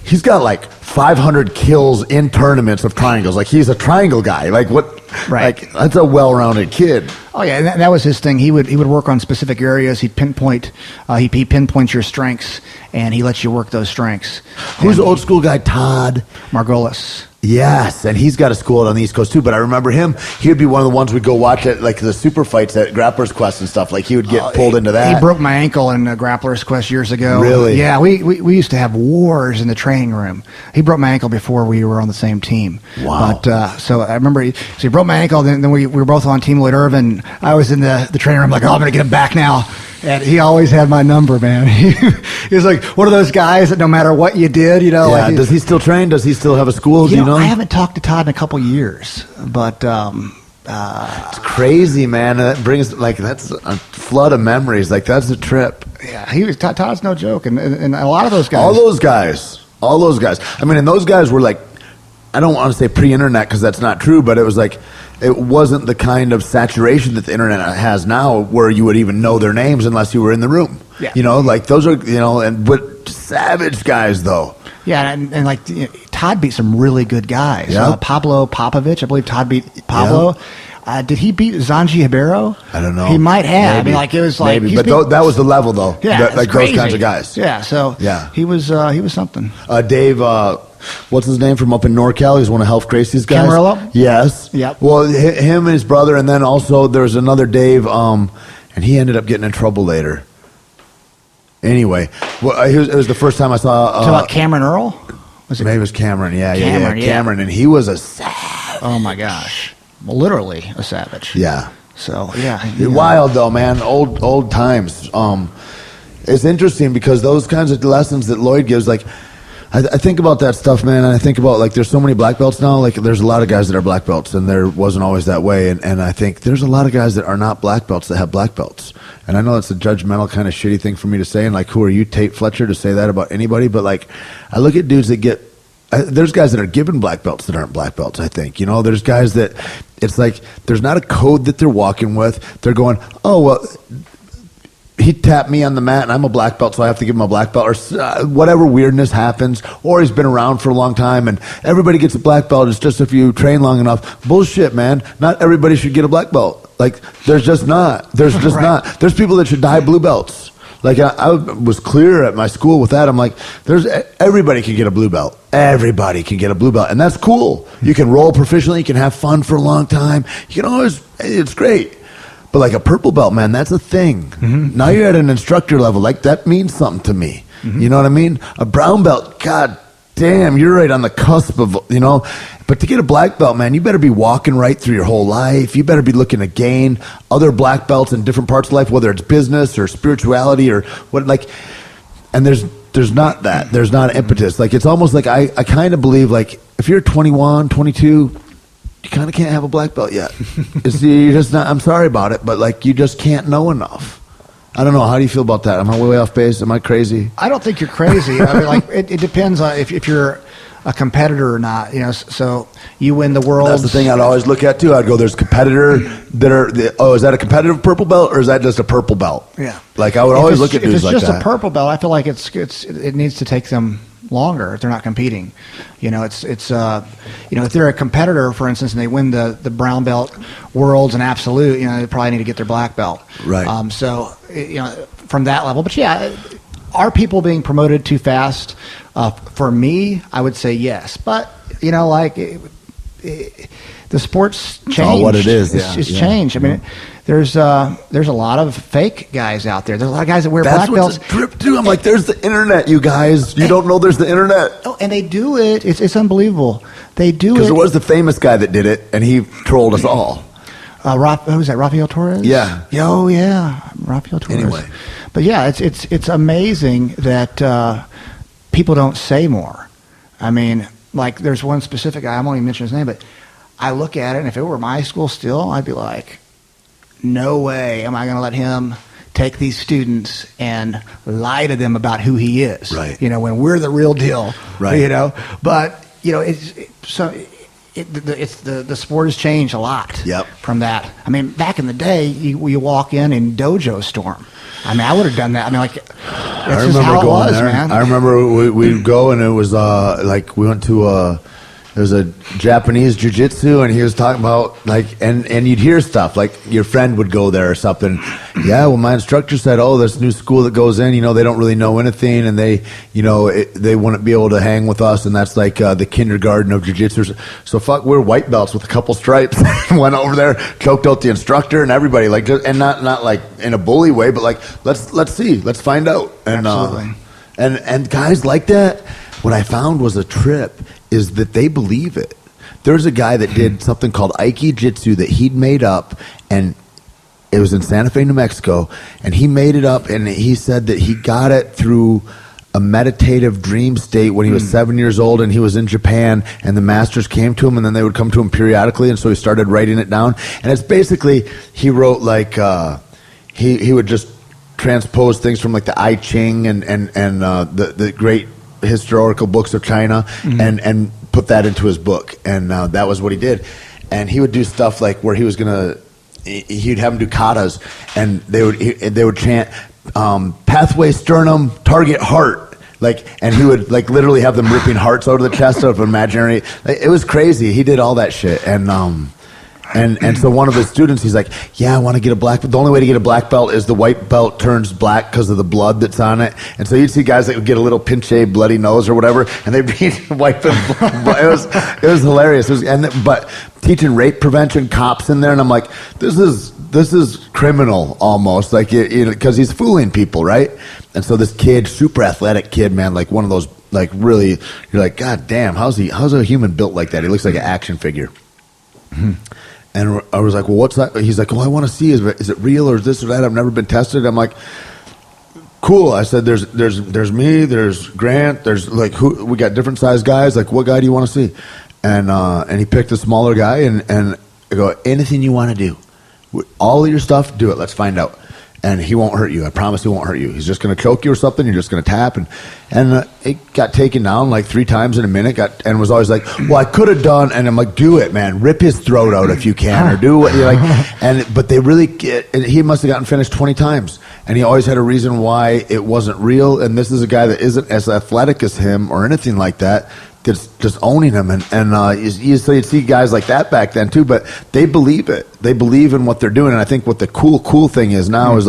he's got like 500 kills in tournaments of triangles. Like he's a triangle guy. Like what? Right. Like that's a well-rounded kid. Oh yeah, and that was his thing. He would work on specific areas. He'd pinpoint. He pinpoints your strengths, and he lets you work those strengths. Who's the old school guy? Todd Margolis. Yes, and he's got a school on the East Coast too. But I remember him; he would be one of the ones we'd go watch at like the super fights at Grappler's Quest and stuff. Like he would get pulled into that. He broke my ankle in Grappler's Quest years ago. Really? Yeah, we used to have wars in the training room. He broke my ankle before we were on the same team. Wow. But so I remember he broke my ankle. Then we were both on Team Lloyd Irvin. I was in the training room like, oh, I'm gonna get him back now. And he always had my number, man. He was like one of those guys that no matter what you did, Yeah. Like Does he still train? Does he still have a school? Do you know? I haven't talked to Todd in a couple years, but it's crazy, man. That brings that's a flood of memories. Like that's a trip. Yeah, Todd's no joke, and a lot of those guys. All those guys. I mean, and those guys were like, I don't want to say pre-internet because that's not true, but it was like, it wasn't the kind of saturation that the internet has now where you would even know their names unless you were in the room. Yeah. Like those are, but savage guys though. Yeah, and like Todd beat some really good guys. Yeah. Pablo Popovich, I believe Todd beat Pablo. Yeah. Did he beat Zanji Hibero? I don't know. He might have. Maybe. I mean, it was like maybe, but that was the level though. Yeah, like crazy. those kinds of guys. Yeah, so he was something. Dave. What's his name from up in NorCal? He's one of Health Gracie's guys. Camarillo? Yes. Yep. Well, him and his brother, and then also there's another Dave, and he ended up getting in trouble later. Anyway, it was the first time I saw. Talking about Cameron Earl? Maybe it was Cameron. Yeah, Cameron, and he was a savage. Oh my gosh, well, literally a savage. Yeah. So yeah. Wild though, man. Old times. It's interesting because those kinds of lessons that Lloyd gives, like. I think about that stuff, man, and I think about, like, there's so many black belts now. Like, there's a lot of guys that are black belts, and there wasn't always that way. And I think there's a lot of guys that are not black belts that have black belts. And I know that's a judgmental kind of shitty thing for me to say, and, like, who are you, Tait Fletcher, to say that about anybody? But, like, I look at dudes that get there's guys that are given black belts that aren't black belts, I think. There's guys that it's like there's not a code that they're walking with. They're going, oh, well, he tapped me on the mat and I'm a black belt, so I have to give him a black belt, or whatever weirdness happens, or he's been around for a long time and everybody gets a black belt. It's just if you train long enough. Bullshit, man. Not everybody should get a black belt. Like, there's just not. There's just not. There's people that should die blue belts. Like, I was clear at my school with that. I'm like, everybody can get a blue belt. Everybody can get a blue belt. And that's cool. You can roll proficiently. You can have fun for a long time. You can always, it's great. But like a purple belt, man, that's a thing. Mm-hmm. Now you're at an instructor level. Like, that means something to me. Mm-hmm. You know what I mean? A brown belt, god damn, you're right on the cusp of, But to get a black belt, man, you better be walking right through your whole life. You better be looking to gain other black belts in different parts of life, whether it's business or spirituality or what, like, and there's not that. There's not impetus. Like, it's almost like I kind of believe, like, if you're 21, 22, you kind of can't have a black belt yet. You're just not, I'm sorry about it, but like, you just can't know enough. I don't know. How do you feel about that? Am I way off base? Am I crazy? I don't think you're crazy. I mean, like, it depends on if you're a competitor or not. So you win the world. That's the thing I'd always look at too. I'd go, there's competitor that are, is that a competitive purple belt or is that just a purple belt? Yeah. Like, I would always look at dudes like that. If it's just a purple belt, I feel like it needs to take them longer if they're not competing. It's if they're a competitor, for instance, and they win the brown belt worlds and absolute, they probably need to get their black belt. Right. So, from that level. But yeah, are people being promoted too fast? For me, I would say yes. But, the sport's changed. It's all what it is. It's changed. I mean, there's a lot of fake guys out there. There's a lot of guys that wear black belts. That's what's a trip, too. I'm like, there's the internet, you guys. You don't know there's the internet. Oh, and they do it. It's unbelievable. They do it. Because there was the famous guy that did it, and he trolled us all. Who was that? Rafael Torres? Yeah. Oh, yeah. Rafael Torres. Anyway. But yeah, it's amazing that people don't say more. I mean, like there's one specific guy, I won't even mention his name, but I look at it, and if it were my school still, I'd be like, no way am I going to let him take these students and lie to them about who he is. Right. When we're the real deal. Right. But the sport has changed a lot. Yep. From that. I mean, back in the day, you walk in and dojo storm. I mean, I would have done that. I mean, that's just how it was, man. I remember we'd go, and it was we went to there's a Japanese jiu-jitsu, and he was talking about and you'd hear stuff like your friend would go there or something. Yeah, well, my instructor said, this new school that goes in, they don't really know anything, and they wouldn't be able to hang with us, and that's like the kindergarten of jiu-jitsu. So we're white belts with a couple stripes. Went over there, choked out the instructor and everybody, and not like in a bully way, but let's see, let's find out. And absolutely. And guys like that, what I found was a trip is that they believe it. There's a guy that did something called Aiki-Jitsu that he'd made up, and it was in Santa Fe, New Mexico, and he made it up, and he said that he got it through a meditative dream state when he was 7 years old, and he was in Japan, and the masters came to him, and then they would come to him periodically, and so he started writing it down. And it's basically, he wrote he would just transpose things from the I Ching and the great historical books of China, and put that into his book, and that was what he did. And he would do stuff where he was he'd have them do katas, and they would chant pathway sternum target heart, and he would literally have them ripping hearts out of the chest of imaginary. It was crazy. He did all that shit, and so one of his students, he's like, yeah, I want to get a black belt. The only way to get a black belt is the white belt turns black because of the blood that's on it. And so you'd see guys that would get a little pinche bloody nose or whatever, and they'd be wiping blood. It was hilarious. But teaching rape prevention, cops in there, and I'm like, this is criminal almost, because he's fooling people, right? And so this kid, super athletic kid, man, one of those, really, you're like, God damn, how's a human built like that? He looks like an action figure. Mm-hmm. And I was like, well, what's that? He's like, I want to see, is it real or is this or that? I've never been tested. I'm like, cool. I said, there's me, there's Grant, there's we got different size guys. What guy do you want to see? And he picked a smaller guy, and I go, anything you want to do, all of your stuff, do it. Let's find out. And he won't hurt you. I promise he won't hurt you. He's just going to choke you or something. You're just going to tap. And it got taken down 3 times in a minute. And was always like, well, I could have done. And I'm like, do it, man. Rip his throat out if you can, or do what you're like. But they really he must have gotten finished 20 times. And he always had a reason why it wasn't real. And this is a guy that isn't as athletic as him or anything like that. Just owning him, and you'd see guys like that back then too, but they believe it. They believe in what they're doing, and I think what the cool thing is now is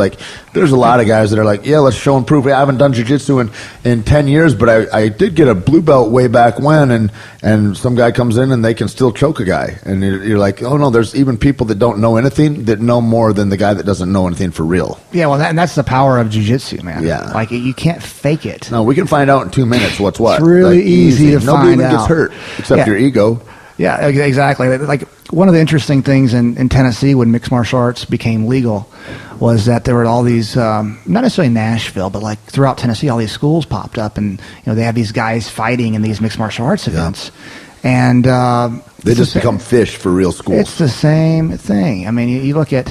there's a lot of guys that are like, yeah, let's show and prove. I haven't done jiu-jitsu in 10 years, but I did get a blue belt way back when, and some guy comes in and they can still choke a guy, and you're like, oh no, there's even people that don't know anything that know more than the guy that doesn't know anything for real. Yeah, well, that's the power of jiu-jitsu, man. Yeah, you can't fake it. No, we can find out in 2 minutes what's what. It's really easy to find out. Nobody gets hurt except your ego. Yeah, exactly. One of the interesting things in Tennessee when mixed martial arts became legal was that there were all these, not necessarily Nashville, but throughout Tennessee, all these schools popped up, and they have these guys fighting in these mixed martial arts events, and they just become fish for real schools. It's the same thing. I mean, you look at,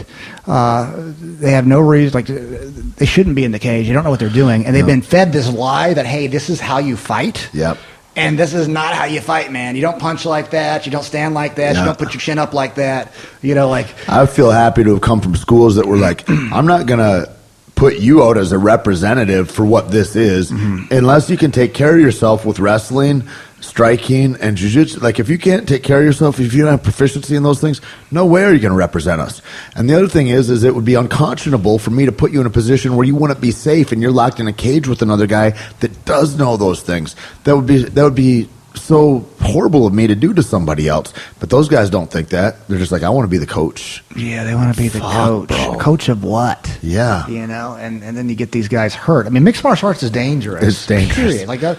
they have no reason, they shouldn't be in the cage. They don't know what they're doing, and they've been fed this lie that, hey, this is how you fight. Yep. And this is not how you fight, man. You don't punch like that. You don't stand like that. You don't put your chin up like that. I feel happy to have come from schools that were like, I'm not going to put you out as a representative for what this is, unless you can take care of yourself with wrestling, striking and jiu-jitsu, like if you can't take care of yourself, if you don't have proficiency in those things, no way are you going to represent us. And the other thing is it would be unconscionable for me to put you in a position where you wouldn't be safe and you're locked in a cage with another guy that does know those things. That would be so horrible of me to do to somebody else. But those guys don't think that. They're just like, I want to be the coach. Yeah, they want to be the coach. Bro. Coach of what? Yeah. You know, and then you get these guys hurt. I mean, mixed martial arts is dangerous. It's dangerous. Period. Like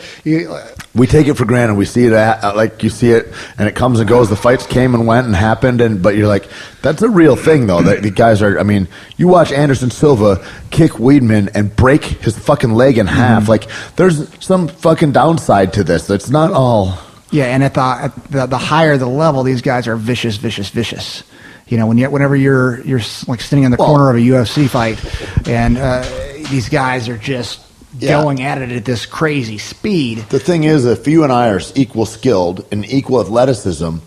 we take it for granted. We see it like you see it, and it comes and goes. The fights came and went and happened, but you're like, that's a real thing, though. That the guys are. I mean, you watch Anderson Silva kick Weidman and break his fucking leg in half. Like, there's some fucking downside to this. It's not all. Yeah, and at the higher the level, these guys are vicious, vicious, vicious. You know, whenever you're like sitting in the corner of a UFC fight, and these guys are just going at it at this crazy speed. The thing is, if you and I are equal skilled and equal athleticism,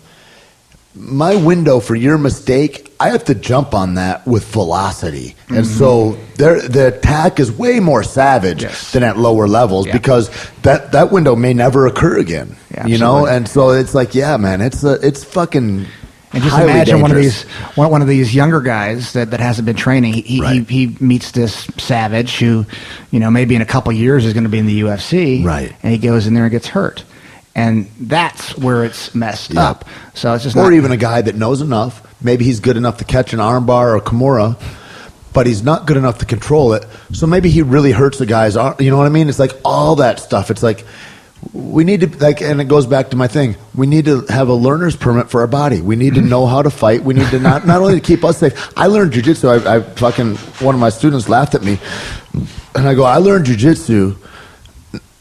my window for your mistake, I have to jump on that with velocity. And so the attack is way more savage than at lower levels because that window may never occur again. Yeah, you know? And so it's like, yeah, man, it's fucking. And just highly imagine dangerous. one of these younger guys that hasn't been training. He meets this savage who, you know, maybe in a couple years is going to be in the UFC. Right. And he goes in there and gets hurt. And that's where it's messed up. So it's just or even a guy that knows enough. Maybe he's good enough to catch an armbar or a Kimura, but he's not good enough to control it. So maybe he really hurts the guy's arm. You know what I mean? It's like all that stuff. It's like we need to, like, and it goes back to my thing. We need to have a learner's permit for our body. We need to know how to fight. We need to not only to keep us safe. I learned jiu-jitsu. I fucking, one of my students laughed at me, and I go, I learned jiu-jitsu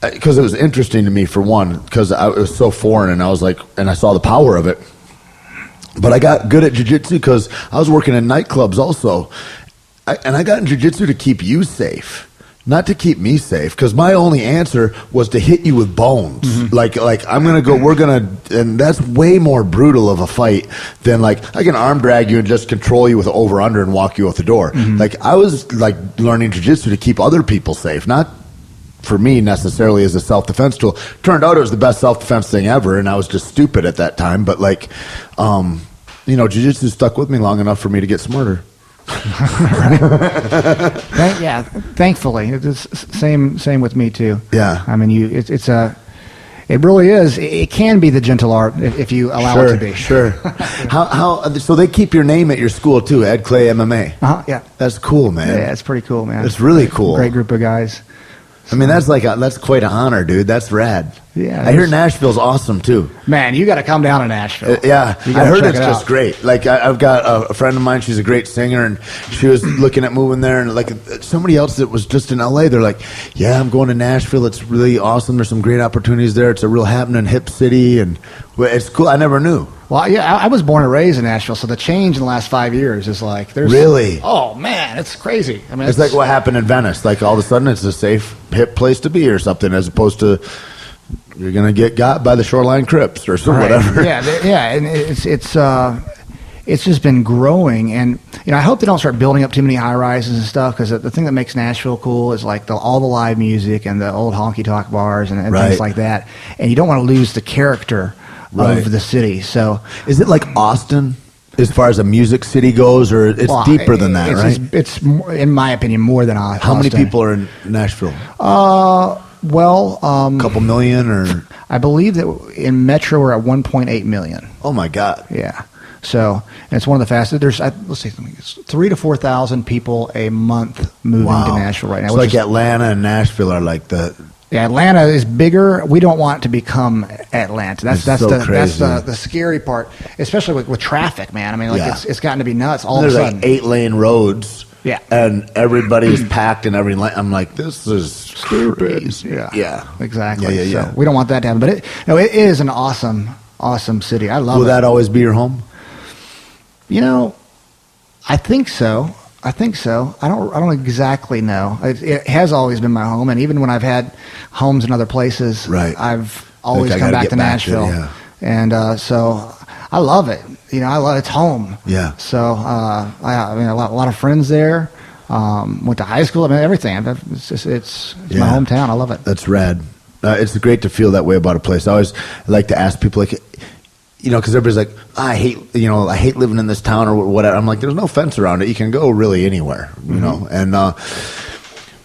because it was interesting to me, for one, because it was so foreign, and I was like, and I saw the power of it. But I got good at jiu-jitsu because I was working in nightclubs also, and I got in jiu-jitsu to keep you safe, not to keep me safe. Because my only answer was to hit you with bones. Like I'm gonna go, we're gonna, and that's way more brutal of a fight than like I can arm drag you and just control you with over under and walk you out the door. Like I was like learning jiu-jitsu to keep other people safe, not for me necessarily as a self-defense tool. Turned out it was the best self-defense thing ever, and I was just stupid at that time. But like, you know, jiu-jitsu stuck with me long enough for me to get smarter. Thankfully, it's same with me too. Yeah, I mean, it really is. It can be the gentle art if you allow it to be. Sure. So they keep your name at your school too, Ed Clay MMA. Yeah, that's cool, man. Yeah, it's pretty cool, man. It's really cool. Great group of guys. I mean, that's quite an honor, dude. That's rad. Yeah, I hear Nashville's awesome too. Man, you got to come down to Nashville. Yeah, I heard it's just great. Like I've got a friend of mine. She's a great singer, and she was looking at moving there. And like somebody else that was just in LA, they're like, "Yeah, I'm going to Nashville. It's really awesome. There's some great opportunities there. It's a real happening hip city, and it's cool." I never knew. Well, yeah, I was born and raised in Nashville, so the change in the last 5 years is like there's really. Oh man, it's crazy. I mean, it's like what happened in Venice. Like all of a sudden, it's a safe, hip place to be, or something, as opposed to you're gonna get got by the Shoreline Crips or whatever. Yeah, and it's just been growing, and you know, I hope they don't start building up too many high rises and stuff, because the thing that makes Nashville cool is like all the live music and the old honky tonk bars and things like that, and you don't want to lose the character of the city. So is it like Austin as far as a music city goes, or it's deeper than that, right? It's more, in my opinion, more than Austin. How many people are in Nashville? A couple million, or I believe that in Metro we're at 1.8 million. Oh my God! Yeah, so and it's one of the fastest. There's let's see, 3,000 to 4,000 people a month moving to Nashville right now. So like Atlanta and Nashville are like the. Yeah, Atlanta is bigger. We don't want it to become Atlanta. That's the scary part, especially with traffic, man. I mean, like it's gotten to be nuts all of a sudden. There's like 8-lane roads. Yeah, and everybody's packed in every lane. I'm like, this is stupid. Yeah, exactly. Yeah. So we don't want that to happen. But it is an awesome city. I love it. Will that always be your home? You know, I think so. I don't exactly know. It has always been my home, and even when I've had homes in other places, I've always come back to Nashville. And so I love it. You know, I love it's home. Yeah. So I mean, a lot of friends there. Went to high school. I mean, everything. It's my hometown. I love it. That's rad. It's great to feel that way about a place. I always like to ask people, like, because everybody's like, I hate living in this town or whatever. I'm like, there's no fence around it. You can go really anywhere, and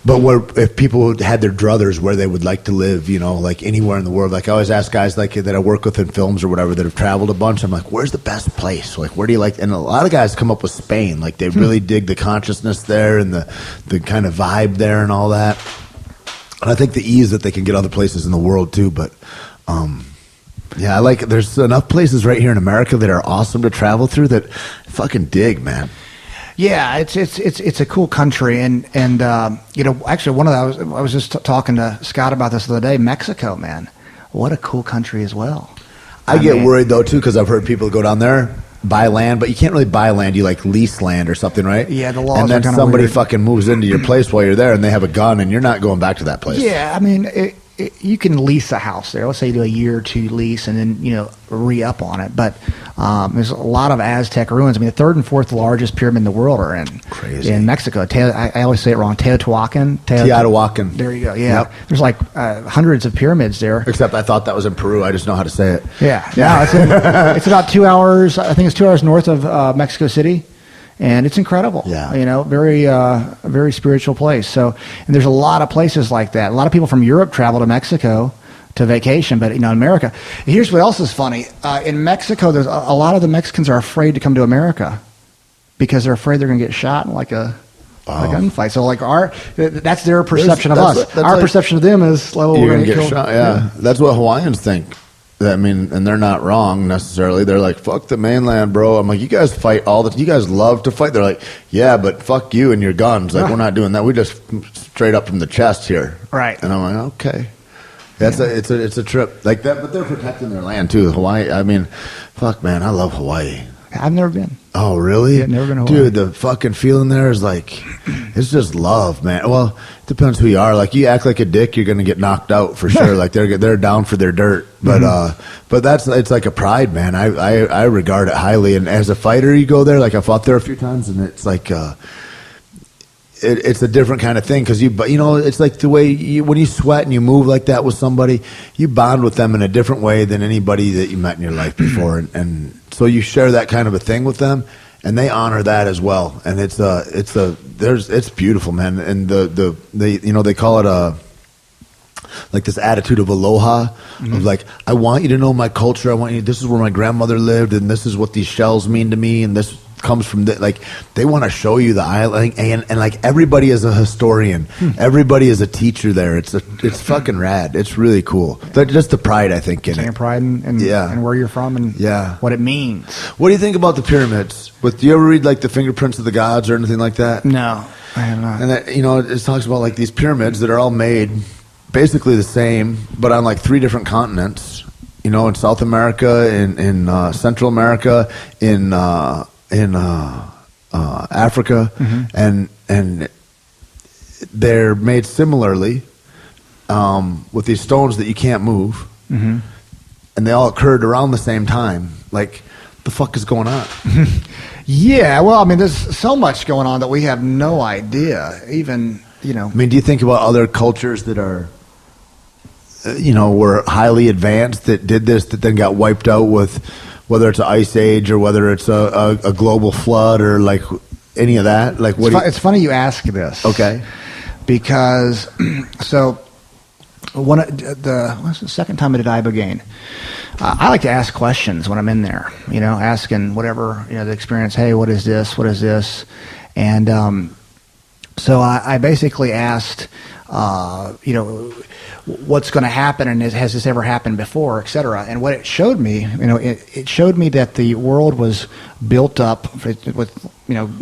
but if people had their druthers where they would like to live, like anywhere in the world, like I always ask guys like that I work with in films or whatever that have traveled a bunch. I'm like, where's the best place? Like, where do you like? And a lot of guys come up with Spain. Like, they really dig the consciousness there and the kind of vibe there and all that. And I think the ease that they can get other places in the world too. But yeah, there's enough places right here in America that are awesome to travel through that I fucking dig, man. Yeah, it's a cool country, and actually I was just talking to Scott about this the other day. Mexico, man, what a cool country as well. I get worried though too, because I've heard people go down there, buy land, but you can't really buy land. You like lease land or something, right? Yeah, the laws. And then are somebody weird. fucking moves into your place while you're there, and they have a gun, and you're not going back to that place. Yeah, I mean, you can lease a house there. Let's say you do a year or two lease, and then re-up on it. But there's a lot of Aztec ruins. I mean, the third and fourth largest pyramid in the world are in Mexico. I always say it wrong. Teotihuacan. There you go. Yeah, Yep. There's like hundreds of pyramids there. Except I thought that was in Peru. I just know how to say it. Yeah. No, it's about 2 hours. I think it's 2 hours north of Mexico City. And it's incredible. Yeah. Very spiritual place. So, and there's a lot of places like that. A lot of people from Europe travel to Mexico to vacation, but in America. Here's what else is funny. In Mexico, there's a lot of the Mexicans are afraid to come to America because they're afraid they're going to get shot in like a gunfight. So that's their perception of us. Our perception of them is, you're going to get shot. Yeah. That's what Hawaiians think. I mean, and they're not wrong necessarily. They're like, fuck the mainland, bro. I'm like, you guys fight you guys love to fight. They're like, yeah, but fuck you and your guns. Like, we're not doing that. We just straight up from the chest here. Right. And I'm like, okay. It's a trip like that, but they're protecting their land too. Hawaii, I mean, fuck, man, I love Hawaii. I've never been. Oh, really? Yeah, never been to Hawaii. Dude, the fucking feeling there is like, it's just love, man. Well, it depends who you are. Like, you act like a dick, you're gonna get knocked out for sure. Like, they're down for their dirt. But but it's like a pride, man. I regard it highly. And as a fighter, you go there. Like, I fought there a few times, and it's like it's a different kind of thing because it's like the way when you sweat and you move like that with somebody, you bond with them in a different way than anybody that you met in your life before, and so you share that kind of a thing with them, and they honor that as well. And it's beautiful, man. And they call it like this attitude of aloha, of like, I want you to know my culture. This is where my grandmother lived, and this is what these shells mean to me, and this comes from like, they want to show you the island, and like, everybody is a historian, everybody is a teacher there. It's fucking rad. It's really cool. Just the pride, I think, in Taking it. pride and where you're from and what it means. What do you think about the pyramids? Do you ever read like the Fingerprints of the Gods or anything like that? No, I have not. And that, it talks about like these pyramids that are all made basically the same, but on like 3 different continents. In South America, in Central America, in Africa, and they're made similarly with these stones that you can't move, and they all occurred around the same time. Like, the fuck is going on? Yeah, well, I mean, there's so much going on that we have no idea. Even I mean, do you think about other cultures that are, were highly advanced that did this, that then got wiped out with, whether it's an ice age or whether it's a global flood or like any of that? Like, it's funny you ask this. Okay. Because so what's the second time I did Ibogaine, I like to ask questions when I'm in there. Asking whatever the experience. Hey, what is this? What is this? And so I basically asked, what's going to happen, and has this ever happened before, etc. And what it showed me, it showed me that the world was built up with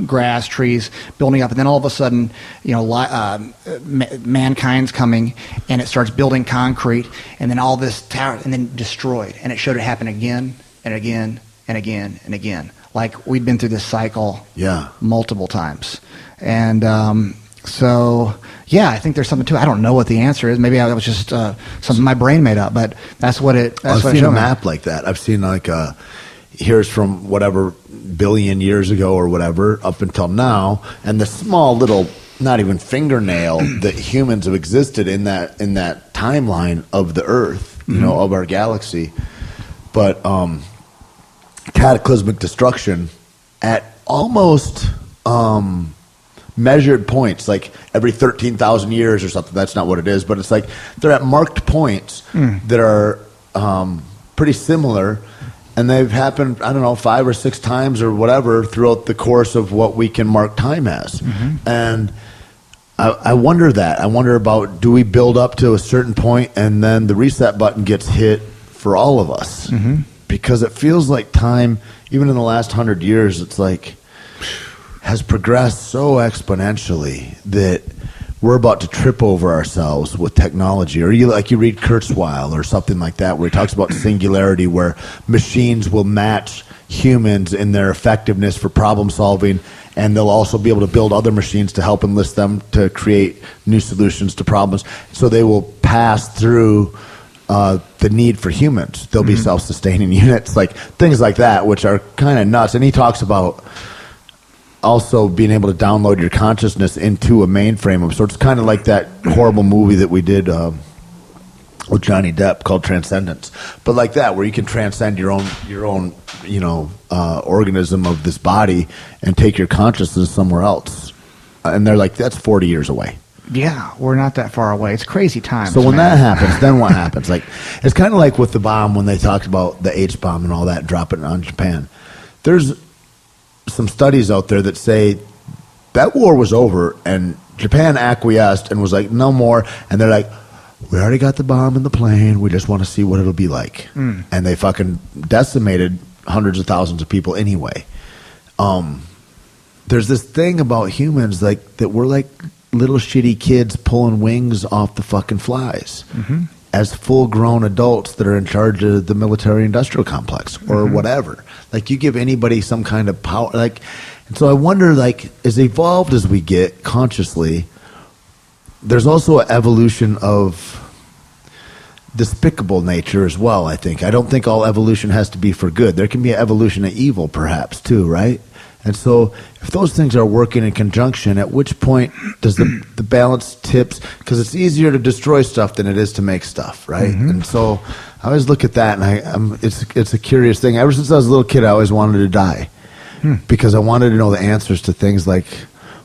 grass, trees building up, and then all of a sudden, mankind's coming, and it starts building concrete, and then all this tower, and then destroyed, and it showed it happen again and again and again and again, like we'd been through this cycle, multiple times, and so. Yeah, I think there's something to it. I don't know what the answer is. Maybe that was just something my brain made up, but that's what it. That's I've seen a map like that. I've seen like here's from whatever billion years ago or whatever up until now, and the small little, not even fingernail that humans have existed in that timeline of the Earth, you know, of our galaxy. But cataclysmic destruction at almost measured points, like every 13,000 years or something. That's not what it is, but it's like they're at marked points that are pretty similar, and they've happened, I don't know, 5 or 6 times or whatever throughout the course of what we can mark time as. And I wonder that. I wonder about, do we build up to a certain point and then the reset button gets hit for all of us? Because it feels like time, even in the last 100 years, it's like has progressed so exponentially that we're about to trip over ourselves with technology. Or you read Kurzweil or something like that, where he talks about singularity, where machines will match humans in their effectiveness for problem solving, and they'll also be able to build other machines to help enlist them to create new solutions to problems. So they will pass through the need for humans. They'll be self-sustaining units, like things like that, which are kind of nuts. And he talks about also being able to download your consciousness into a mainframe. So it's kind of like that horrible movie that we did with Johnny Depp called Transcendence, but like that, where you can transcend your own organism of this body and take your consciousness somewhere else. And they're like, that's 40 years away. Yeah, we're not that far away. It's crazy times. So when that happens, then what happens? Like, it's kind of like with the bomb, when they talked about the H bomb and all that, dropping it on Japan. There's some studies out there that say that war was over and Japan acquiesced and was like, no more. And they're like, we already got the bomb in the plane. We just want to see what it'll be like. And they fucking decimated hundreds of thousands of people anyway. There's this thing about humans, like, that we're like little shitty kids pulling wings off the fucking flies as full-grown adults that are in charge of the military-industrial complex or whatever. Like, you give anybody some kind of power, like, and so I wonder, like, as evolved as we get consciously, there's also an evolution of despicable nature as well, I think. I don't think all evolution has to be for good. There can be an evolution of evil, perhaps, too, right? And so if those things are working in conjunction, at which point does the balance tips? Because it's easier to destroy stuff than it is to make stuff, right? And so I always look at that, and it's a curious thing. Ever since I was a little kid, I always wanted to die because I wanted to know the answers to things like,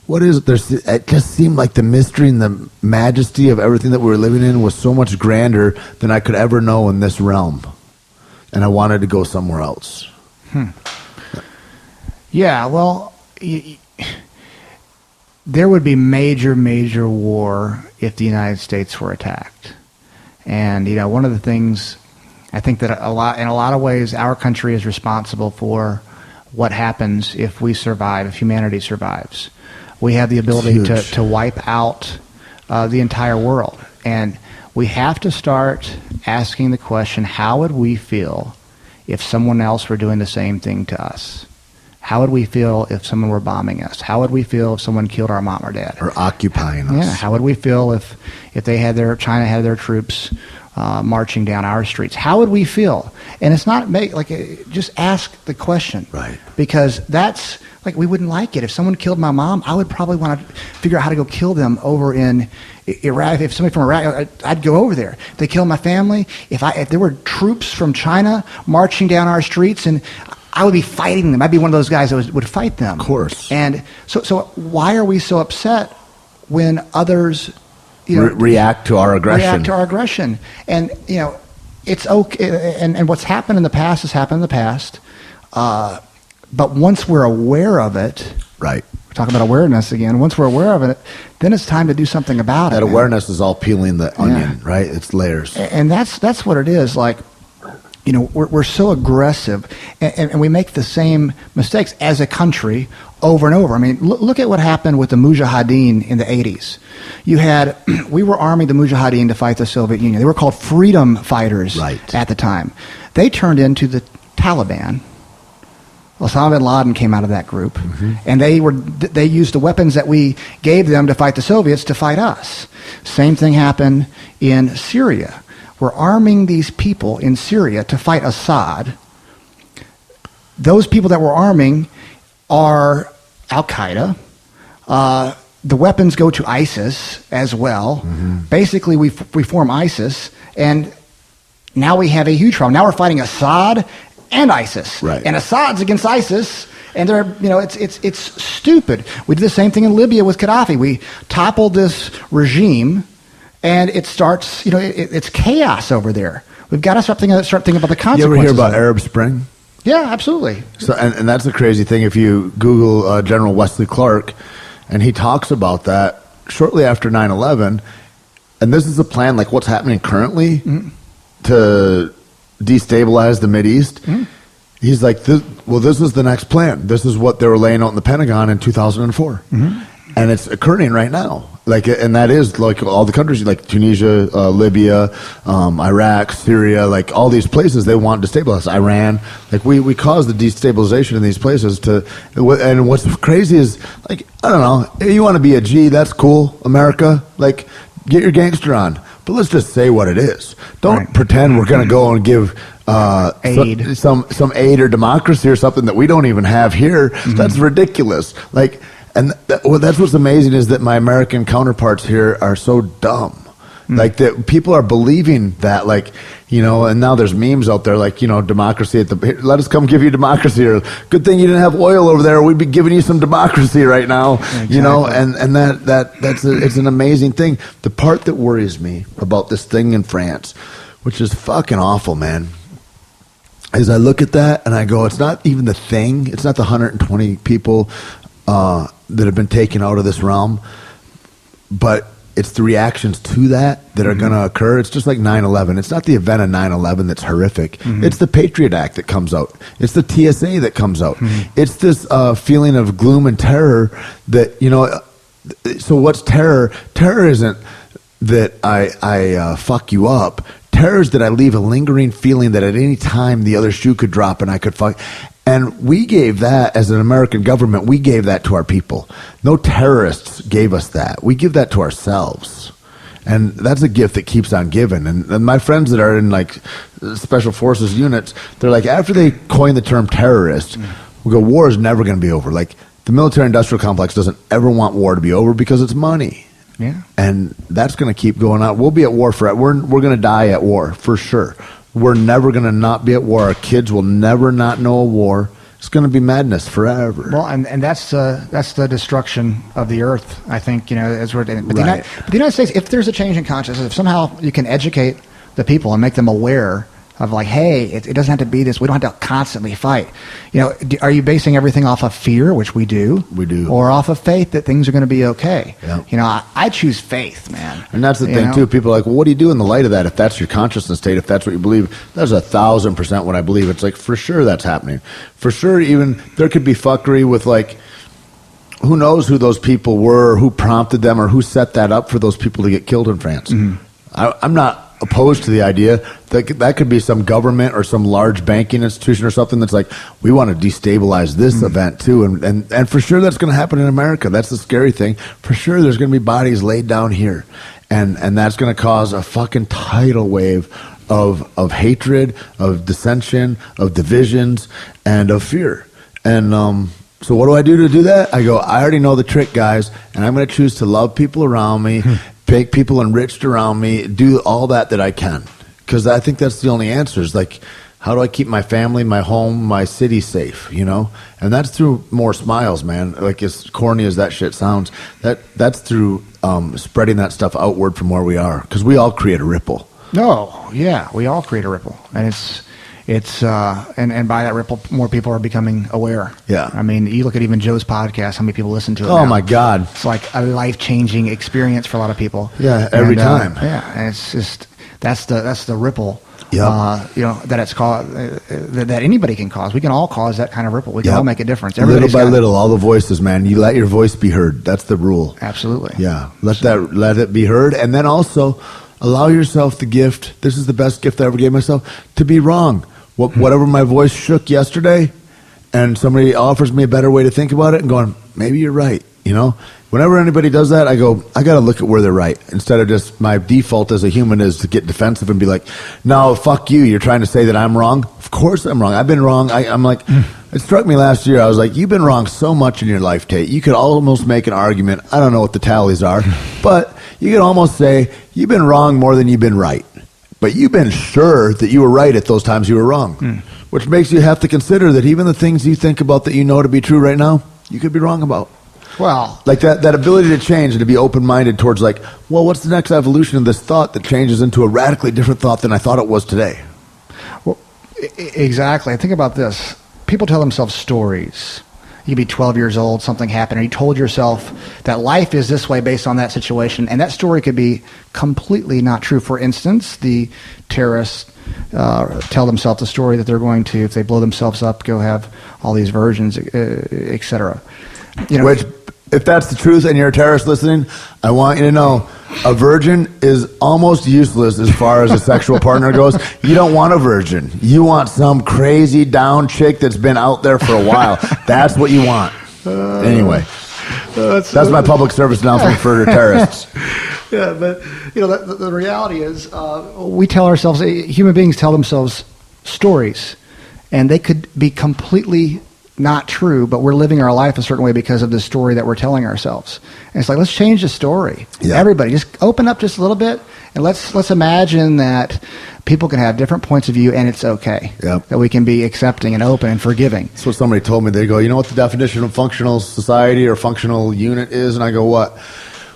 what is it? It just seemed like the mystery and the majesty of everything that we were living in was so much grander than I could ever know in this realm. And I wanted to go somewhere else. Yeah, well, there would be major war if the United States were attacked. And, you know, one of the things, I think that in a lot of ways, our country is responsible for what happens if we survive, if humanity survives. We have the ability to wipe out the entire world. And we have to start asking the question, how would we feel if someone else were doing the same thing to us? How would we feel if someone were bombing us? How would we feel if someone killed our mom or dad? Or occupying us. Yeah, how would we feel if they had China had their troops marching down our streets? How would we feel? And it's not just ask the question. Right. Because that's, like, we wouldn't like it. If someone killed my mom, I would probably want to figure out how to go kill them over in Iraq. If somebody from Iraq, I'd go over there. If they killed my family, if there were troops from China marching down our streets, and I would be fighting them. I'd be one of those guys that would fight them. Of course. And so why are we so upset when others, react to our aggression? And, it's okay. And what's happened in the past has happened in the past. But once we're aware of it, right? We're talking about awareness again. Once we're aware of it, then it's time to do something about it. That awareness is all peeling the onion, right? It's layers. And that's what it is. Like, we're so aggressive, and we make the same mistakes as a country over and over. I mean, look at what happened with the Mujahideen in the 80s. We were arming the Mujahideen to fight the Soviet Union. They were called freedom fighters at the time. They turned into the Taliban. Osama bin Laden came out of that group, and they used the weapons that we gave them to fight the Soviets to fight us. Same thing happened in Syria. We're arming these people in Syria to fight Assad. Those people that we're arming are Al-Qaeda. the weapons go to ISIS as well. Basically, we form ISIS, and now we have a huge problem. Now we're fighting Assad and ISIS, Right. and Assad's against ISIS, and they're, it's stupid. We did the same thing in Libya with Gaddafi. We toppled this regime, and it starts, it's chaos over there. We've got to start thinking about the consequences. You ever hear about of it. Arab Spring? Yeah, absolutely. So, and that's the crazy thing. If you Google General Wesley Clark, and he talks about that shortly after 9/11, and this is a plan like what's happening currently to destabilize the Mideast. He's like, this is the next plan. This is what they were laying out in the Pentagon in 2004, and it's occurring right now. Like, and that is like all the countries like Tunisia, Libya, Iraq, Syria, like all these places they want to destabilize. Iran, like we cause the destabilization in these places to. And what's crazy is like, I don't know, you want to be a G, that's cool, America. Like, get your gangster on, but let's just say what it is. Don't pretend we're going to go and give aid, some aid or democracy or something that we don't even have here. That's ridiculous. Like. And that's what's amazing is that my American counterparts here are so dumb. Like that people are believing that, like, and now there's memes out there like, democracy let us come give you democracy, or good thing you didn't have oil over there, we'd be giving you some democracy right now. Exactly. And it's an amazing thing. The part that worries me about this thing in France, which is fucking awful, man, is I look at that and I go, it's not even the thing, it's not the 120 people that have been taken out of this realm, but it's the reactions to that are going to occur. It's just like 9/11. It's not the event of 9/11 that's horrific. It's the Patriot Act that comes out. It's the TSA that comes out. It's this feeling of gloom and terror that, so what's terror? Terror isn't that I fuck you up. Terror is that I leave a lingering feeling that at any time the other shoe could drop and I could fuck. And we gave that, as an American government, we gave that to our people. No terrorists gave us that. We give that to ourselves. And that's a gift that keeps on giving. And my friends that are in like special forces units, they're like, after they coin the term terrorist, we go, war is never going to be over. Like, the military industrial complex doesn't ever want war to be over because it's money. Yeah. And that's going to keep going on. We'll be at war forever. We're going to die at war for sure. We're never going to not be at war. Our kids will never not know a war. It's going to be madness forever. Well, and that's the destruction of the earth, I think, as we're doing. But Right. the United States, if there's a change in consciousness, if somehow you can educate the people and make them aware of like, hey, it doesn't have to be this. We don't have to constantly fight. Are you basing everything off of fear, which we do? We do. Or off of faith that things are going to be okay? Yeah. I choose faith, man. And that's the thing, too. People are like, well, what do you do in the light of that? If that's your consciousness state, if that's what you believe, that's 1,000% what I believe. It's like, for sure that's happening. For sure, even there could be fuckery with, like, who knows who those people were, or who prompted them, or who set that up for those people to get killed in France. I'm not opposed to the idea that could be some government or some large banking institution or something that's like, we want to destabilize this event too, and for sure that's going to happen in America. That's the scary thing. For sure there's going to be bodies laid down here, and that's going to cause a fucking tidal wave of hatred, of dissension, of divisions, and of fear. And so what do I do to do that? I go, I already know the trick, guys, and I'm going to choose to love people around me, make people enriched around me, do all that I can. Because I think that's the only answer is like, how do I keep my family, my home, my city safe, And that's through more smiles, man. Like, as corny as that shit sounds, that's through spreading that stuff outward from where we are. Because we all create a ripple. No, yeah, we all create a ripple. And and by that ripple, more people are becoming aware. Yeah. I mean, you look at even Joe's podcast, how many people listen to it Oh, now. my God. It's like a life-changing experience for a lot of people. Yeah, every time. And it's just, that's the ripple, Yep. that it's that anybody can cause. We can all cause that kind of ripple. We can Yep. all make a difference. Little by little, all the voices, man. You let your voice be heard. That's the rule. Absolutely. Yeah. Let it be heard. And then also allow yourself the gift. This is the best gift I ever gave myself, to be wrong. Whatever my voice shook yesterday, and somebody offers me a better way to think about it, and going, maybe you're right. Whenever anybody does that, I go, I got to look at where they're right. Instead of just, my default as a human is to get defensive and be like, no, fuck you. You're trying to say that I'm wrong? Of course I'm wrong. I've been wrong. I'm like, it struck me last year. I was like, you've been wrong so much in your life, Tait. You could almost make an argument. I don't know what the tallies are, but you could almost say you've been wrong more than you've been right. But you've been sure that you were right at those times you were wrong, which makes you have to consider that even the things you think about that you know to be true right now, you could be wrong about. Well, like that ability to change and to be open-minded towards like, well, what's the next evolution of this thought that changes into a radically different thought than I thought it was today? Well, exactly. Think about this. People tell themselves stories. You could be 12 years old, something happened, and you told yourself that life is this way based on that situation, and that story could be completely not true. For instance, the terrorists tell themselves the story that they're going to, if they blow themselves up, go have all these virgins, etc. Which, if that's the truth and you're a terrorist listening, I want you to know a virgin is almost useless as far as a sexual partner goes. You don't want a virgin. You want some crazy down chick that's been out there for a while. That's what you want. Anyway, that's my public service announcement for terrorists. Yeah, but the reality is we tell ourselves, human beings tell themselves stories, and they could be completely not true, but we're living our life a certain way because of the story that we're telling ourselves. And it's like, let's change the story. Yeah. Everybody, just open up just a little bit, and let's imagine that people can have different points of view, and it's okay. Yep. That we can be accepting and open and forgiving. That's what somebody told me. They go, you know what the definition of functional society or functional unit is? And I go, what?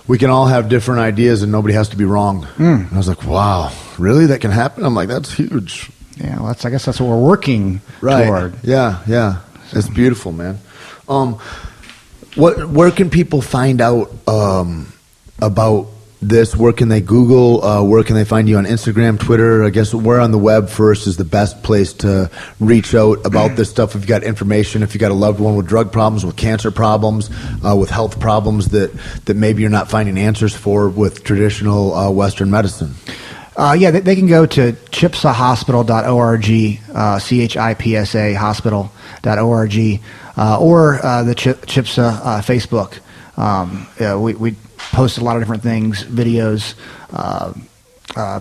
We can all have different ideas, and nobody has to be wrong. And I was like, wow, really? That can happen? I'm like, that's huge. Yeah, well, I guess that's what we're working toward. Yeah. It's beautiful, man. Where can people find out about this? Where can they Google? Where can they find you on Instagram, Twitter? I guess where on the web first is the best place to reach out about this stuff. If you got information, if you got a loved one with drug problems, with cancer problems, with health problems that maybe you're not finding answers for with traditional Western medicine. They can go to chipsahospital.org, CHIPSA hospital.org, or the CHIPSA Facebook. We post a lot of different things, videos,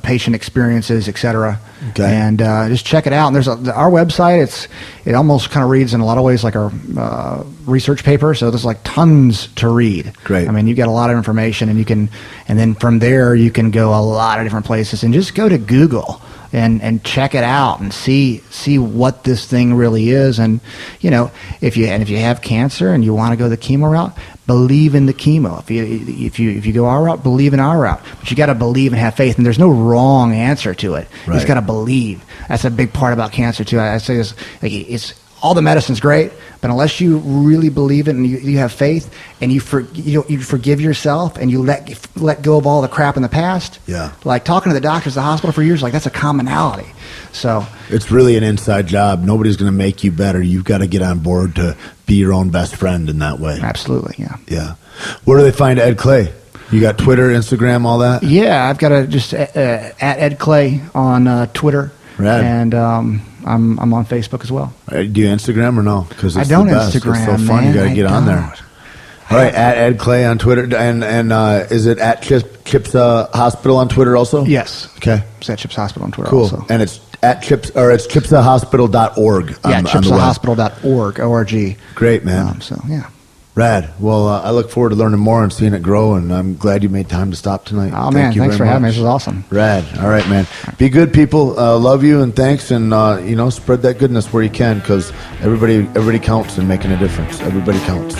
patient experiences, etc. Okay. And just check it out. And there's our website. It almost kind of reads in a lot of ways like our research paper. So there's like tons to read. Great. I mean, you get a lot of information, and then from there you can go a lot of different places, and just go to Google and check it out and see what this thing really is. And if you have cancer and you want to go the chemo route, believe in the chemo. If you go our route, believe in our route. But you got to believe and have faith, and there's no wrong answer to it. Right. You just got to believe. That's a big part about cancer too. I say this, like, it's all the medicine's great, but unless you really believe it and you have faith and you forgive yourself and you let go of all the crap in the past. Yeah. Like talking to the doctors at the hospital for years, like that's a commonality. So it's really an inside job. Nobody's going to make you better. You've got to get on board to be your own best friend in that way. Absolutely. Yeah. Yeah. Where do they find Ed Clay? You got Twitter, Instagram, all that? Yeah, I've got just at Ed Clay on Twitter. Rad. And I'm on Facebook as well. Do you Instagram or no? Because I don't Instagram. It's so fun. Man, you got to get on there. All right, at Ed Clay on Twitter, and is it at Chips Hospital on Twitter also? Yes. Okay. It's at Chips Hospital on Twitter. Cool. Also. And it's at Chips, or it's chipsahospital.org. Yeah, chipsahospital.org. O-R-G. Great, man. So yeah. Rad. Well, I look forward to learning more and seeing it grow, and I'm glad you made time to stop tonight. Oh, man, thanks for having me. This was awesome. Rad. All right, man. Be good, people. Love you, and thanks, and spread that goodness where you can, because everybody counts in making a difference. Everybody counts.